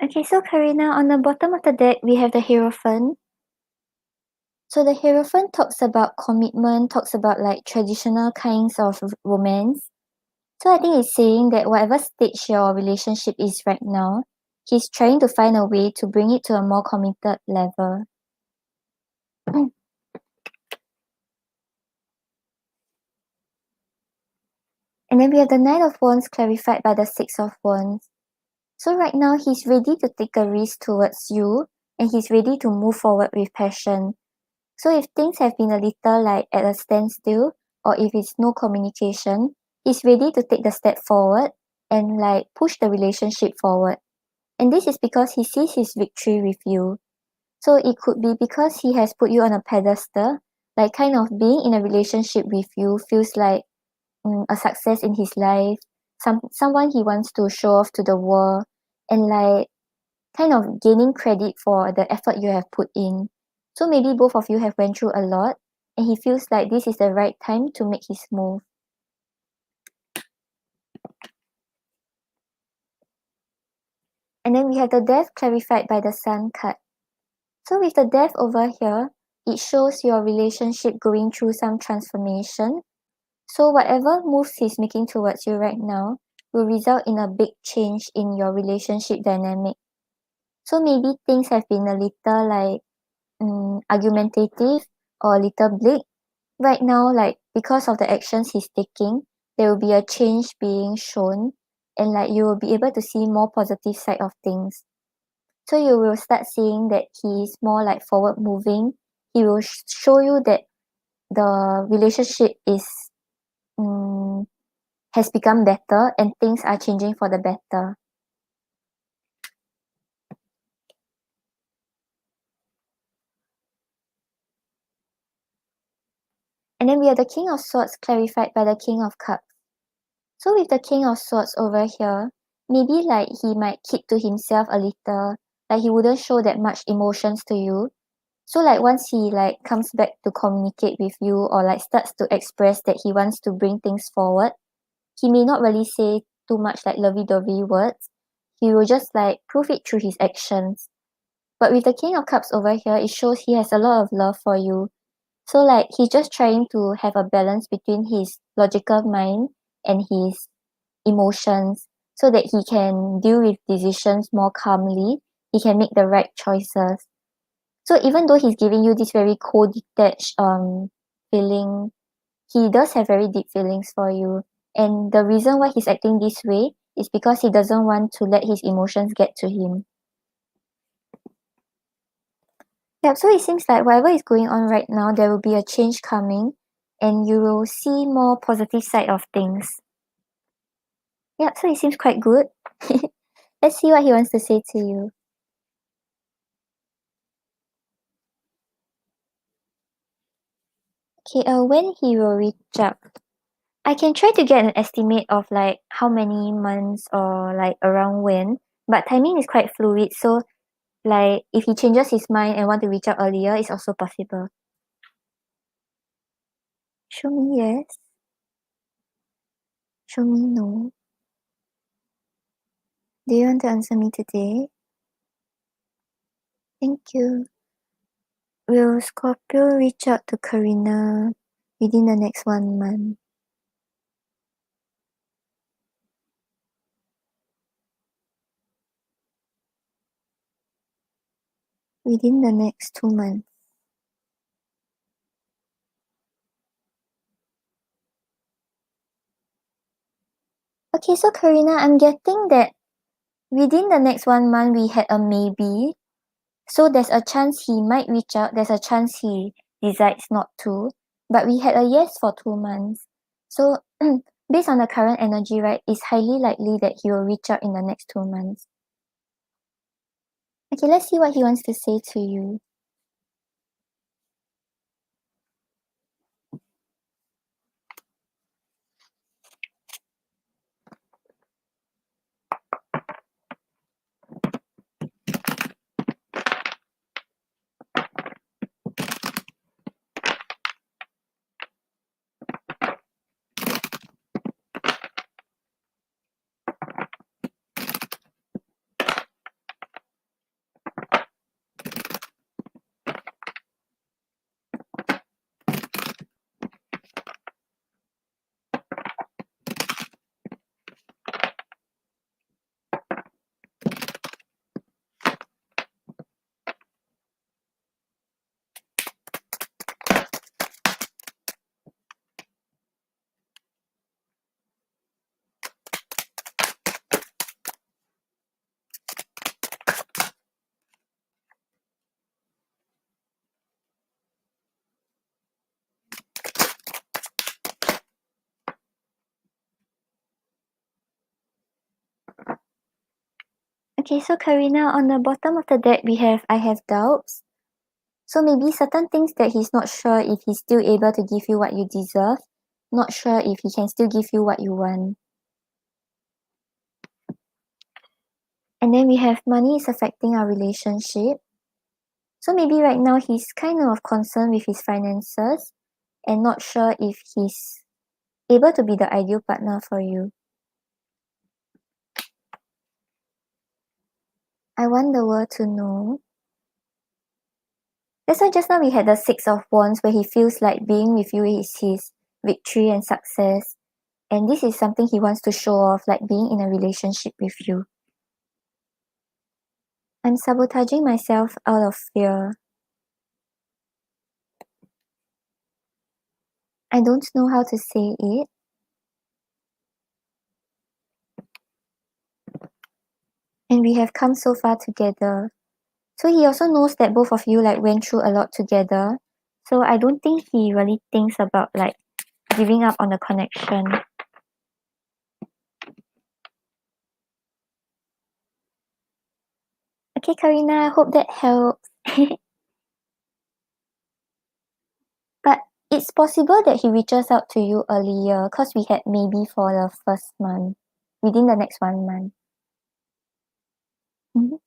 Okay, so Karina, on the bottom of the deck, we have the Hierophant. So the Hierophant talks about commitment, talks about like traditional kinds of romance. So I think it's saying that whatever stage your relationship is right now, he's trying to find a way to bring it to a more committed level. And then we have the Knight of Wands clarified by the Six of Wands. So right now he's ready to take a risk towards you and he's ready to move forward with passion. So if things have been a little like at a standstill or if it's no communication, he's ready to take the step forward and like push the relationship forward. And this is because he sees his victory with you. So it could be because he has put you on a pedestal, like kind of being in a relationship with you feels like a success in his life, someone he wants to show off to the world, and like kind of gaining credit for the effort you have put in. So maybe both of you have went through a lot, and he feels like this is the right time to make his move. And then we have the Death clarified by the Sun card. So with the Death over here, it shows your relationship going through some transformation. So whatever moves he's making towards you right now will result in a big change in your relationship dynamic. So maybe things have been a little like argumentative or a little bleak. Right now, like because of the actions he's taking, there will be a change being shown and like you will be able to see more positive side of things. So you will start seeing that he's more like forward moving. He will show you that the relationship is has become better and things are changing for the better. And then we have the King of Swords clarified by the King of Cups. So with the King of Swords over here, maybe like he might keep to himself a little, like he wouldn't show that much emotions to you. So like once he like comes back to communicate with you or like starts to express that he wants to bring things forward, he may not really say too much like lovey-dovey words. He will just like prove it through his actions. But with the King of Cups over here, it shows he has a lot of love for you. So like he's just trying to have a balance between his logical mind and his emotions so that he can deal with decisions more calmly. He can make the right choices. So even though he's giving you this very cold, detached feeling, he does have very deep feelings for you. And the reason why he's acting this way is because he doesn't want to let his emotions get to him. Yep, so it seems like whatever is going on right now, there will be a change coming and you will see more positive side of things. Yep, so it seems quite good. Let's see what he wants to say to you. Okay, when he will reach out. I can try to get an estimate of like how many months or like around when, but timing is quite fluid. So like if he changes his mind and want to reach out earlier, it's also possible. Show me yes. Show me no. Do you want to answer me today? Thank you. Will Scorpio reach out to Karina within the next 1 month? Within the next 2 months. Okay, so Karina, I'm getting that within the next 1 month we had a maybe. So there's a chance he might reach out, there's a chance he decides not to. But we had a yes for 2 months. So based on the current energy, right, it's highly likely that he will reach out in the next 2 months. Okay, let's see what he wants to say to you. Okay, so Karina, on the bottom of the deck, we have I have doubts. So maybe certain things that he's not sure if he's still able to give you what you deserve, not sure if he can still give you what you want. And then we have money is affecting our relationship. So maybe right now he's kind of concerned with his finances and not sure if he's able to be the ideal partner for you. I want the world to know. That's why just now we had the Six of Wands where he feels like being with you is his victory and success. And this is something he wants to show off, like being in a relationship with you. I'm sabotaging myself out of fear. I don't know how to say it. And we have come so far together. So he also knows that both of you like went through a lot together. So I don't think he really thinks about like giving up on the connection. Okay, Karina, I hope that helps. But it's possible that he reaches out to you earlier because we had maybe for the first month, within the next 1 month. Mhm.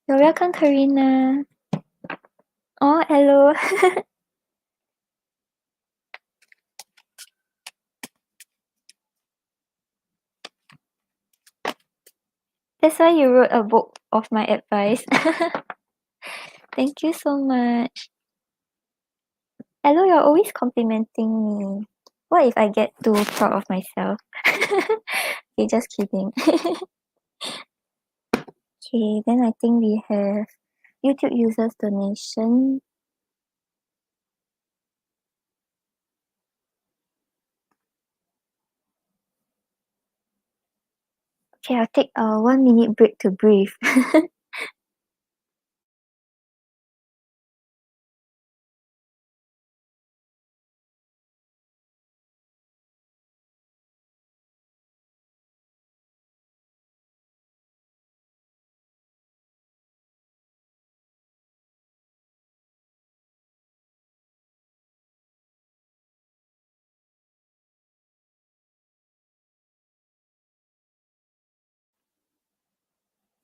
You're welcome, Karina. Oh, hello. That's why you wrote a book of my advice. Thank you so much. Hello, you're always complimenting me. What if I get too proud of myself? Okay, just kidding. Okay, then I think we have YouTube users donation. Okay, I'll take a 1 minute break to breathe.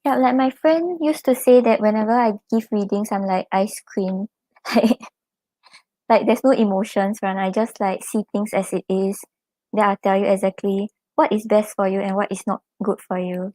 Yeah, like my friend used to say that whenever I give readings, I'm like ice cream. Like, like there's no emotions, when I just like see things as it is. Then I'll tell you exactly what is best for you and what is not good for you.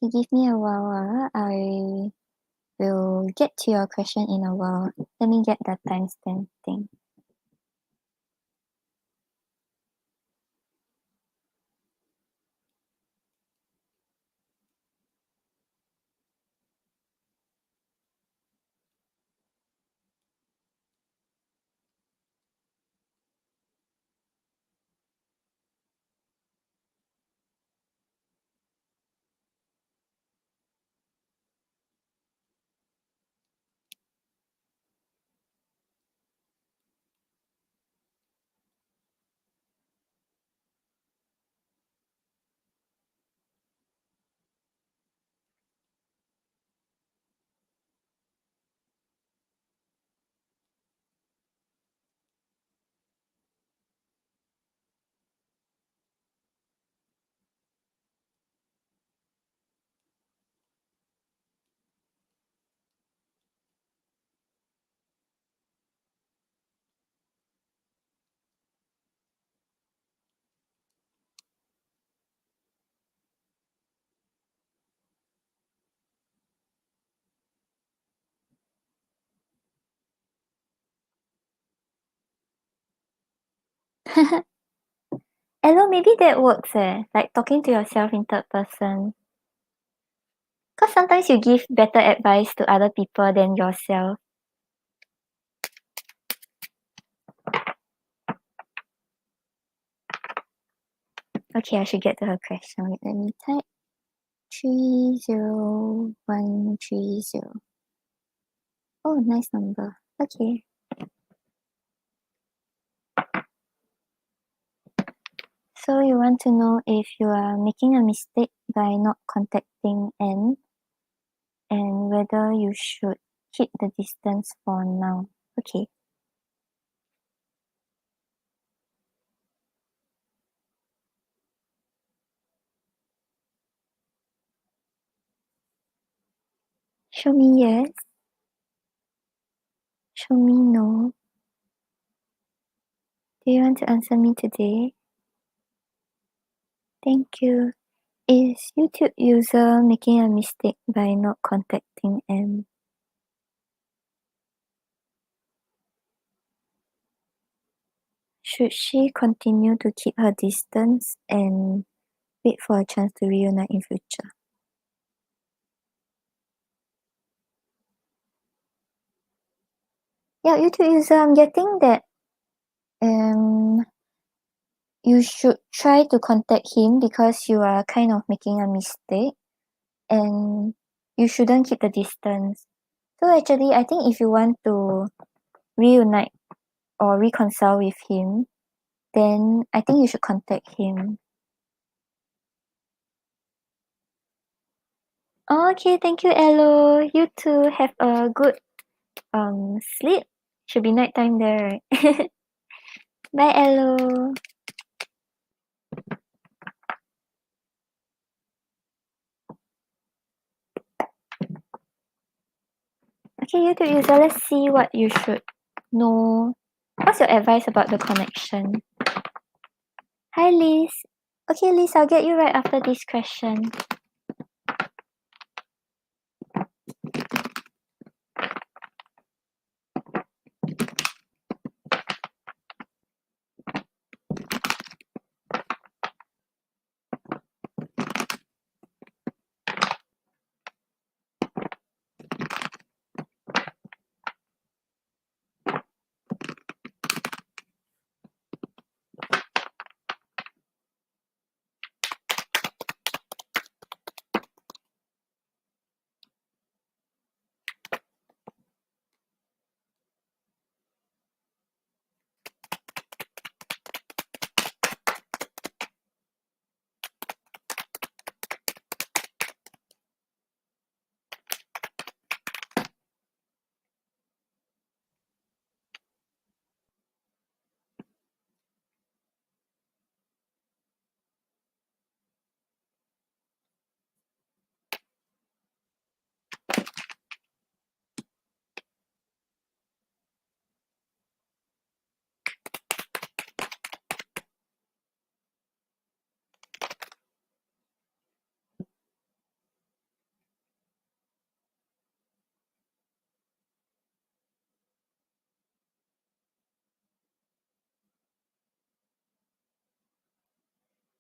Okay, give me a while. I will get to your question in a while. Let me get the timestamp thing. Hello, maybe that works like talking to yourself in third person. Because sometimes you give better advice to other people than yourself. Okay, I should get to her question. Wait, let me type 30130. Oh, nice number. Okay. So you want to know if you are making a mistake by not contacting N and whether you should keep the distance for now. Okay. Show me yes. Show me no. Do you want to answer me today? Thank you. Is YouTube user making a mistake by not contacting M? Should she continue to keep her distance and wait for a chance to reunite in future? Yeah, YouTube user, I'm getting that um you should try to contact him because you are kind of making a mistake and you shouldn't keep the distance. So actually, I think if you want to reunite or reconcile with him, then I think you should contact him. Okay, thank you, Ello. You too have a good sleep. Should be nighttime there, right? Bye, Ello. Okay, YouTube user, let's see what you should know. What's your advice about the connection? Hi, Liz. Okay, Liz, I'll get you right after this question.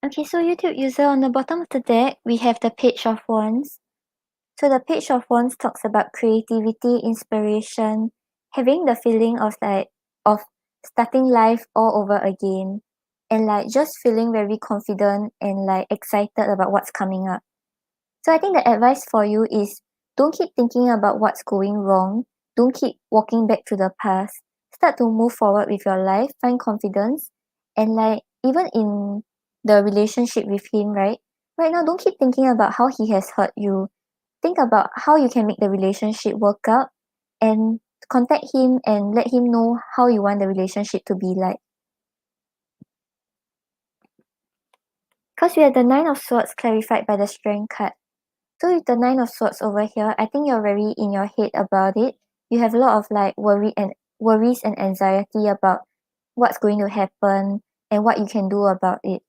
Okay, so YouTube user, on the bottom of the deck, we have the Page of Wands. So the Page of Wands talks about creativity, inspiration, having the feeling of starting life all over again, and just feeling very confident and excited about what's coming up. So I think the advice for you is don't keep thinking about what's going wrong. Don't keep walking back to the past. Start to move forward with your life, find confidence, and even in the relationship with him, right? Right now, don't keep thinking about how he has hurt you. Think about how you can make the relationship work out and contact him and let him know how you want the relationship to be like. Because we have the Nine of Swords clarified by the Strength card. So with the Nine of Swords over here, I think you're very in your head about it. You have a lot of worries and anxiety about what's going to happen and what you can do about it.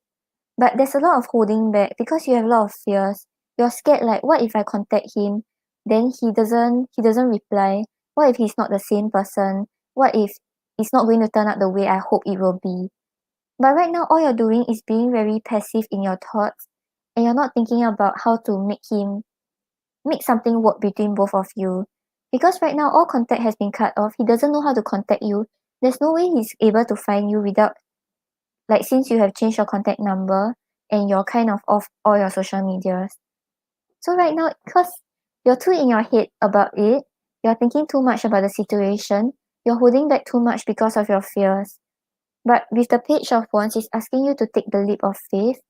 But there's a lot of holding back because you have a lot of fears. You're scared what if I contact him, then he doesn't reply? What if he's not the same person? What if it's not going to turn out the way I hope it will be? But right now all you're doing is being very passive in your thoughts and you're not thinking about how to make something work between both of you. Because right now all contact has been cut off. He doesn't know how to contact you. There's no way he's able to find you without since you have changed your contact number and you're kind of off all your social medias. So right now, because you're too in your head about it, you're thinking too much about the situation, you're holding back too much because of your fears. But with the Page of Wands, it's asking you to take the leap of faith,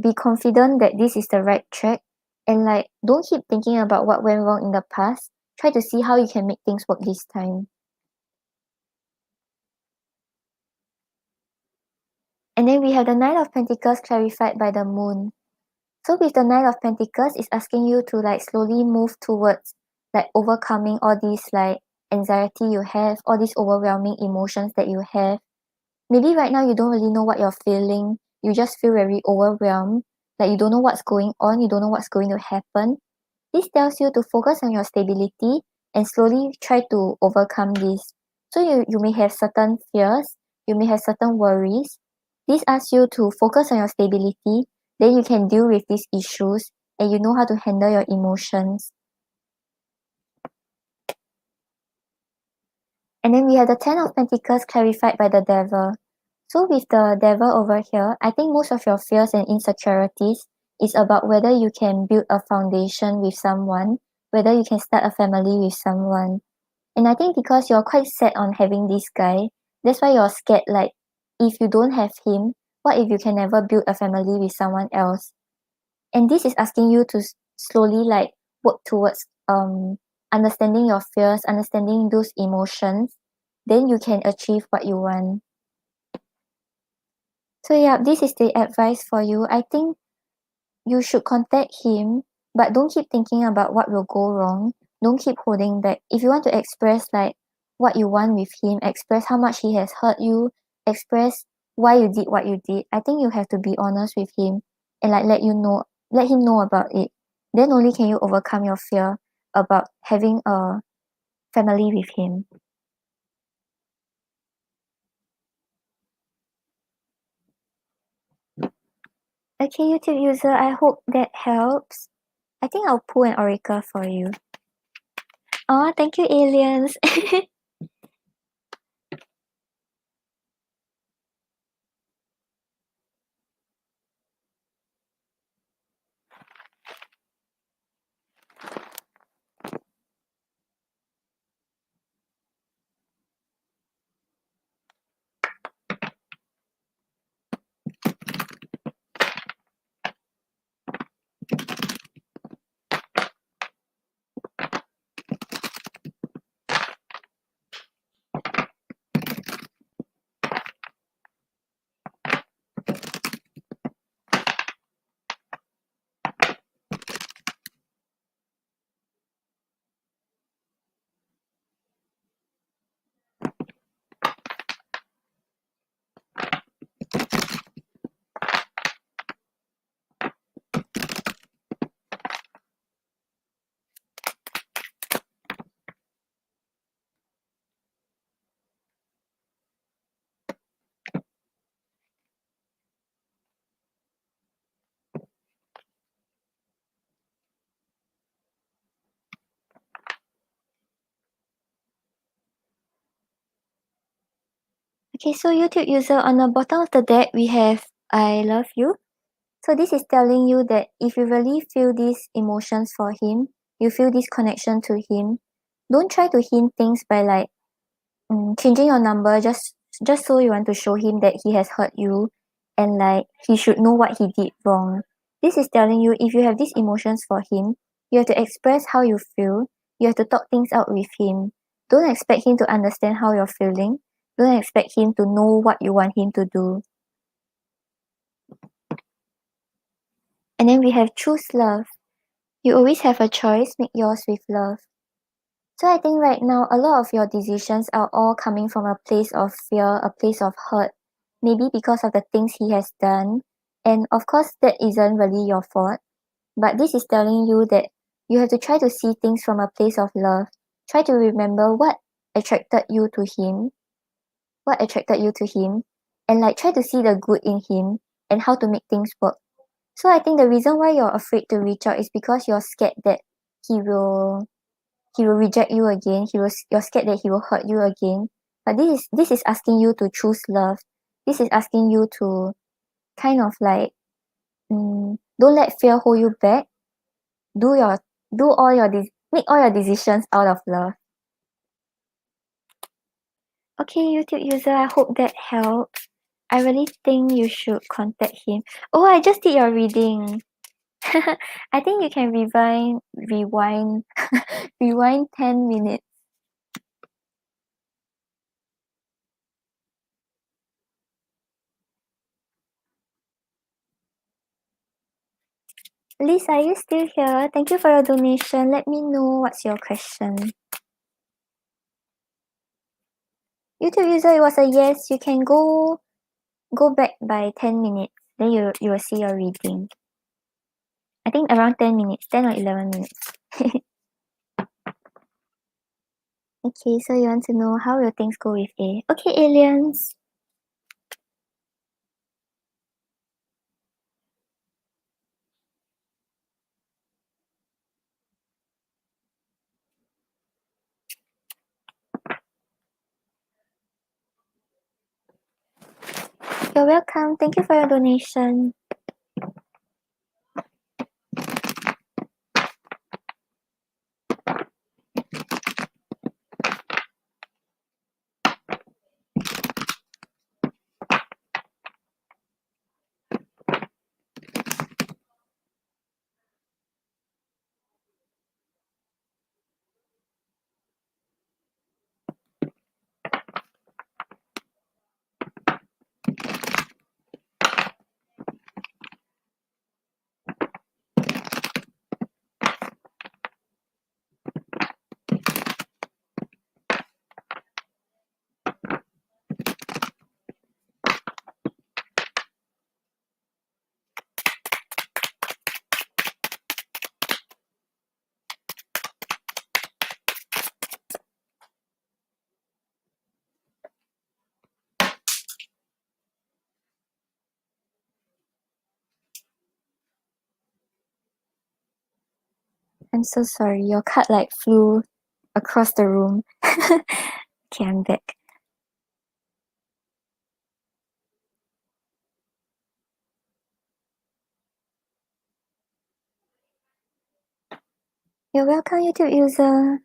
be confident that this is the right track, and don't keep thinking about what went wrong in the past. Try to see how you can make things work this time. And then we have the Knight of Pentacles clarified by the Moon. So with the Knight of Pentacles, it's asking you to slowly move towards overcoming all these anxiety you have, all these overwhelming emotions that you have. Maybe right now you don't really know what you're feeling. You just feel very overwhelmed. You don't know what's going on. You don't know what's going to happen. This tells you to focus on your stability and slowly try to overcome this. So you may have certain fears. You may have certain worries. This asks you to focus on your stability. Then you can deal with these issues and you know how to handle your emotions. And then we have the Ten of Pentacles clarified by the Devil. So with the Devil over here, I think most of your fears and insecurities is about whether you can build a foundation with someone, whether you can start a family with someone. And I think because you're quite set on having this guy, that's why you're scared like if you don't have him, what if you can never build a family with someone else? And this is asking you to slowly like work towards understanding your fears, understanding those emotions, then you can achieve what you want. So yeah, this is the advice for you. I think you should contact him, but don't keep thinking about what will go wrong. Don't keep holding back. If you want to express like what you want with him, express how much he has hurt you, express why you did what you did. I think you have to be honest with him and like let him know about it. Then only can you overcome your fear about having a family with him. Okay, YouTube user, I hope that helps. I think I'll pull an oracle for you. Oh, thank you, aliens. Okay, so YouTube user, on the bottom of the deck, we have I love you. So this is telling you that if you really feel these emotions for him, you feel this connection to him, don't try to hint things by like changing your number just so you want to show him that he has hurt you and like he should know what he did wrong. This is telling you if you have these emotions for him, you have to express how you feel. You have to talk things out with him. Don't expect him to understand how you're feeling. Don't expect him to know what you want him to do. And then we have choose love. You always have a choice, make yours with love. So I think right now a lot of your decisions are all coming from a place of fear, a place of hurt, maybe because of the things he has done. And of course, that isn't really your fault. But this is telling you that you have to try to see things from a place of love. Try to remember what attracted you to him, what attracted you to him, and like try to see the good in him and how to make things work. So I think the reason why you're afraid to reach out is because you're scared that he will he will reject you again. You're scared that he will hurt you again. But this is asking you to choose love. This is asking you to kind of like don't let fear hold you back. Do your make all your decisions out of love. Okay, YouTube user, I hope that helps. I really think you should contact him. Oh, I just did your reading. I think you can rewind rewind 10 minutes. Liz, are you still here? Thank you for your donation. Let me know what's your question. YouTube user, it was a yes. You can go back by 10 minutes. Then you will see your reading. I think around 10 minutes, 10 or 11 minutes. Okay, so you want to know how will things go with A. Okay, aliens. You're welcome. Thank you for your donation. I'm so sorry. Your card like flew across the room. Okay, I'm back. You're welcome, YouTube user.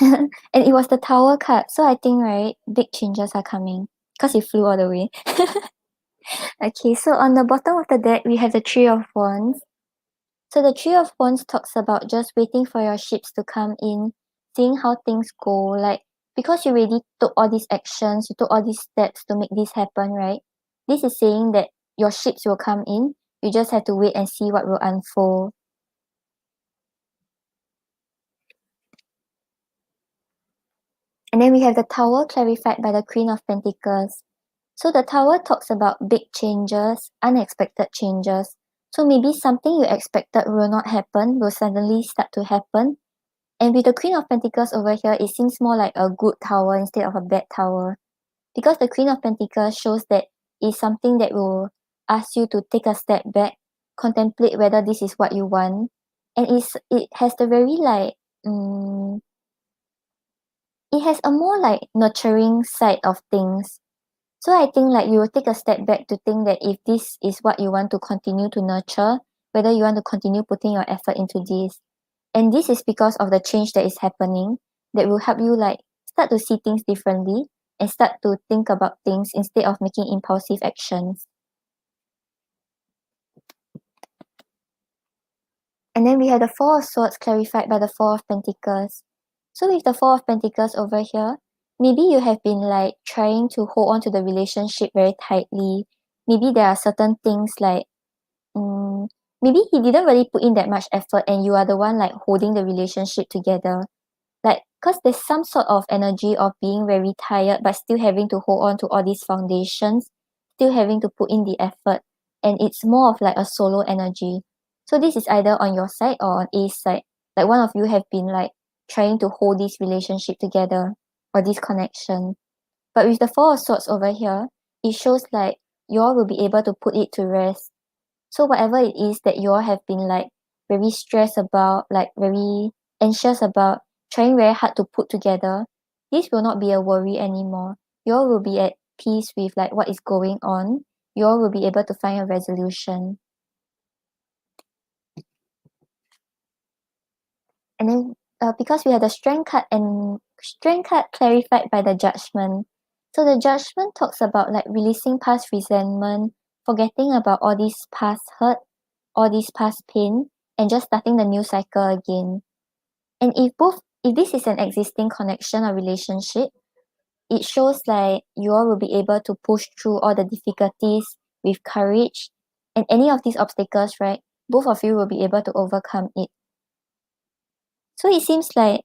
And it was the tower card. So I think, right, big changes are coming. Because it flew all the way. Okay, so on the bottom of the deck, we have the Three of Wands. So the Three of Wands talks about just waiting for your ships to come in, seeing how things go. Like, because you already took all these actions, you took all these steps to make this happen, right? This is saying that your ships will come in. You just have to wait and see what will unfold. And then we have the Tower clarified by the Queen of Pentacles. So the Tower talks about big changes, unexpected changes. So maybe something you expected will not happen will suddenly start to happen. And with the Queen of Pentacles over here, it seems more like a good tower instead of a bad tower. Because the Queen of Pentacles shows that it's something that will ask you to take a step back, contemplate whether this is what you want. And it has the very like it has a more like nurturing side of things. So I think like you will take a step back to think that if this is what you want to continue to nurture, whether you want to continue putting your effort into this. And this is because of the change that is happening that will help you like start to see things differently and start to think about things instead of making impulsive actions. And then we have the Four of Swords clarified by the Four of Pentacles. So with the Four of Pentacles over here, maybe you have been like trying to hold on to the relationship very tightly. Maybe there are certain things like maybe he didn't really put in that much effort and you are the one like holding the relationship together. Like, cause there's some sort of energy of being very tired but still having to hold on to all these foundations, still having to put in the effort. And it's more of like a solo energy. So this is either on your side or on A's side. Like one of you have been like trying to hold this relationship together or this connection. But with the Four of Swords over here, it shows like you all will be able to put it to rest. So whatever it is that you all have been like very stressed about, like very anxious about, trying very hard to put together, this will not be a worry anymore. You all will be at peace with like what is going on. You all will be able to find a resolution. And then because we have the strength card and strength card clarified by the judgment. So the judgment talks about like releasing past resentment, forgetting about all these past hurt, all this past pain, and just starting the new cycle again. And if this is an existing connection or relationship, it shows like you all will be able to push through all the difficulties with courage, and any of these obstacles, right? Both of you will be able to overcome it. So it seems like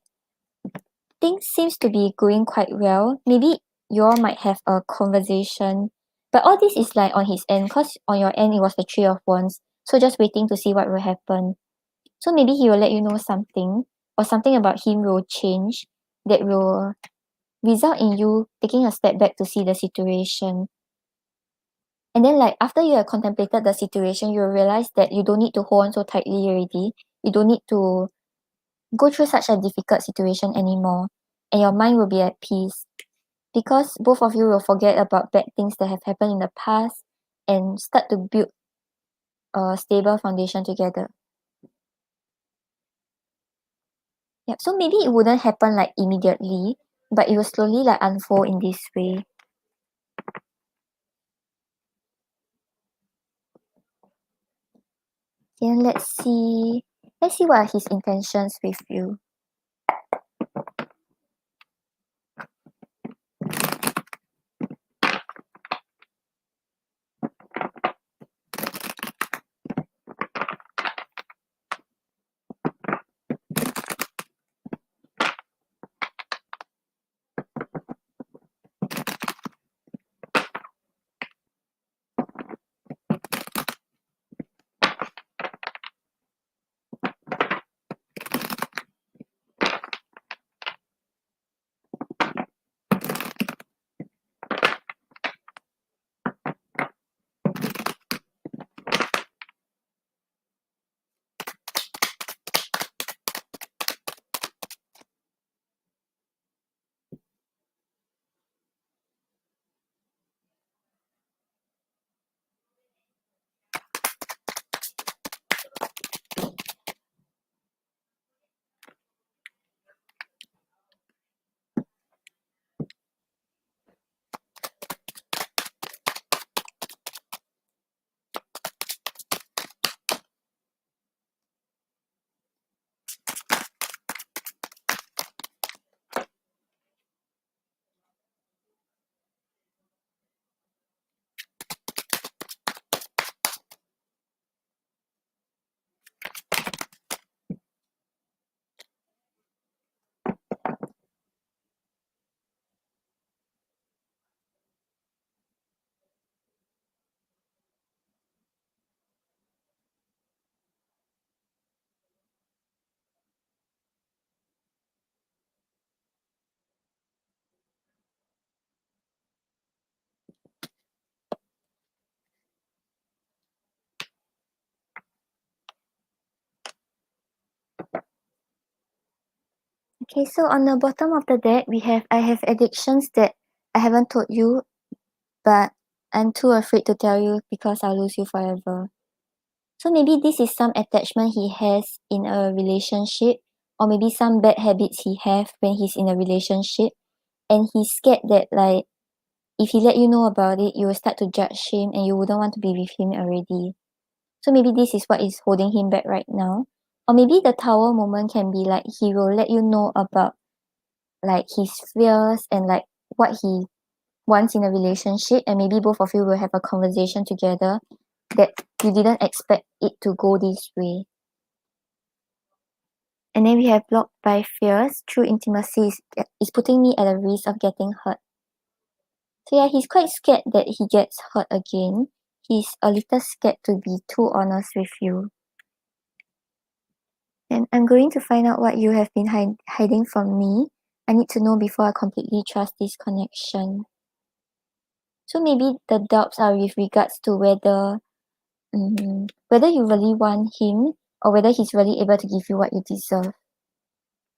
things seems to be going quite well. Maybe you all might have a conversation, but all this is like on his end, cause on your end it was the Three of Wands. So just waiting to see what will happen. So maybe he will let you know something, or something about him will change that will result in you taking a step back to see the situation. And then like after you have contemplated the situation, you will realize that you don't need to hold on so tightly already. You don't need to go through such a difficult situation anymore, and your mind will be at peace because both of you will forget about bad things that have happened in the past and start to build a stable foundation together. Yep. So maybe it wouldn't happen like immediately, but it will slowly like unfold in this way. Then let's see. Let's see what are his intentions with you. Okay, so on the bottom of the deck, I have addictions that I haven't told you, but I'm too afraid to tell you because I'll lose you forever. So maybe this is some attachment he has in a relationship, or maybe some bad habits he have when he's in a relationship, and he's scared that like if he let you know about it, you will start to judge him and you wouldn't want to be with him already. So maybe this is what is holding him back right now. Or maybe the tower moment can be like he will let you know about like his fears and like what he wants in a relationship, and maybe both of you will have a conversation together that you didn't expect it to go this way. And then we have blocked by fears. True intimacy is putting me at a risk of getting hurt. So yeah, he's quite scared that he gets hurt again. He's a little scared to be too honest with you. And I'm going to find out what you have been hiding from me. I need to know before I completely trust this connection. So maybe the doubts are with regards to whether you really want him or whether he's really able to give you what you deserve.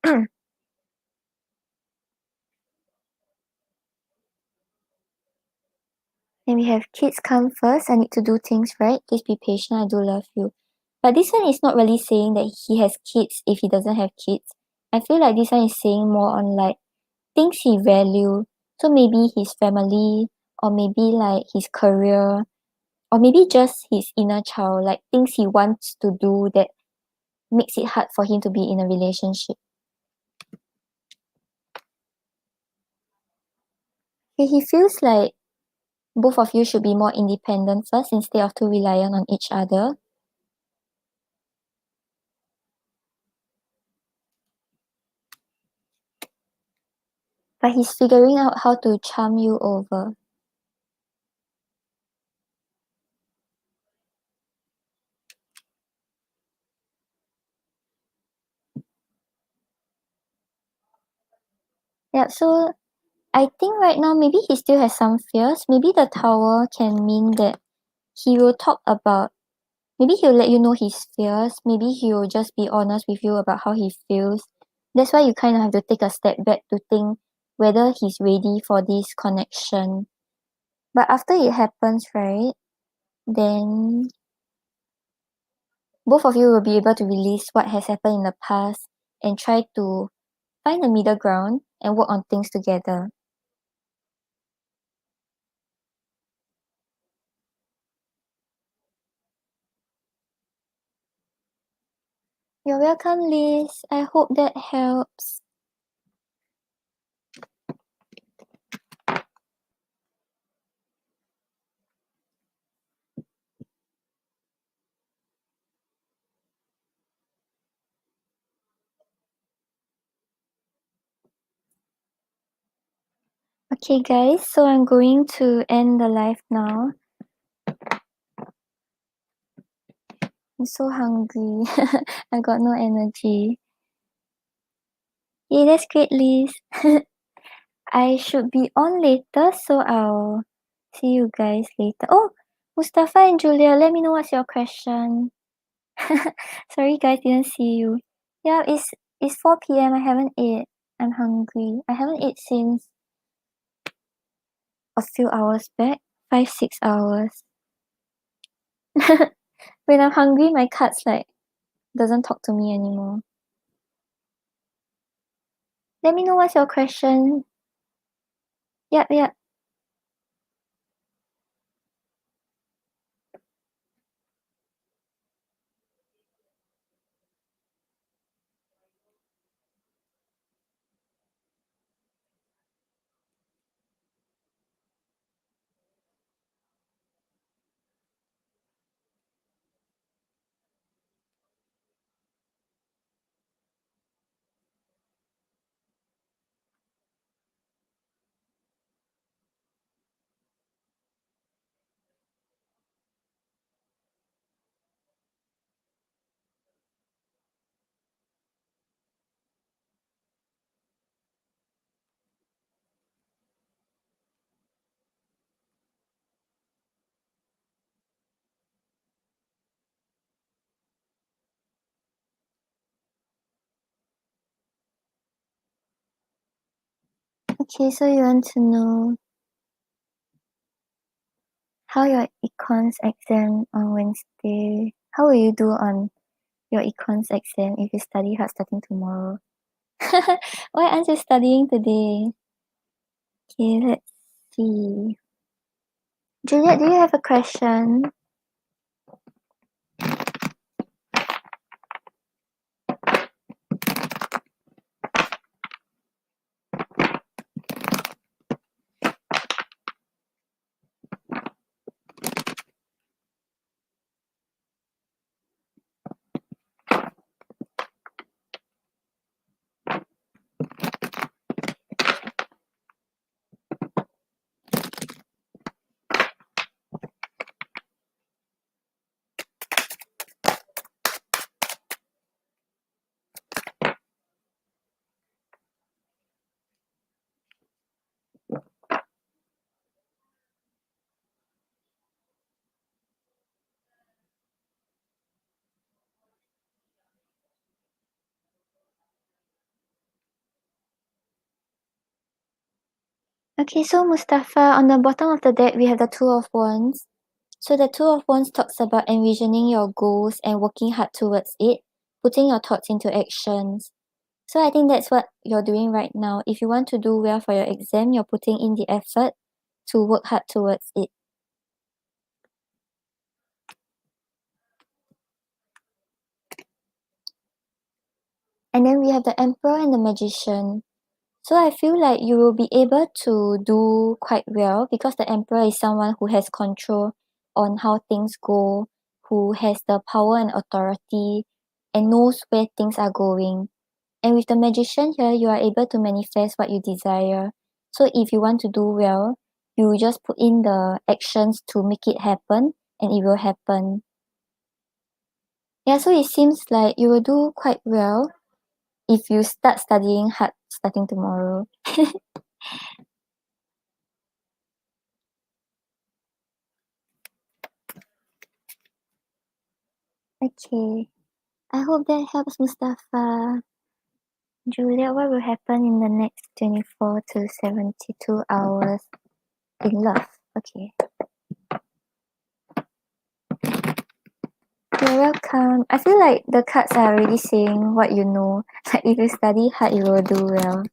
And we have kids come first. I need to do things right. Please be patient. I do love you. But this one is not really saying that he has kids if he doesn't have kids. I feel like this one is saying more on like things he value. So maybe his family, or maybe like his career, or maybe just his inner child, like things he wants to do that makes it hard for him to be in a relationship. He feels like both of you should be more independent first instead of too reliant on each other. But he's figuring out how to charm you over. Yeah, so I think right now maybe he still has some fears. Maybe the tower can mean that he will talk about, maybe he'll let you know his fears. Maybe he'll just be honest with you about how he feels. That's why you kind of have to take a step back to think whether he's ready for this connection. But after it happens, right, then both of you will be able to release what has happened in the past and try to find a middle ground and work on things together. You're welcome, Liz. I hope that helps. Okay, guys, so I'm going to end the live now. I'm so hungry. I got no energy. Yeah, that's great, Liz. I should be on later, so I'll see you guys later. Oh, Mustafa and Julia, let me know what's your question. Sorry, guys, didn't see you. Yeah, it's 4 p.m. I haven't ate. I'm hungry. I haven't ate since a few hours back. 5-6 hours. When I'm hungry, my cat's like doesn't talk to me anymore. Let me know what's your question. Yep. Okay, so you want to know how your econs exam on Wednesday, how will you do on your econs exam if you study hard starting tomorrow? Why aren't you studying today? Okay, let's see. Juliet, do you have a question? Okay, so Mustafa, on the bottom of the deck, we have the Two of Wands. So the Two of Wands talks about envisioning your goals and working hard towards it, putting your thoughts into actions. So I think that's what you're doing right now. If you want to do well for your exam, you're putting in the effort to work hard towards it. And then we have the Emperor and the Magician. So I feel like you will be able to do quite well because the Emperor is someone who has control on how things go, who has the power and authority, and knows where things are going. And with the Magician here, you are able to manifest what you desire. So if you want to do well, you just put in the actions to make it happen, and it will happen. Yeah, so it seems like you will do quite well if you start studying hard starting tomorrow. Okay. I hope that helps, Mustafa. Julia, what will happen in the next 24 to 72 hours in love? Okay. You're welcome. I feel like the cards are already saying what you know. Like if you study hard, you will do well.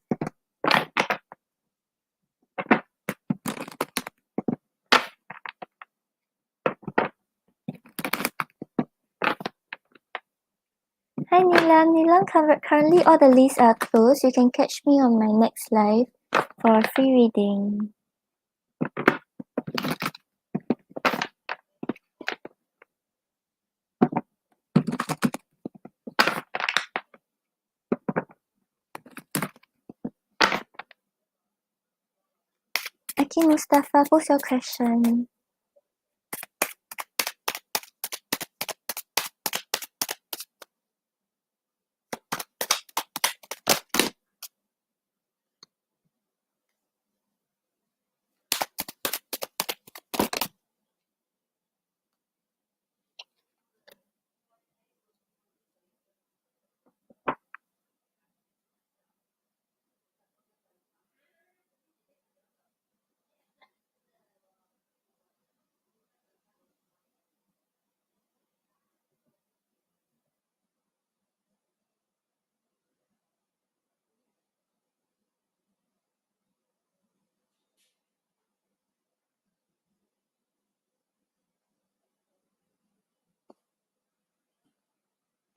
Hi Nilam. Nilam, currently all the lists are closed. You can catch me on my next live for a free reading. Okay, Mustafa, post your question.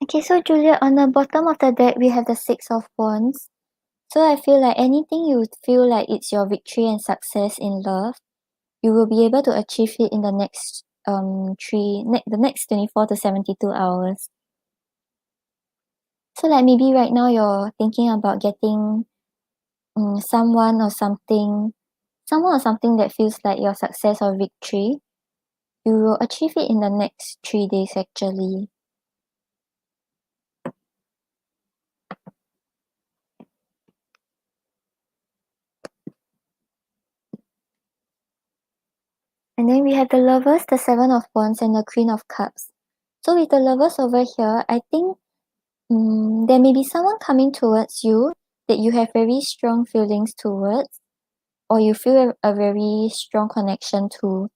Okay, so Julia, on the bottom of the deck, we have the Six of Wands. So I feel like anything you feel like it's your victory and success in love, you will be able to achieve it in the next the next 24 to 72 hours. So like maybe right now you're thinking about getting someone or something that feels like your success or victory. You will achieve it in the next 3 days actually. And then we have the Lovers, the Seven of Wands, and the Queen of Cups. So with the Lovers over here, I think there may be someone coming towards you that you have very strong feelings towards, or you feel a very strong connection to.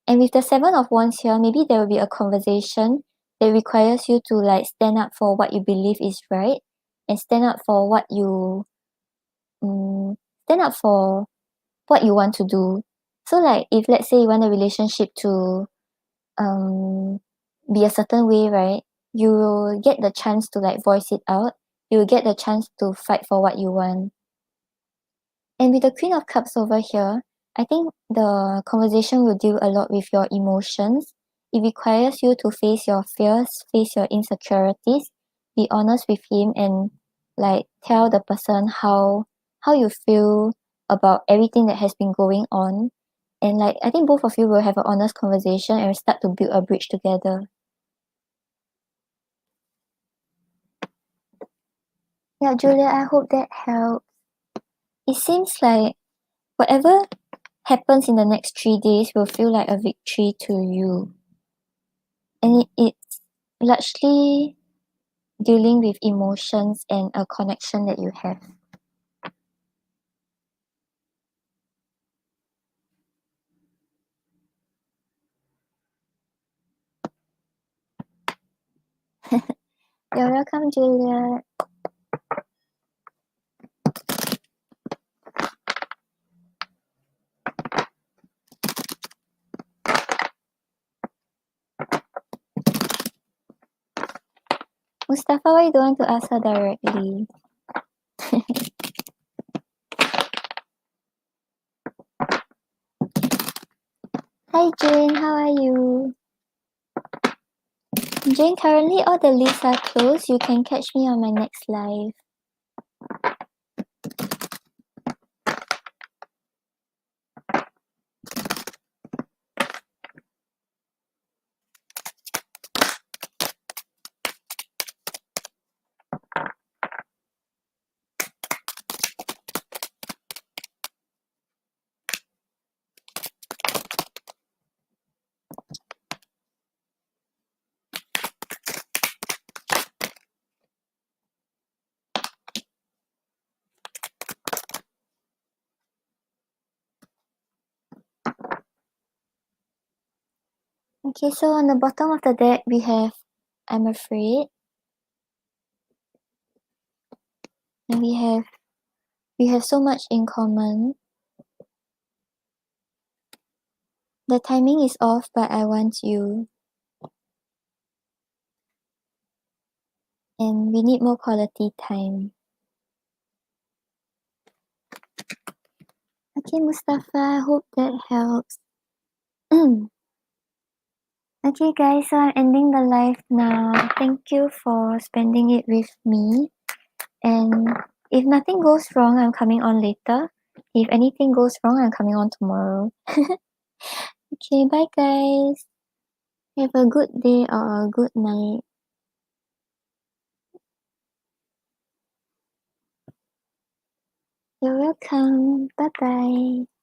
And with the Seven of Wands here, maybe there will be a conversation that requires you to like stand up for what you believe is right and stand up for what you want to do. So like if let's say you want a relationship to um be a certain way, right? You will get the chance to like voice it out. You will get the chance to fight for what you want. And with the Queen of Cups over here, I think the conversation will deal a lot with your emotions. It requires you to face your fears, face your insecurities, be honest with him and like tell the person how you feel about everything that has been going on. And like I think both of you will have an honest conversation and start to build a bridge together. Yeah, Julia, I hope that helps. It seems like whatever happens in the next 3 days will feel like a victory to you. And it's largely dealing with emotions and a connection that you have. You're welcome, Julia. Mustafa, why you don't want to ask her directly? Hi Jane, how are you? Jane, currently all the lists are closed. You can catch me on my next live. Okay, so on the bottom of the deck we have I'm afraid. And we have so much in common. The timing is off, but I want you. And we need more quality time. Okay, Mustafa, I hope that helps. Okay, guys, so I'm ending the live now. Thank you for spending it with me. And if nothing goes wrong, I'm coming on later. If anything goes wrong, I'm coming on tomorrow. Okay, bye, guys. Have a good day or a good night. You're welcome. Bye bye.